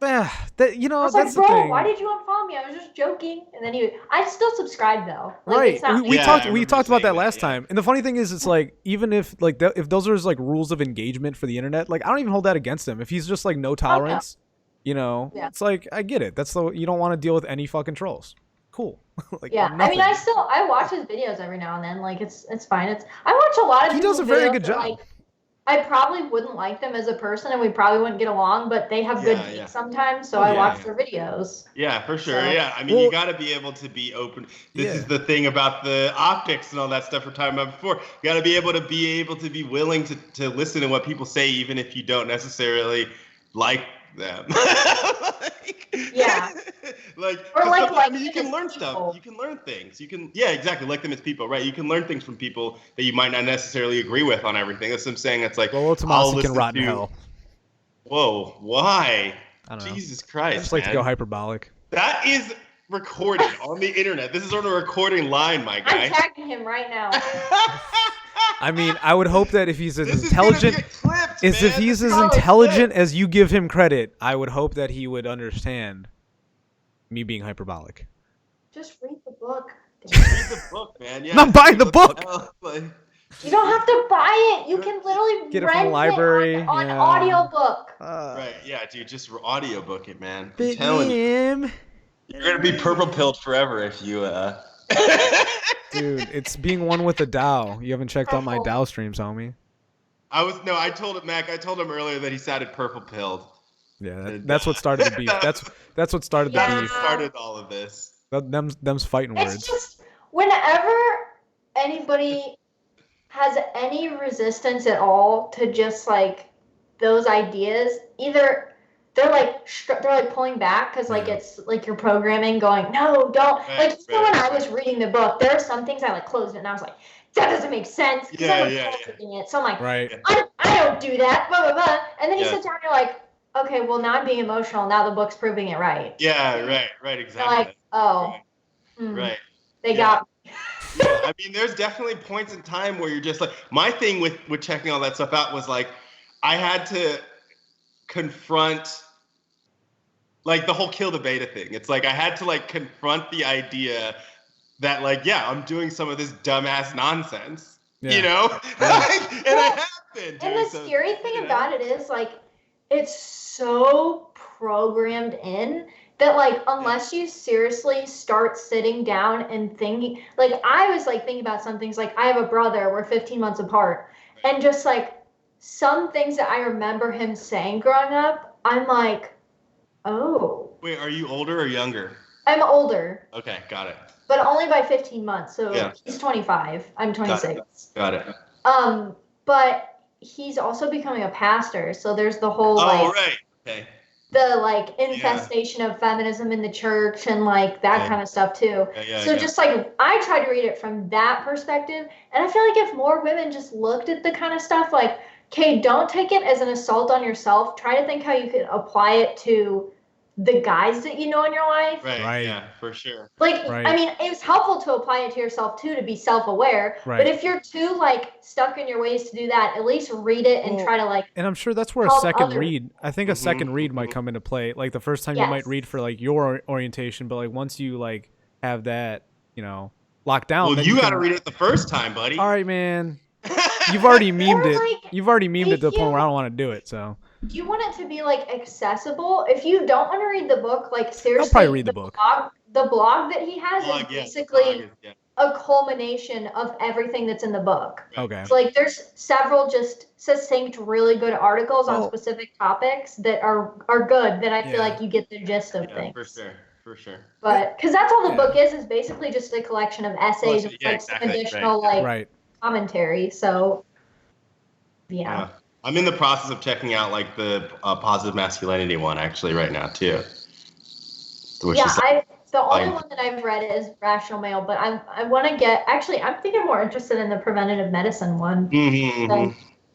I was like, bro, why did you unfollow me? I was just joking. And then I still subscribed though. Right. We talked about that last time. And the funny thing is, it's like, even if if those are rules of engagement for the internet, I don't even hold that against him. If he's just no tolerance, it's like, I get it. You don't want to deal with any fucking trolls. Cool. I mean, I watch his videos every now and then. It's fine. I watch a lot of. He does a very good job. I probably wouldn't like them as a person, and we probably wouldn't get along. But they have good takes sometimes, so I watch their videos. Yeah, for sure. So- Yeah, I mean, you got to be able to be open. This is the thing about the optics and all that stuff we're talking about before. You got to be able to be willing to listen to what people say, even if you don't necessarily like them. Yeah. Like, Or like I mean, you them can as learn people. stuff. You can learn things. You can, yeah, exactly. Like them as people, right? You can learn things from people that you might not necessarily agree with on everything. That's what I'm saying. It's like, Lolo Tomasi can rot in hell. Whoa, why? I don't know. Jesus Christ, I just like to go hyperbolic. That is recorded on the internet. This is on a recording line, my guy. I'm tagging him right now. I mean, I would hope that if he's as This intelligent, is gonna get clipped, if man. he's as Oh, it's intelligent as you give him credit, I would hope that he would understand me being hyperbolic. Just read the book. Read the book, man. Yeah, I'm not buying the book. You don't have to buy it. You can literally Get it rent from the library, it on yeah. audiobook. Right, yeah, dude, just audiobook it, man. I'm Big telling you. him. You're gonna be purple pilled forever if you Dude, it's being one with the Dow. You haven't checked out my Dow streams, homie. I told him, Mac, I told him earlier that he sounded purple pilled. Yeah, that's what started the beef. That's what started the Yeah. beef. Started all of this. Them's fighting It's words. just whenever anybody has any resistance at all to just like those ideas, either they're like pulling back because like it's like you're programming going no don't like even when I was reading the book there are some things I like closed it and I was like that doesn't make sense because I'm reading it, so I'm like I don't do that blah blah blah, and then you sit down and you're like okay well now I'm being emotional, now the book's proving it right. Right, exactly. You're like oh right. They got me. Yeah, I mean, there's definitely points in time where you're just like, my thing with checking all that stuff out was like, I had to confront like the whole kill the beta thing. It's like I had to like confront the idea that like, yeah, I'm doing some of this dumbass nonsense, you know? And I have been. And the scary thing about it is like, it's so programmed in that like unless you seriously start sitting down and thinking, like I was like thinking about some things, like I have a brother, we're 15 months apart, and just like some things that I remember him saying growing up, I'm like, oh. Wait, are you older or younger? I'm older. Okay, got it. But only by 15 months. So he's 25. I'm 26. Got it. But he's also becoming a pastor, so there's the whole the like infestation of feminism in the church and like that kind of stuff too. So just like I try to read it from that perspective, and I feel like if more women just looked at the kind of stuff like, okay, don't take it as an assault on yourself. Try to think how you could apply it to the guys that you know in your life. Right. Yeah, for sure. Like, I mean, it's helpful to apply it to yourself too, to be self-aware. But if you're too like stuck in your ways to do that, at least read it and try to like. And I'm sure that's where a second read. I think a second read might come into play. Like the first time you might read for like your orientation, but like once you like have that, you know, locked down. Well, you got to read it the first time, buddy. All right, man. You've already memed it. Like, you've already memed it to the point where I don't want to do it. So. You want it to be like accessible. If you don't want to read the book, like seriously, I'll probably read the book. The blog that he has is basically a culmination of everything that's in the book. Okay. So like there's several just succinct, really good articles on specific topics that are good that I feel like you get the gist of things. For sure. But because that's all the book is basically just a collection of essays with like some additional commentary. So yeah. I'm in the process of checking out like the positive masculinity one actually right now too. The only one that I've read is Rational Male, but I want to get I'm thinking more interested in the preventative medicine one,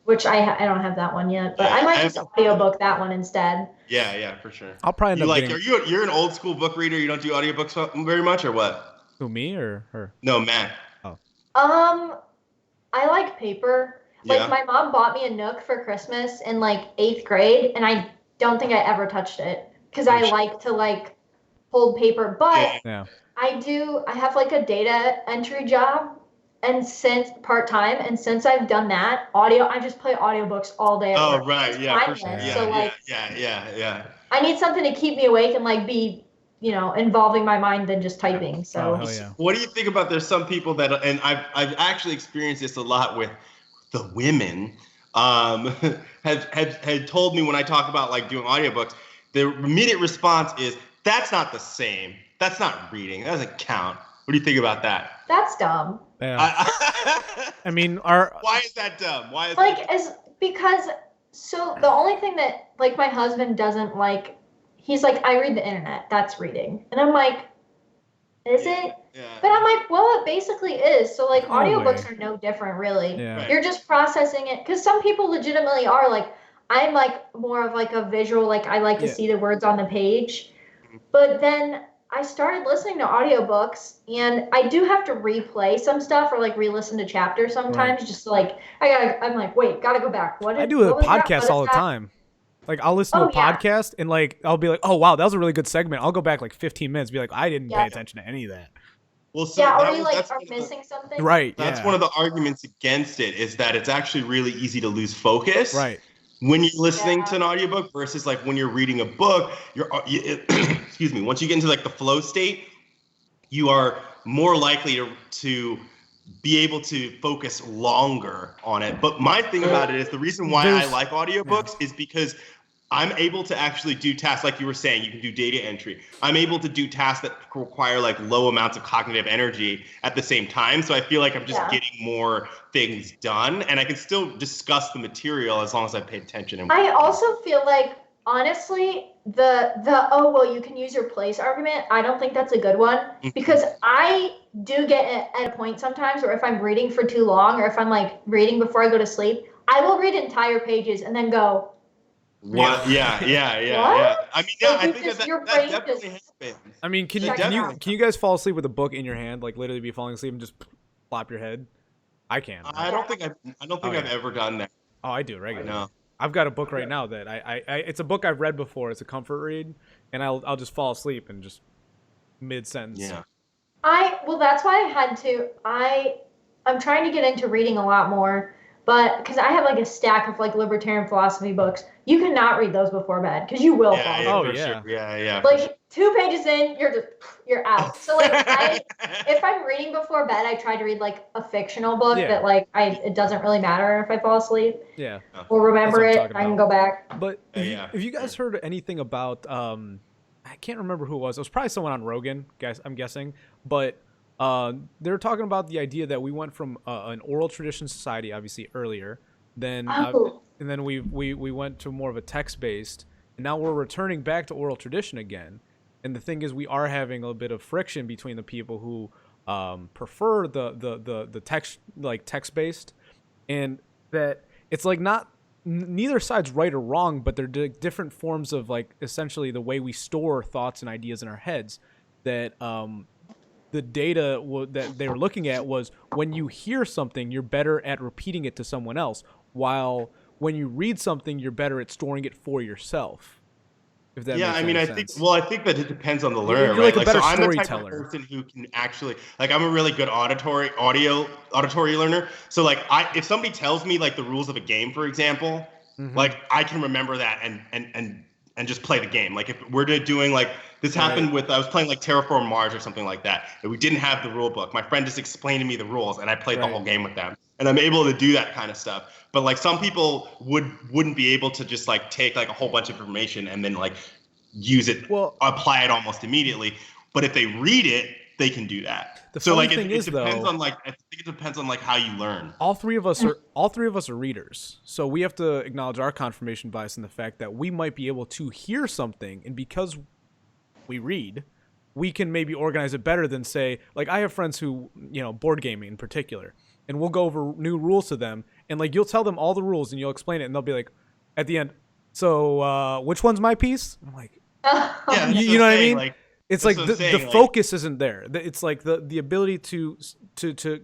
which I don't have that one yet, but I might just audiobook that one instead. Yeah, for sure. I'll probably end up getting... You're an old school book reader. You don't do audiobooks very much, or what? Who, me or her? No, Matt. Oh. I like paper. Like my mom bought me a Nook for Christmas in like 8th grade, and I don't think I ever touched it because I like to like hold paper. But I have like a data entry job, and since part-time, and since I've done that, I just play audiobooks all day. Oh, right, for sure. So like, yeah. I need something to keep me awake and like be, you know, involving my mind than just typing. So what do you think about? There's some people that, and I've actually experienced this a lot with the women, had told me when I talk about like doing audiobooks, the immediate response is, that's not the same. That's not reading. That doesn't count. What do you think about that? That's dumb. Yeah. I mean, why is that dumb? Why is like because so the only thing that like my husband doesn't like, he's like, I read the internet. That's reading, and I'm like, is it? Yeah. But I'm like, well, it basically is. So like, No audiobooks way. are no different, really. Yeah. Right. You're just processing it, because some people legitimately are like, I'm like more of like a visual, like I like to Yeah. see the words on the page. But then I started listening to audiobooks, and I do have to replay some stuff or like re-listen to chapters sometimes, just like I'm like, wait, gotta go back. I do a podcast all the time. Like, I'll listen to a podcast and like I'll be like, oh wow, that was a really good segment. I'll go back like 15 minutes, be like, I didn't pay attention to any of that. Well, so or you like are missing something. Right. That's one of the arguments against it, is that it's actually really easy to lose focus. Right. When you're listening to an audiobook versus like when you're reading a book, excuse me, once you get into like the flow state, you are more likely to be able to focus longer on it. But my thing about it is, the reason why I like audiobooks is because I'm able to actually do tasks like you were saying. You can do data entry. I'm able to do tasks that require like low amounts of cognitive energy at the same time. So I feel like I'm just getting more things done, and I can still discuss the material as long as I pay attention. I also feel like, honestly, the oh well, you can use your place argument, I don't think that's a good one, because I do get at a point sometimes where if I'm reading for too long, or if I'm like reading before I go to sleep, I will read entire pages and then go, what? Yeah. What? I mean, I think that definitely happens. I mean, can you guys fall asleep with a book in your hand, like literally be falling asleep and just flop your head? I can. I don't think I've ever done that. Oh, I do regularly. No. I've got a book right now that I it's a book I've read before. It's a comfort read, and I'll just fall asleep and just mid sentence. Yeah. Well, that's why I had to. I'm trying to get into reading a lot more, but because I have like a stack of like libertarian philosophy books, you cannot read those before bed because you will fall asleep. Oh, for yeah. Sure. Yeah. Like 2 pages in, you're out. So like if I'm reading before bed, I try to read like a fictional book that like it doesn't really matter if I fall asleep. Yeah. Or remember it, I can go back. But if you guys heard anything about I can't remember who it was. It was probably someone on Rogan, guys. I'm guessing, but they were talking about the idea that we went from an oral tradition society, obviously earlier, then and then we went to more of a text based, and now we're returning back to oral tradition again. And the thing is, we are having a bit of friction between the people who prefer the text based, and that it's like neither side's right or wrong, but they're different forms of like essentially the way we store thoughts and ideas in our heads. That the data that they were looking at was when you hear something, you're better at repeating it to someone else, while when you read something, you're better at storing it for yourself. If that makes any sense. I think that it depends on the learner, you're like right? a better so I'm the storyteller. type of person who can actually, like, I'm a really good auditory learner. So like, if somebody tells me like the rules of a game, for example, like I can remember that and just play the game. Like if we're doing like this happened with, I was playing like Terraform Mars or something like that, and we didn't have the rule book. My friend just explained to me the rules, and I played the whole game with them. And I'm able to do that kind of stuff. But like some people wouldn't be able to just like take like a whole bunch of information and then like use it, apply it almost immediately. But if they read it, they can do that. The funny thing is, depends on like, I think it depends on like how you learn. All three of us are readers, so we have to acknowledge our confirmation bias in the fact that we might be able to hear something, and because we read, we can maybe organize it better than, say, like I have friends who, board gaming in particular, and we'll go over new rules to them, and like you'll tell them all the rules and you'll explain it, and they'll be like, at the end, so which one's my piece? I'm like, you know what I mean? Like, it's like the focus isn't there. It's like the ability to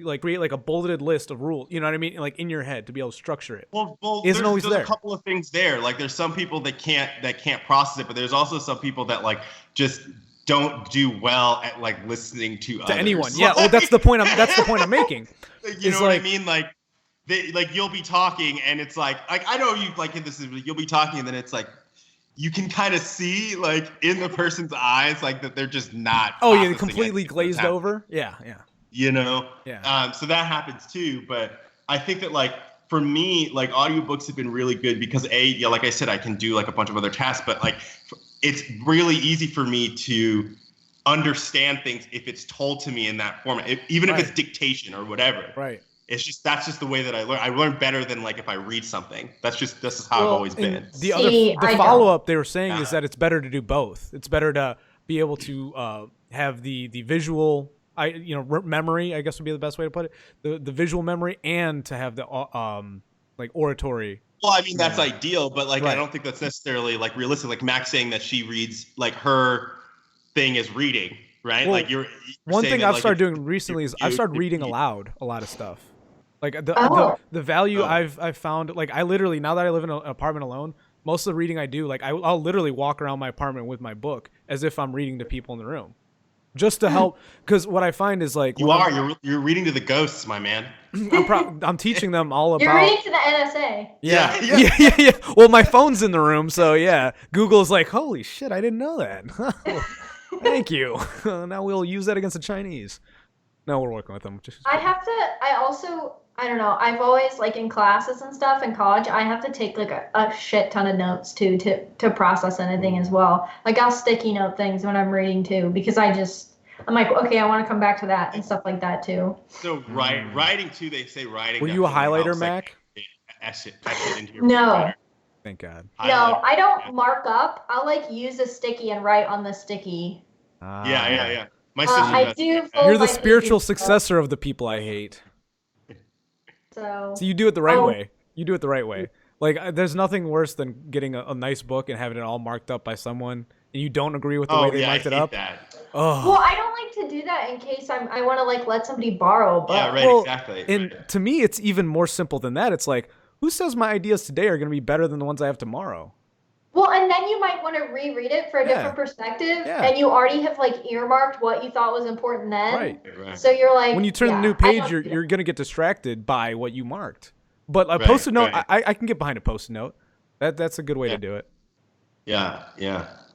like create like a bulleted list of rules. You know what I mean? Like in your head to be able to structure it. Well, isn't always there. There's a couple of things there. Like there's some people that can't process it, but there's also some people that like just don't do well at like listening to others. Anyone. Yeah. Well, that's the point I'm making. You know what I mean? Like you'll be talking and it's like I know you like you'll be talking and then it's like you can kind of see like in the person's eyes like that they're just not. Oh yeah, completely glazed over. Yeah. You know. Yeah. So that happens too, but I think that like for me, like audiobooks have been really good because like I said, I can do like a bunch of other tasks, but like it's really easy for me to understand things if it's told to me in that format, even if it's dictation or whatever. Right. That's just the way that I learn. I learn better than like if I read something. This is how I've always been. The follow up they were saying is that it's better to do both. It's better to be able to have the visual, memory, I guess would be the best way to put it. The visual memory, and to have the like oratory. Well, I mean that's ideal, but like I don't think that's necessarily like realistic. Like Max saying that she reads like her thing is reading, right? Well, like you're one thing I've started doing recently is I've started reading aloud a lot of stuff. Like the value I've found, like I literally, now that I live in an apartment alone, most of the reading I do, like I'll literally walk around my apartment with my book as if I'm reading to people in the room, just to help. Because what I find is like you're reading to the ghosts, my man. I'm teaching them all about. You're reading to the NSA. Yeah. Well, my phone's in the room, so yeah. Google's like, holy shit, I didn't know that. Thank you. Now we'll use that against the Chinese. No, we're working with them. I don't know. I've always, like in classes and stuff in college, I have to take like a shit ton of notes too to process anything as well. Like I'll sticky note things when I'm reading too, because I'm like, okay, I want to come back to that and stuff like that too. So writing too, they say writing. Were you a highlighter, helps, Mac? Like, etch it into your No. computer. Thank God. No, I don't mark up. I'll like use a sticky and write on the sticky. Yeah. My sister I do. You're the spiritual successor of the people I hate. So you do it the right way. You do it the right way. Like, there's nothing worse than getting a nice book and having it all marked up by someone, and you don't agree with the way they marked it up. Oh. Well, I don't like to do that in case I want to like let somebody borrow a book. Yeah, right, exactly. And to me, it's even more simple than that. It's like, who says my ideas today are going to be better than the ones I have tomorrow? Well, and then you might want to reread it for a different perspective, and you already have like earmarked what you thought was important then. Right. So you're like, when you turn the new page, you're going to get distracted by what you marked. But a post-it note, I can get behind a post-it note. That's a good way to do it. Yeah.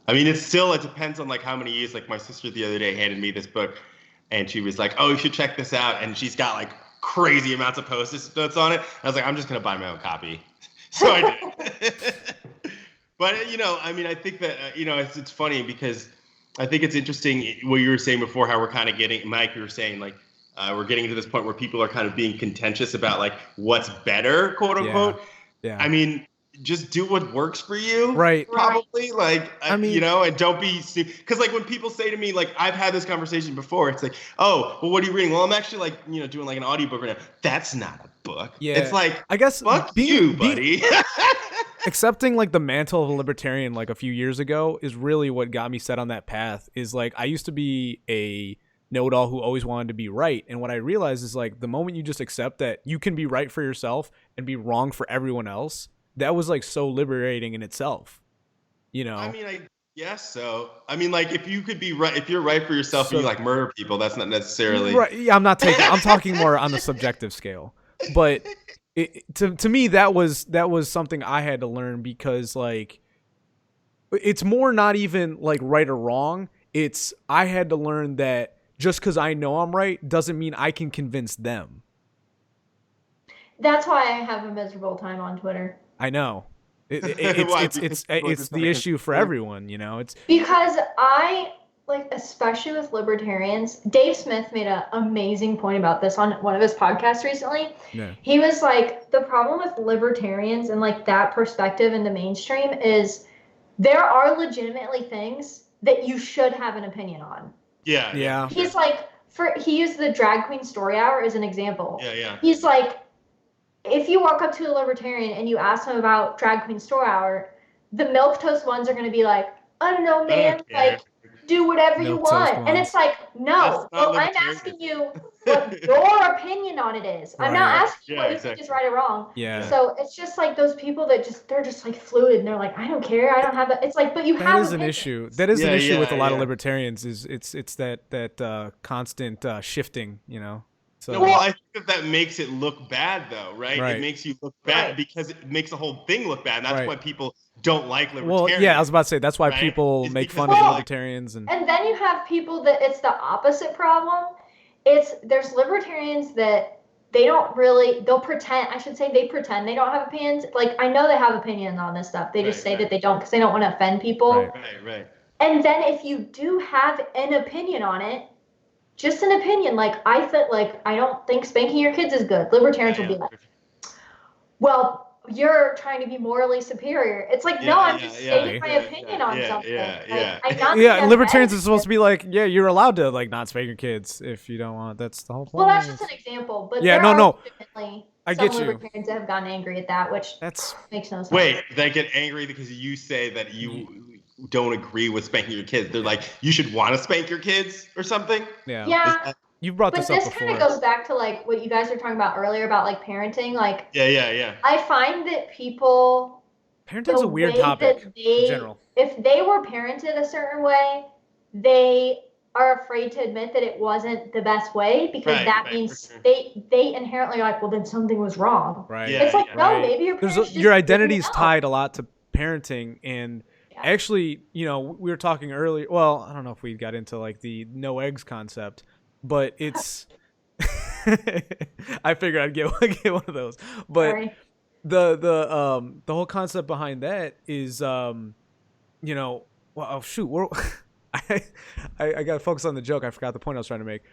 I mean, it depends on like how many years. Like my sister the other day handed me this book, and she was like, "Oh, you should check this out." And she's got like crazy amounts of post-it notes on it. I was like, "I'm just gonna buy my own copy," so I did. But I mean, I think that it's funny because I think it's interesting what you were saying before, how we're kind of getting, Mike, you were saying like we're getting to this point where people are kind of being contentious about like what's better, quote unquote. Yeah. I mean, just do what works for you. Right. Probably. Like, I mean, and don't be, because like when people say to me, like I've had this conversation before, it's like, oh, well, what are you reading? Well, I'm actually like, doing like an audiobook right now. That's not a book. Yeah. It's like, I guess fuck you, buddy. Accepting like the mantle of a libertarian like a few years ago is really what got me set on that path. Is like, I used to be a know-it-all who always wanted to be right, and what I realized is like the moment you just accept that you can be right for yourself and be wrong for everyone else, that was like so liberating in itself. I mean, I guess so. I mean, like if you could be right, if you're right for yourself and you like murder people, that's not necessarily right. Yeah, I'm talking more on the subjective scale, but to me that was something I had to learn, because like it's more not even like right or wrong. It's I had to learn that just because I know I'm right doesn't mean I can convince them. That's why I have a miserable time on Twitter. I know. It's the issue for everyone, It's because I like, especially with libertarians. Dave Smith made an amazing point about this on one of his podcasts recently. Yeah. He was like, the problem with libertarians and like that perspective in the mainstream is there are legitimately things that you should have an opinion on. Yeah. He's like, he used the drag queen story hour as an example. Yeah. He's like, if you walk up to a libertarian and you ask them about drag queen story hour, the milquetoast ones are going to be like, I don't know, man, like, do whatever you want. And it's like, no, well, I'm asking you what your opinion on it is. I'm not asking you what you think is right or wrong. Yeah. So it's just like those people that they're just like fluid and they're like, I don't care. I don't have that. It's like, but you have an issue. That is an issue with a lot of libertarians is it's that constant shifting, So, well, I think that makes it look bad, though, right? It makes you look bad because it makes the whole thing look bad. And that's why people don't like libertarians. Well, yeah, I was about to say that's why people make fun of libertarians, and then you have people that it's the opposite problem. There's libertarians that they don't really, they'll pretend, I should say they pretend they don't have opinions. Like, I know they have opinions on this stuff. They just say that they don't because they don't want to offend people. Right. And then if you do have an opinion on it, just an opinion, like, I don't think spanking your kids is good. Libertarians will be like, well, you're trying to be morally superior. It's like, no, I'm just stating my opinion on something. Yeah, libertarians are supposed to be like, yeah, you're allowed to like not spank your kids if you don't want. That's the whole point. Well, that's just an example. But yeah, no. I get you. Libertarians have gotten angry at that, which makes no sense. Wait, they get angry because you say that you don't agree with spanking your kids. They're like, you should want to spank your kids or something. Yeah. You've brought this up before. But this kind of goes back to like what you guys were talking about earlier about like parenting. Like, yeah. I find that people, parenting's a weird topic in general. If they were parented a certain way, they are afraid to admit that it wasn't the best way because that means they inherently are like, well, then something was wrong. Right. It's like, no, maybe your identity is tied a lot to parenting. And actually, you know, we were talking earlier. Well, I don't know if we got into like the no eggs concept, but it's I figured I'd get one of those. But the whole concept behind that is you know, well, oh shoot, I got to focus on the joke. I forgot the point I was trying to make.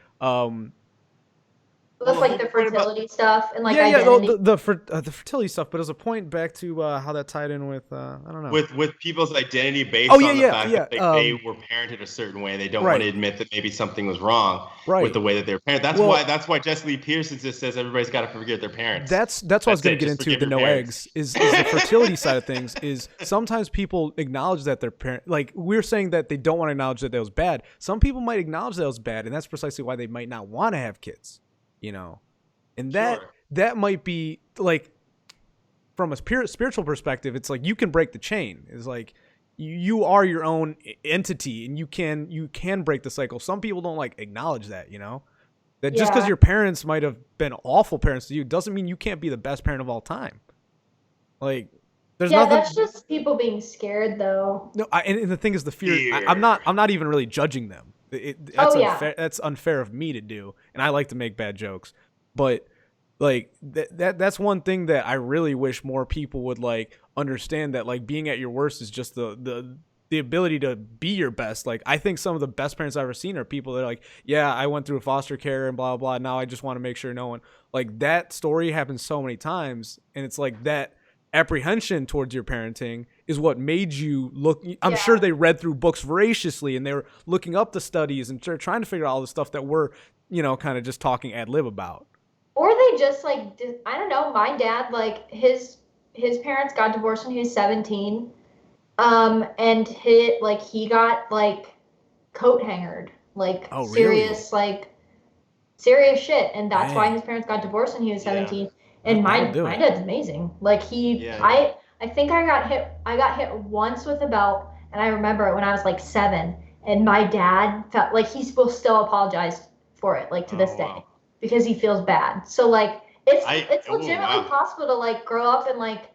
That's like the fertility stuff and like identity. The fertility stuff, but as a point back to how that tied in with I don't know, with people's identity based on the fact that they were parented a certain way. They don't want to admit that maybe something was wrong with the way that they were parented. That's why Jesse Lee Peterson just says everybody's got to forget their parents. That's what I was going to get into. The no eggs is the fertility side of things. Is sometimes people acknowledge that their parent, like we're saying that they don't want to acknowledge that was bad. Some people might acknowledge that was bad, and that's precisely why they might not want to have kids. You know, and that might be like from a spiritual perspective, it's like you can break the chain. It's like you are your own entity and you can break the cycle. Some people don't like acknowledge that, you know, that just because your parents might have been awful parents to you doesn't mean you can't be the best parent of all time. Like there's nothing. That's just people being scared though. No, and the thing is the fear. I'm not even really judging them. That's unfair of me to do, and I like to make bad jokes, but like that's one thing that I really wish more people would like understand, that like being at your worst is just the ability to be your best. Like I think some of the best parents I've ever seen are people that are like, yeah, I went through foster care and blah blah. Now I just want to make sure no one, like that story happens so many times, and it's like that apprehension towards your parenting is what made you look. I'm sure they read through books voraciously and they were looking up the studies and trying to figure out all the stuff that we're, you know, kind of just talking ad lib about. Or they just like, I don't know. My dad, like his parents got divorced when he was 17. And he got like coat hangered, like serious shit. And that's why his parents got divorced when he was 17. And my dad's amazing. Like I think I got hit once with a belt, and I remember it when I was like 7. And my dad felt like he will still apologize for it, like to this day, because he feels bad. So like it's legitimately possible to like grow up and like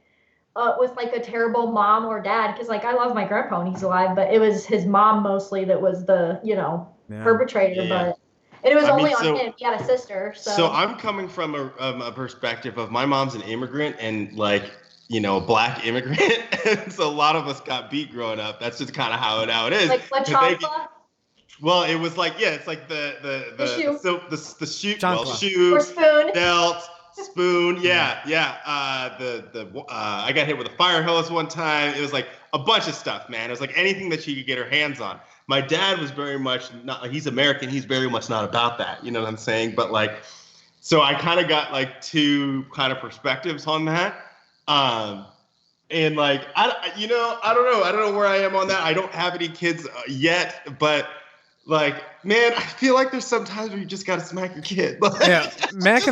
with like a terrible mom or dad, because like I love my grandpa when he's alive, but it was his mom mostly that was the perpetrator. But it was on him. He had a sister. So I'm coming from a perspective of my mom's an immigrant and like, you know, black immigrant. And so a lot of us got beat growing up. That's just kind of how it is. Like La Chancla? Well, it was like, it's like the shoe. So the shoe, shoe, or spoon. Belt, spoon. I got hit with a fire hose one time. It was like a bunch of stuff, man. It was like anything that she could get her hands on. My dad was very much not like, he's American. He's very much not about that. You know what I'm saying? But like, so I kind of got like two kind of perspectives on that. And like, I don't know. I don't know where I am on that. I don't have any kids yet, but like, man, I feel like there's some times where you just got to smack your kid. Yeah. Mac,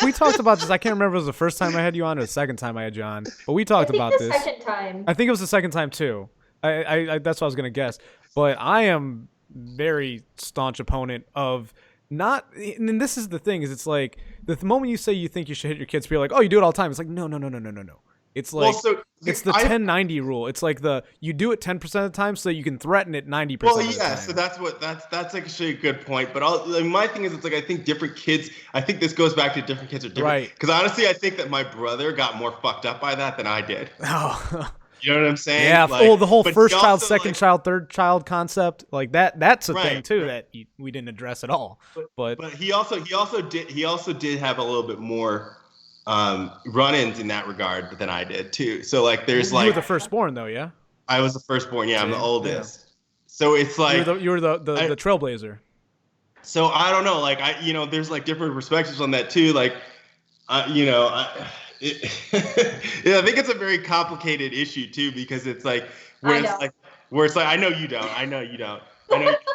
we talked about this. I can't remember if it was the first time I had you on or the second time I had you on, but we talked about this. Second time. I think it was the second time too. I that's what I was going to guess. But I am very staunch opponent of not, and this is the thing, is it's like the moment you say you think you should hit your kids, people are like, oh, you do it all the time. It's like, no. It's like so it's the 10-90 rule. It's like you do it 10% of the time so you can threaten it 90% Well, of the time. yeah, so that's actually a good point. But my thing is, it's like I think different kids. I think this goes back to different kids are different. Right. Because honestly, I think that my brother got more fucked up by that than I did. Oh. You know what I'm saying? Yeah. Like, the whole but first he child, also, second like, child, third child concept, like that's a Right, thing too right. that we didn't address at all. But he also did have a little bit more run-ins in that regard than I did too. So like there's you were the firstborn though, yeah. I was the firstborn. Yeah, I'm the See? oldest. Yeah. So it's like you were the trailblazer. So I don't know, like there's like different perspectives on that too. Like, yeah, I think it's a very complicated issue too because it's like where it's like I know you don't. I know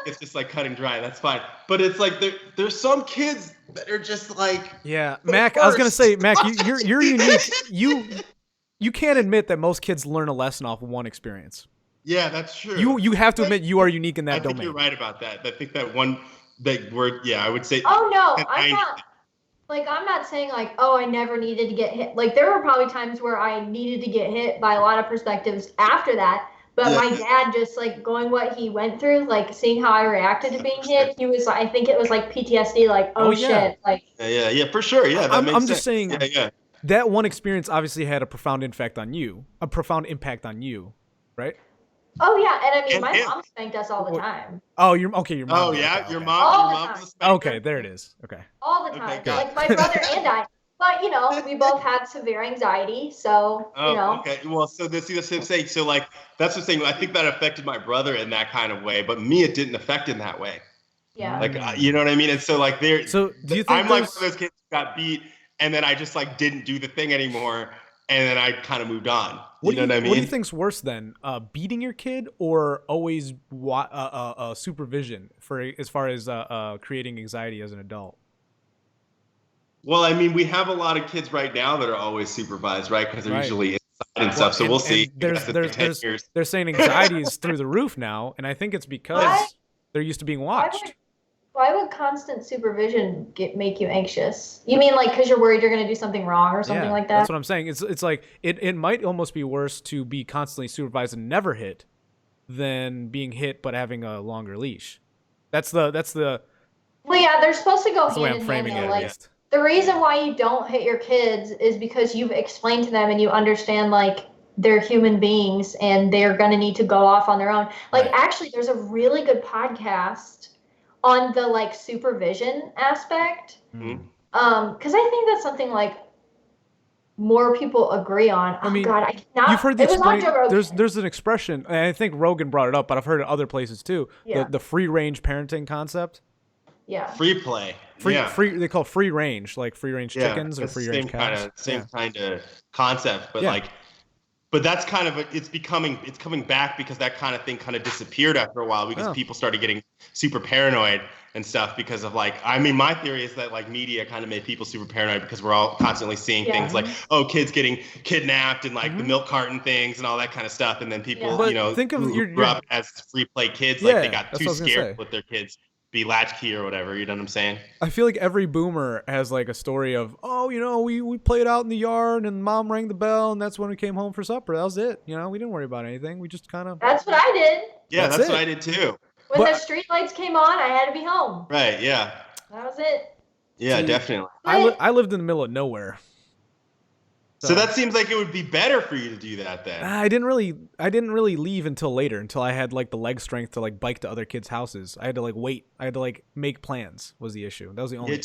it's just like cut and dry. That's fine. But it's like there's some kids that are just like Mac. I was gonna say, Mac, you're unique. You can't admit that most kids learn a lesson off of one experience. Yeah, that's true. You have to admit you are unique in that domain. I think you're right about that. I think that one word. Yeah, I would say. Oh no, I'm not. Like, I'm not saying like, oh, I never needed to get hit. Like, there were probably times where I needed to get hit by a lot of perspectives after that. But my dad just like going what he went through, like seeing how I reacted to being hit. He was, I think it was like PTSD, like, oh shit, like. Yeah, for sure. Yeah, that makes sense. I'm just saying. That one experience obviously had a profound impact on you, right? Oh yeah, and I mean, my mom spanked us all the time. Oh, your mom. Oh yeah, your mom. Okay, there it is. Okay. All the time, like my brother and I. But we both had severe anxiety, so Okay, well, so that's the same thing. So like that's the thing. I think that affected my brother in that kind of way, but me, it didn't affect in that way. Yeah. Like you know what I mean? And so like there. So do you think I'm like one of those kids who got beat, and then I just like didn't do the thing anymore, and then I kind of moved on. You know what I mean? What do you think's worse then, beating your kid or always supervision for as far as creating anxiety as an adult? Well, I mean, we have a lot of kids right now that are always supervised, right? Because they're usually inside and stuff. So we'll see. They're saying anxiety is through the roof now, and I think it's because they're used to being watched. Why would constant supervision make you anxious? You mean like because you're worried you're going to do something wrong or something like that? That's what I'm saying. It's like it might almost be worse to be constantly supervised and never hit than being hit but having a longer leash. That's the. Well, yeah, they're supposed to go hand in hand. I'm framing it, like, the reason why you don't hit your kids is because you've explained to them and you understand like they're human beings and they're going to need to go off on their own. Like actually, there's a really good podcast on the like supervision aspect. Mm-hmm. Because I think that's something like more people agree on. I mean, God, I cannot. You've heard the expression. There's an expression, and I think Rogan brought it up, but I've heard it other places too. Yeah. The free range parenting concept. Yeah. Free play. Free. They call it free range, like free range chickens or free range cows. Same kind of concept, but but that's kind of it's coming back because that kind of thing kind of disappeared after a while because people started getting super paranoid and stuff because of like, I mean, my theory is that like media kind of made people super paranoid because we're all constantly seeing things like, oh, kids getting kidnapped and like the milk carton things and all that kind of stuff. And then people, think of who grew up as free play kids, like they got too scared with their kids be latchkey or whatever, you know what I'm saying? I feel like every boomer has like a story of, we played out in the yard and mom rang the bell and that's when we came home for supper. That was it. We didn't worry about anything. We just kind of. That's what I did. Yeah, that's what I did too. When the street lights came on, I had to be home. Right, yeah. That was it. Yeah, definitely. I lived in the middle of nowhere. So that seems like it would be better for you to do that then. I didn't really leave until later, until I had like the leg strength to like bike to other kids' houses. I had to like wait. I had to like make plans was the issue. That was the only.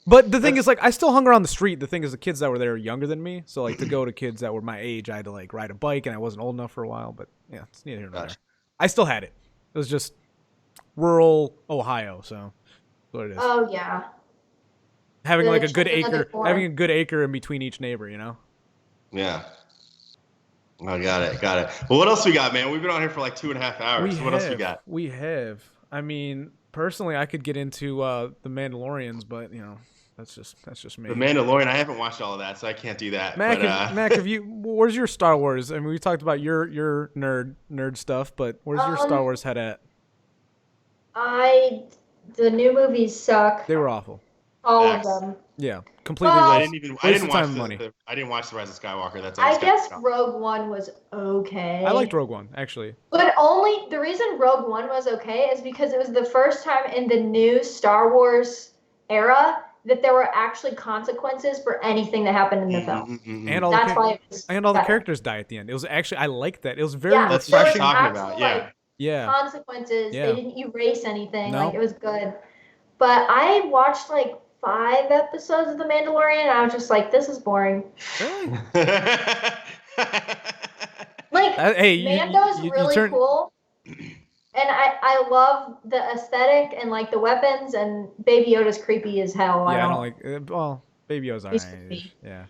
But the thing is, like, I still hung around the street. The thing is, the kids that were there were younger than me, so like to go to kids that were my age, I had to like ride a bike, and I wasn't old enough for a while. But yeah, it's neither here nor there. I still had it. It was just rural Ohio, so that's what it is. Oh yeah. Having like a good acre in between each neighbor, Yeah. Oh, got it. Well, what else we got, man? We've been on here for like 2.5 hours. What else we got? We have. I mean, personally, I could get into the Mandalorians, but that's just me. The Mandalorian, I haven't watched all of that, so I can't do that. Mac, where's your Star Wars? I mean, we talked about your nerd stuff, but where's your Star Wars head at? The new movies suck. They were awful. All of them. Yeah, completely Well, waste of time and money. I didn't watch the Rise of Skywalker. That's I guess Rogue One was okay. I liked Rogue One actually. But only the reason Rogue One was okay is because it was the first time in the new Star Wars era that there were actually consequences for anything that happened in the film. And all the characters die at the end. It was actually, I liked that. It was very that's what refreshing. I'm talking about. Yeah. Consequences. Yeah. They didn't erase anything. No. Like, it was good. But I watched like 5 episodes of The Mandalorian and I was just like, this is boring. Really? Like, hey, Mando's really cool. And I love the aesthetic and like the weapons, and Baby Yoda's creepy as hell. Yeah, I don't like. Well, Baby Yoda's alright. Yeah.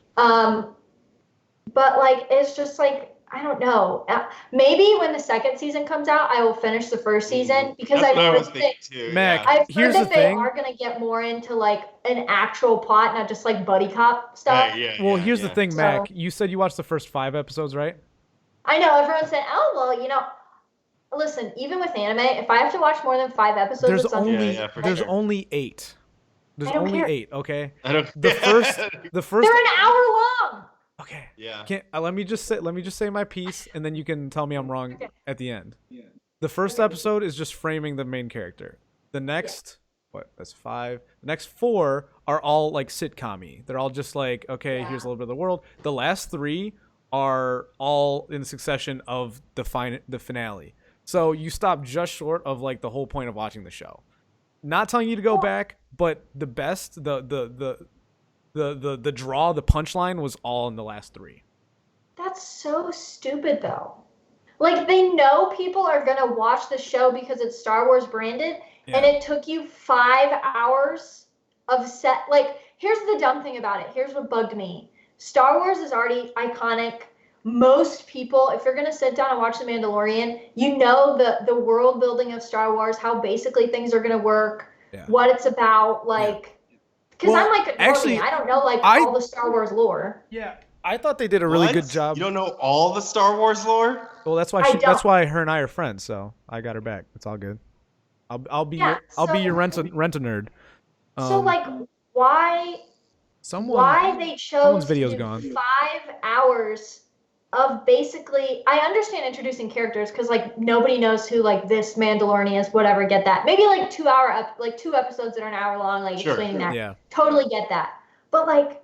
But like it's just like I don't know. Maybe when the second season comes out, I will finish the first season because I've heard that they are gonna get more into like an actual plot, not just like buddy cop stuff. Well, here's the thing, Mac. You said you watched the first 5 episodes, right? I know everyone said, "Oh well, you know." Listen, even with anime, if I have to watch more than 5 episodes, there's of something, only 8. There's only care. 8. Okay. I don't. The first. They're an hour long. Okay. Yeah. Let me just say my piece, and then you can tell me I'm wrong at the end. Yeah. The first episode is just framing the main character. The next, that's 5. The next 4 are all like sitcom-y. They're all just like, okay, here's a little bit of the world. The last 3 are all in succession of the finale. So you stop just short of like the whole point of watching the show. Not telling you to go back, but the best, the draw, the punchline was all in the last 3. That's so stupid though. Like they know people are gonna watch the show because it's Star Wars branded, and it took you 5 hours of set. Like here's the dumb thing about it. Here's what bugged me. Star Wars is already iconic. Most people, if you're going to sit down and watch The Mandalorian, you know the world building of Star Wars, how basically things are going to work, what it's about, like, because I'm like, actually, I don't know, like, all the Star Wars lore. Yeah, I thought they did a really good job. You don't know all the Star Wars lore? Well, that's why her and I are friends, so I got her back. It's all good. I'll be your rent a nerd. So, like, why they chose video's to do gone. 5 hours of basically, I understand introducing characters because like nobody knows who like this Mandalorian is, whatever, get that. Maybe like 2 episodes that are an hour long, like explaining that. Yeah. Totally get that. But like,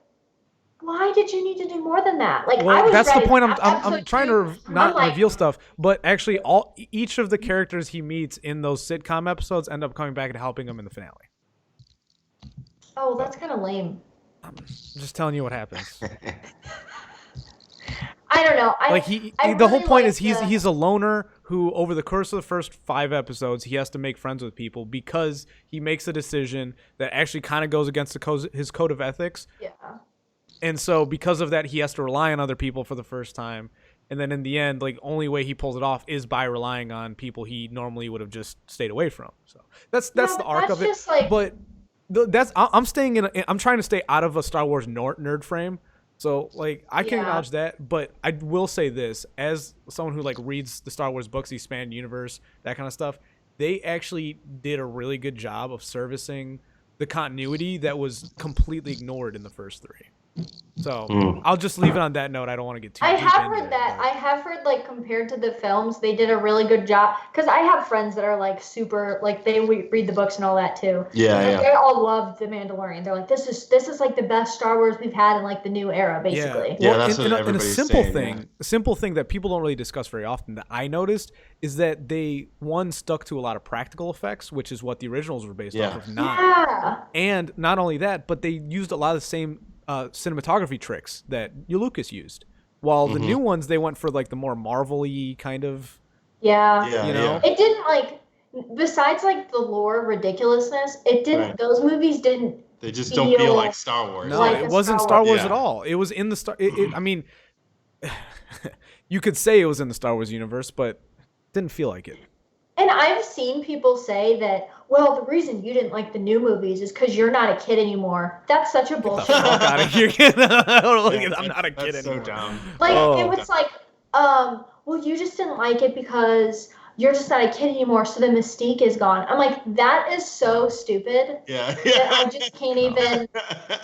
why did you need to do more than that? Like, that's the point. I'm trying to not reveal stuff, but actually, each of the characters he meets in those sitcom episodes end up coming back and helping him in the finale. Oh, that's kind of lame. I'm just telling you what happens. I don't know. The whole point is he's a loner who, over the course of the first 5 episodes, he has to make friends with people because he makes a decision that actually kind of goes against his code of ethics. Yeah. And so, because of that, he has to rely on other people for the first time. And then in the end, like, only way he pulls it off is by relying on people he normally would have just stayed away from. So that's the arc of it. But I'm trying to stay out of a Star Wars nerd frame. So, like, I can acknowledge that, but I will say this, as someone who, like, reads the Star Wars books, the expanded universe, that kind of stuff, they actually did a really good job of servicing the continuity that was completely ignored in the first 3. So, I'll just leave it on that note. I don't want to get too deep into it. I have heard, like, compared to the films, they did a really good job. Because I have friends that are, like, super, like, they read the books and all that, too. They all love The Mandalorian. They're like, this is like, the best Star Wars we've had in, like, the new era, basically. Yeah, that's what everybody's saying. A simple thing that people don't really discuss very often that I noticed is that they, stuck to a lot of practical effects, which is what the originals were based off of. And not only that, but they used a lot of the same cinematography tricks that Lucas used, while the new ones they went for like the more Marvel-y kind of. It didn't like. Besides like the lore ridiculousness, it didn't. Those movies didn't. They just don't feel like Star Wars. No, it wasn't Star Wars at all. It was in the Star. I mean, you could say it was in the Star Wars universe, but it didn't feel like it. And I've seen people say that, well, the reason you didn't like the new movies is because you're not a kid anymore. That's such a bullshit. Get the fuck out of here. I'm not a kid anymore. So dumb. Like, it was like, well, you just didn't like it because you're just not a kid anymore, so the mystique is gone. I'm like, that is so stupid. Yeah. That I just can't even,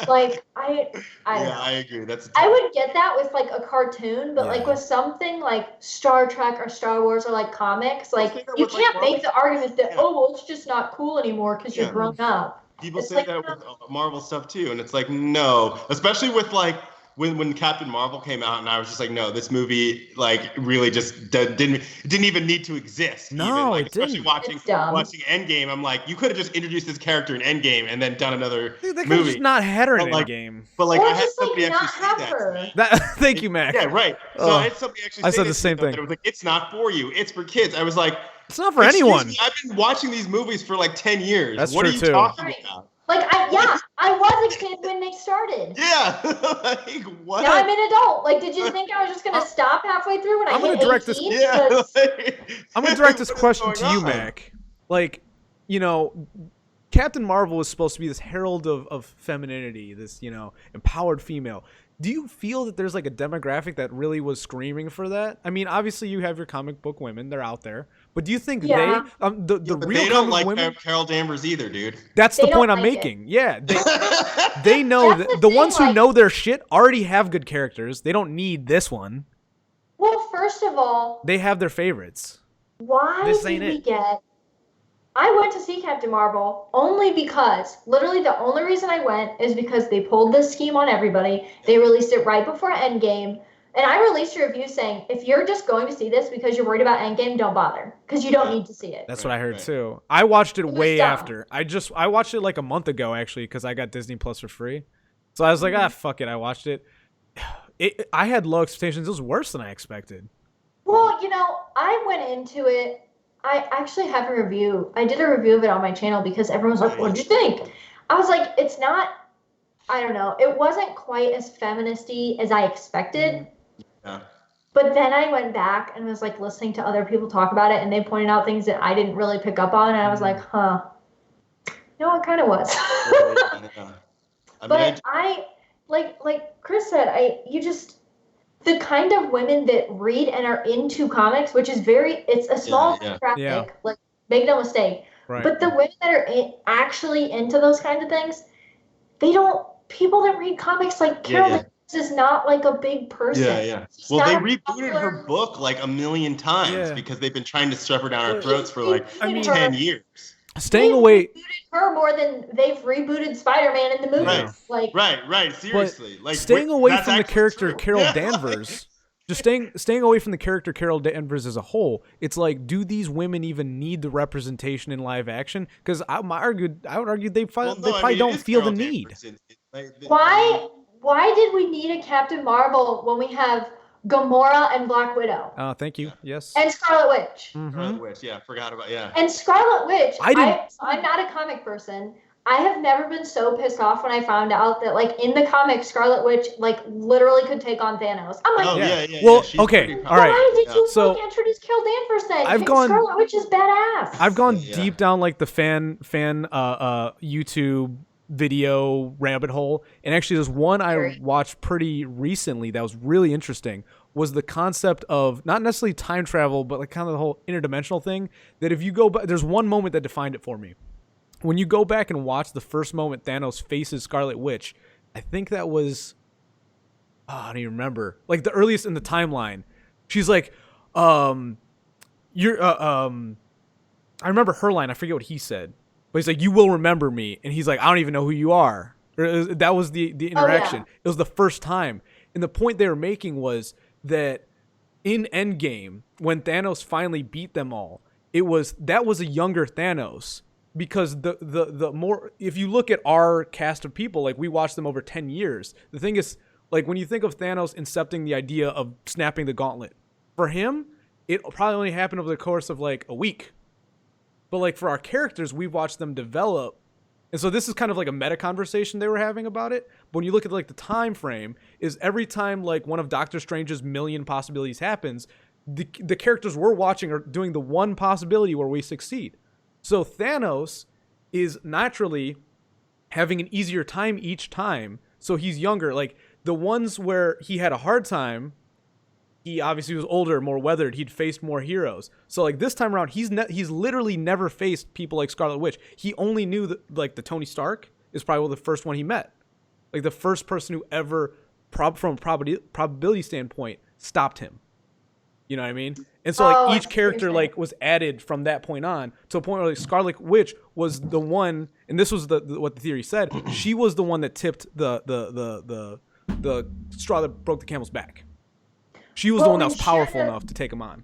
like, I don't know. I agree. That's I would get that with like a cartoon, but like with something like Star Trek or Star Wars or like comics, like you can't make the argument that well, it's just not cool anymore because you're grown up. People say that with Marvel stuff too, and it's like no, especially with like when Captain Marvel came out, and I was just like, no, this movie like really just didn't even need to exist. No, even. Like, it didn't. Especially watching Endgame, I'm like, you could have just introduced this character in Endgame and then done another Dude, they could movie. Just not had her in like, Endgame. But like, or I had just, somebody like, actually not say have her. That, thank you, Mac. Yeah, right. So I had somebody actually say I said the same thing. It was like, it's not for you, it's for kids. I was like, it's not for anyone. Me, I've been watching these movies for like 10 years. That's what true are you too. talking about? Like, I was a kid when they started. Yeah. Like, what? Now I'm an adult. Like, did you think I was just going to stop halfway through when I hit 18? Yeah. I'm going to direct this question to you, Mac. Like, you know, Captain Marvel is supposed to be this herald of femininity, this, you know, empowered female. Do you feel that there's like a demographic that really was screaming for that? I mean, obviously you have your comic book women; they're out there. But do you think the real they don't like women, Carol Danvers either, dude? That's the point I'm making. Yeah, they know that the ones who know their shit already have good characters. They don't need this one. Well, first of all, they have their favorites. Why did we get? I went to see Captain Marvel only because, literally the only reason I went is because they pulled this scheme on everybody. They released it right before Endgame. And I released a review saying, if you're just going to see this because you're worried about Endgame, don't bother. Because you don't need to see it. That's what I heard too. I watched it way after. I watched it like a month ago, actually, because I got Disney Plus for free. So I was like, fuck it. I watched it. I had low expectations. It was worse than I expected. Well, you know, I went into it. I actually have a review. I did a review of it on my channel because everyone was like, what did you think? I was like, it's not, I don't know. It wasn't quite as feministy as I expected. Yeah. But then I went back and was like listening to other people talk about it, and they pointed out things that I didn't really pick up on, and I was like, huh. No, it kind of was. But I like Chris said, the kind of women that read and are into comics, which is it's a small demographic, like make no mistake. Right. But the women that are actually into those kinds of things, people that read comics like Carol is not like a big person. Yeah. Well, they rebooted her book like a million times because they've been trying to shove her down our throats for like 10 years. Staying away. Rebooted her more than they've rebooted Spider-Man in the movies. Right. Seriously, like staying away from the character Carol Danvers. Just staying away from the character Carol Danvers as a whole. It's like, do these women even need the representation in live action? Because I would argue they probably don't feel the need. Why did we need a Captain Marvel when we have Gamora and Black Widow? Thank you. Yes. And Scarlet Witch. Mm-hmm. Scarlet Witch, forgot about And Scarlet Witch. I'm not a comic person. I have never been so pissed off when I found out that, like, in the comics, Scarlet Witch, like, literally could take on Thanos. I'm like, well, okay, all right. Why did you introduce Carol Danvers then? Scarlet Witch is badass. I've gone deep down, like, the fan YouTube video rabbit hole, and actually there's one I watched pretty recently that was really interesting, was the concept of not necessarily time travel, but like kind of the whole interdimensional thing, that if you go back, there's one moment that defined it for me. When you go back and watch the first moment Thanos faces Scarlet Witch, I think that was, I don't even remember, like the earliest in the timeline. She's like, I remember her line, I forget what he said, but he's like, you will remember me. And he's like, I don't even know who you are. That was the interaction. Oh, yeah. It was the first time. And the point they were making was that in Endgame, when Thanos finally beat them all, that was a younger Thanos. Because the more, if you look at our cast of people, like we watched them over 10 years. The thing is, like when you think of Thanos incepting the idea of snapping the gauntlet, for him, it probably only happened over the course of like a week. But like for our characters, we've watched them develop. And so this is kind of like a meta conversation they were having about it. But when you look at like the time frame, is every time like one of Doctor Strange's million possibilities happens, the characters we're watching are doing the one possibility where we succeed. So Thanos is naturally having an easier time each time. So he's younger. Like the ones where he had a hard time, he obviously was older, more weathered. He'd faced more heroes. So like this time around, he's literally never faced people like Scarlet Witch. He only knew that like the Tony Stark is probably the first one he met, like the first person who ever, from a probability standpoint, stopped him. You know what I mean? And so like each character like was added from that point on to a point where like Scarlet Witch was the one, and this was what the theory said. She was the one that tipped the straw that broke the camel's back. She was the one that was powerful enough to take him on.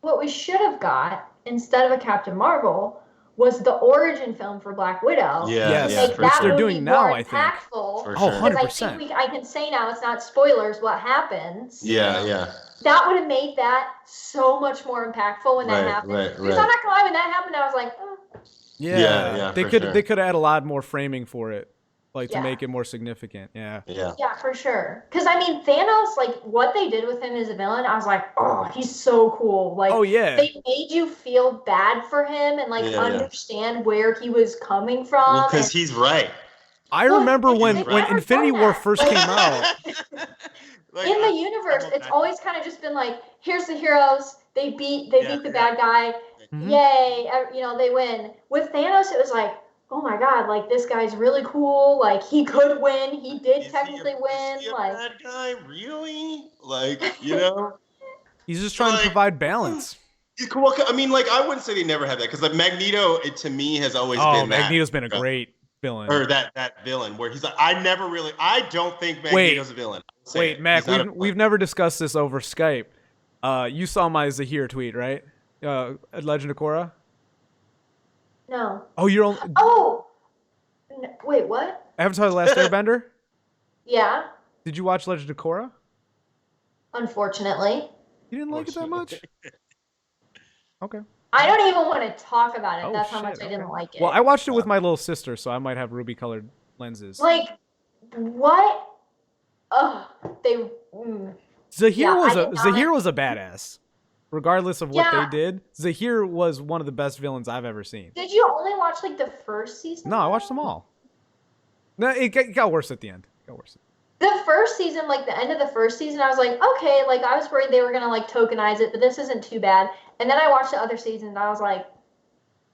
What we should have got instead of a Captain Marvel was the origin film for Black Widow. Yes, which they're doing now, I think. For sure. 100%. I think I can say now, it's not spoilers what happens. Yeah. That would have made that so much more impactful when that happened. Because I'm not gonna lie, when that happened, I was like, oh. Yeah. They could add a lot more framing for it. Like to make it more significant, Yeah, for sure. Because I mean, Thanos, like what they did with him as a villain, I was like, oh, he's so cool. Like, they made you feel bad for him and like understand where he was coming from. Well, because he's right. I remember when Infinity War first came out. In the universe, it's always kind of just been like, here's the heroes. They beat the bad guy. Mm-hmm. Yay! They win. With Thanos, it was like, oh my god, like this guy's really cool. Like he could win. He did technically win. Is he a like bad guy, really? Like, he's just trying to provide balance. Well, I mean, like I wouldn't say they never had that because like Magneto, to me, has always been. Magneto's been a great villain. Or that villain where he's like, I don't think Magneto's a villain. Wait, Mac, we've never discussed this over Skype. You saw my Zahir tweet, right? Legend of Korra. No. Oh, you're on. Oh. Wait, what? Avatar: The Last Airbender. Yeah. Did you watch Legend of Korra? Unfortunately. You didn't like it that much? Okay. I don't even want to talk about it. That's how much I didn't like it. Well, I watched it with my little sister, so I might have ruby-colored lenses. Like, what? Ugh. Zahir was a badass. Regardless of what they did, Zahir was one of the best villains I've ever seen. Did you only watch like the first season? No, I watched them all. No, it got worse at the end. The first season, like the end of the first season, I was like, okay, like I was worried they were gonna like tokenize it, but this isn't too bad. And then I watched the other season, and I was like,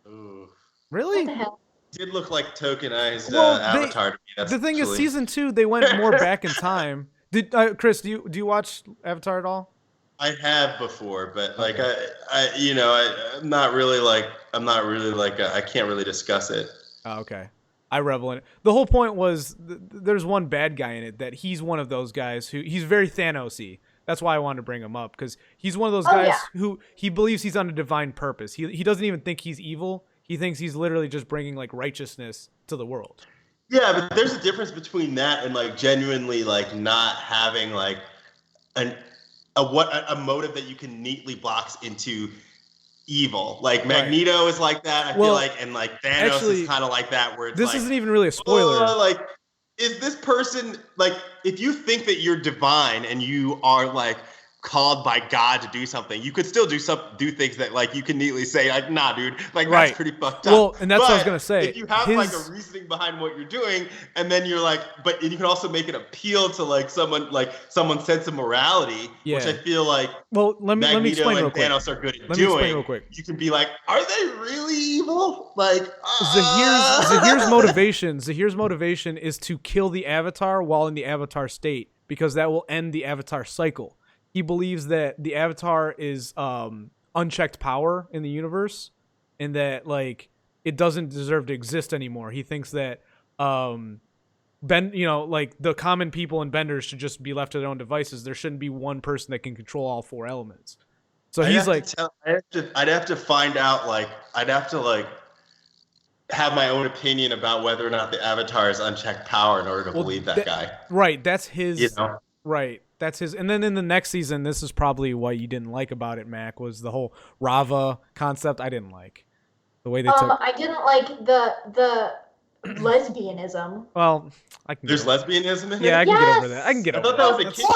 ooh, What really? the hell? It did look like tokenized Avatar to me. The thing is, season 2 they went more back in time. Did Chris? Do you watch Avatar at all? I have before, but like I'm not really like I can't really discuss it. Oh, okay. I revel in it. The whole point was there's one bad guy in it that he's one of those guys who he's very Thanos-y. That's why I wanted to bring him up because he's one of those guys who he believes he's on a divine purpose. He doesn't even think he's evil. He thinks he's literally just bringing like righteousness to the world. Yeah, but there's a difference between that and like genuinely like not having like a motive that you can neatly box into evil. Like Magneto is like that. I feel like, and like Thanos is kind of like that. Where it's this isn't even really a spoiler. Like, is this person like? If you think that you're divine and you are like called by God to do something, you could still do things that like you can neatly say like, nah, dude, like that's pretty fucked up. Well, and that's what I was gonna say. If you have like a reasoning behind what you're doing, and then you're like, and you can also make an appeal to like someone's sense of morality, which I feel like let me explain real quick. Thanos are good at doing. You can be like, are they really evil? Like Zahir's motivation is to kill the Avatar while in the Avatar state because that will end the Avatar cycle. He believes that the Avatar is unchecked power in the universe and that like it doesn't deserve to exist anymore. He thinks that like the common people and benders should just be left to their own devices. There shouldn't be one person that can control all 4 elements. So he's like, I'd have to find out. Like, I'd have to like have my own opinion about whether or not the Avatar is unchecked power in order to believe that guy. Right. That's his. Right. That's his. And then in the next season, this is probably what you didn't like about it, Mac, was the whole Rava concept. I didn't like the way they took. I didn't like the lesbianism. Well, there's lesbianism in it. Yeah, I can get over that. I can get over that. I thought that was a kid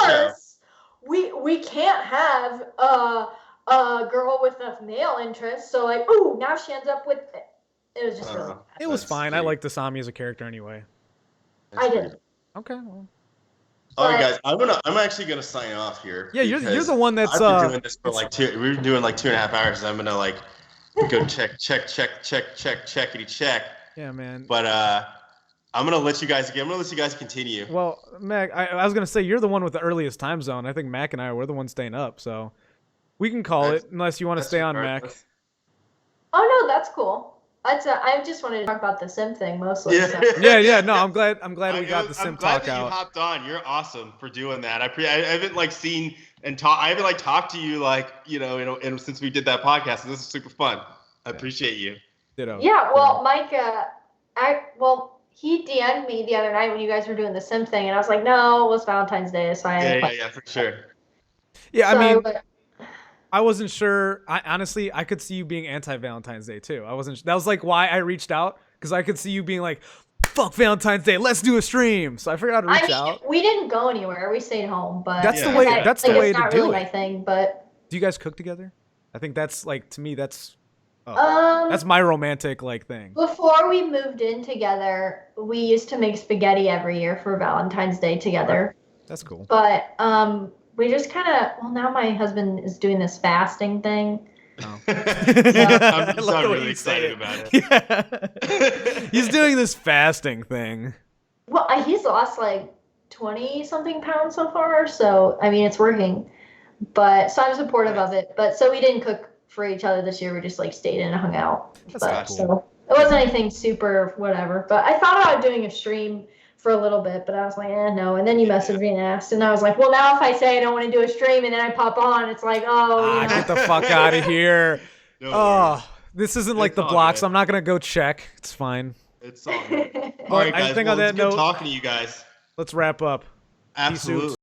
show. We can't have a girl with a male interest. So like, ooh, now she ends up with it. It was just really. It was fine. I liked Asami as a character anyway. I didn't. Okay. Well. All right, guys. I'm actually gonna sign off here. Yeah, you're the one that's I've been doing this for like we're doing like 2.5 hours. I'm gonna like go checkity check. Yeah, man. But I'm gonna let you guys continue. Well, Mac, I was gonna say you're the one with the earliest time zone. I think Mac and I were the ones staying up, so we can call it unless you want to stay on, Mac. Oh no, that's cool. I just wanted to talk about the sim thing mostly. Yeah. So. Yeah. No, I'm glad we got the sim I'm glad talk that out. you hopped on. You're awesome for doing that. I haven't like seen and talk. I haven't like talked to you like and since we did that podcast. And this is super fun. I appreciate you. Ditto. Yeah. Well, Mike, he DM'd me the other night when you guys were doing the sim thing, and I was like, no, it was Valentine's Day, so Yeah, for sure. Yeah, I mean. I wasn't sure. Honestly, I could see you being anti-Valentine's Day too. I wasn't. That was like why I reached out, because I could see you being like, "Fuck Valentine's Day, let's do a stream." So I figured I'd reach out. We didn't go anywhere. We stayed home, but that's the way. That's the way to do it. My thing, but do you guys cook together? I think that's like, to me, that's that's my romantic like thing. Before we moved in together, we used to make spaghetti every year for Valentine's Day together. That's cool. But we just kind of, now my husband is doing this fasting thing. Oh. I'm just not really excited about it. Yeah. He's doing this fasting thing. Well, he's lost like 20 something pounds so far. So, I mean, it's working. But, so I'm supportive of it. But, so we didn't cook for each other this year. We just like stayed in and hung out. That's cool. So it wasn't anything super whatever. But I thought about doing a stream for a little bit, but I was like, no. And then you messaged me and asked, and I was like, well, now if I say I don't want to do a stream and then I pop on, it's like, get the fuck out of here. No this isn't like the blocks. Good. I'm not gonna go check. It's fine. It's all good. All right, guys. I think on that note, talking to you guys. Let's wrap up. Absolutely.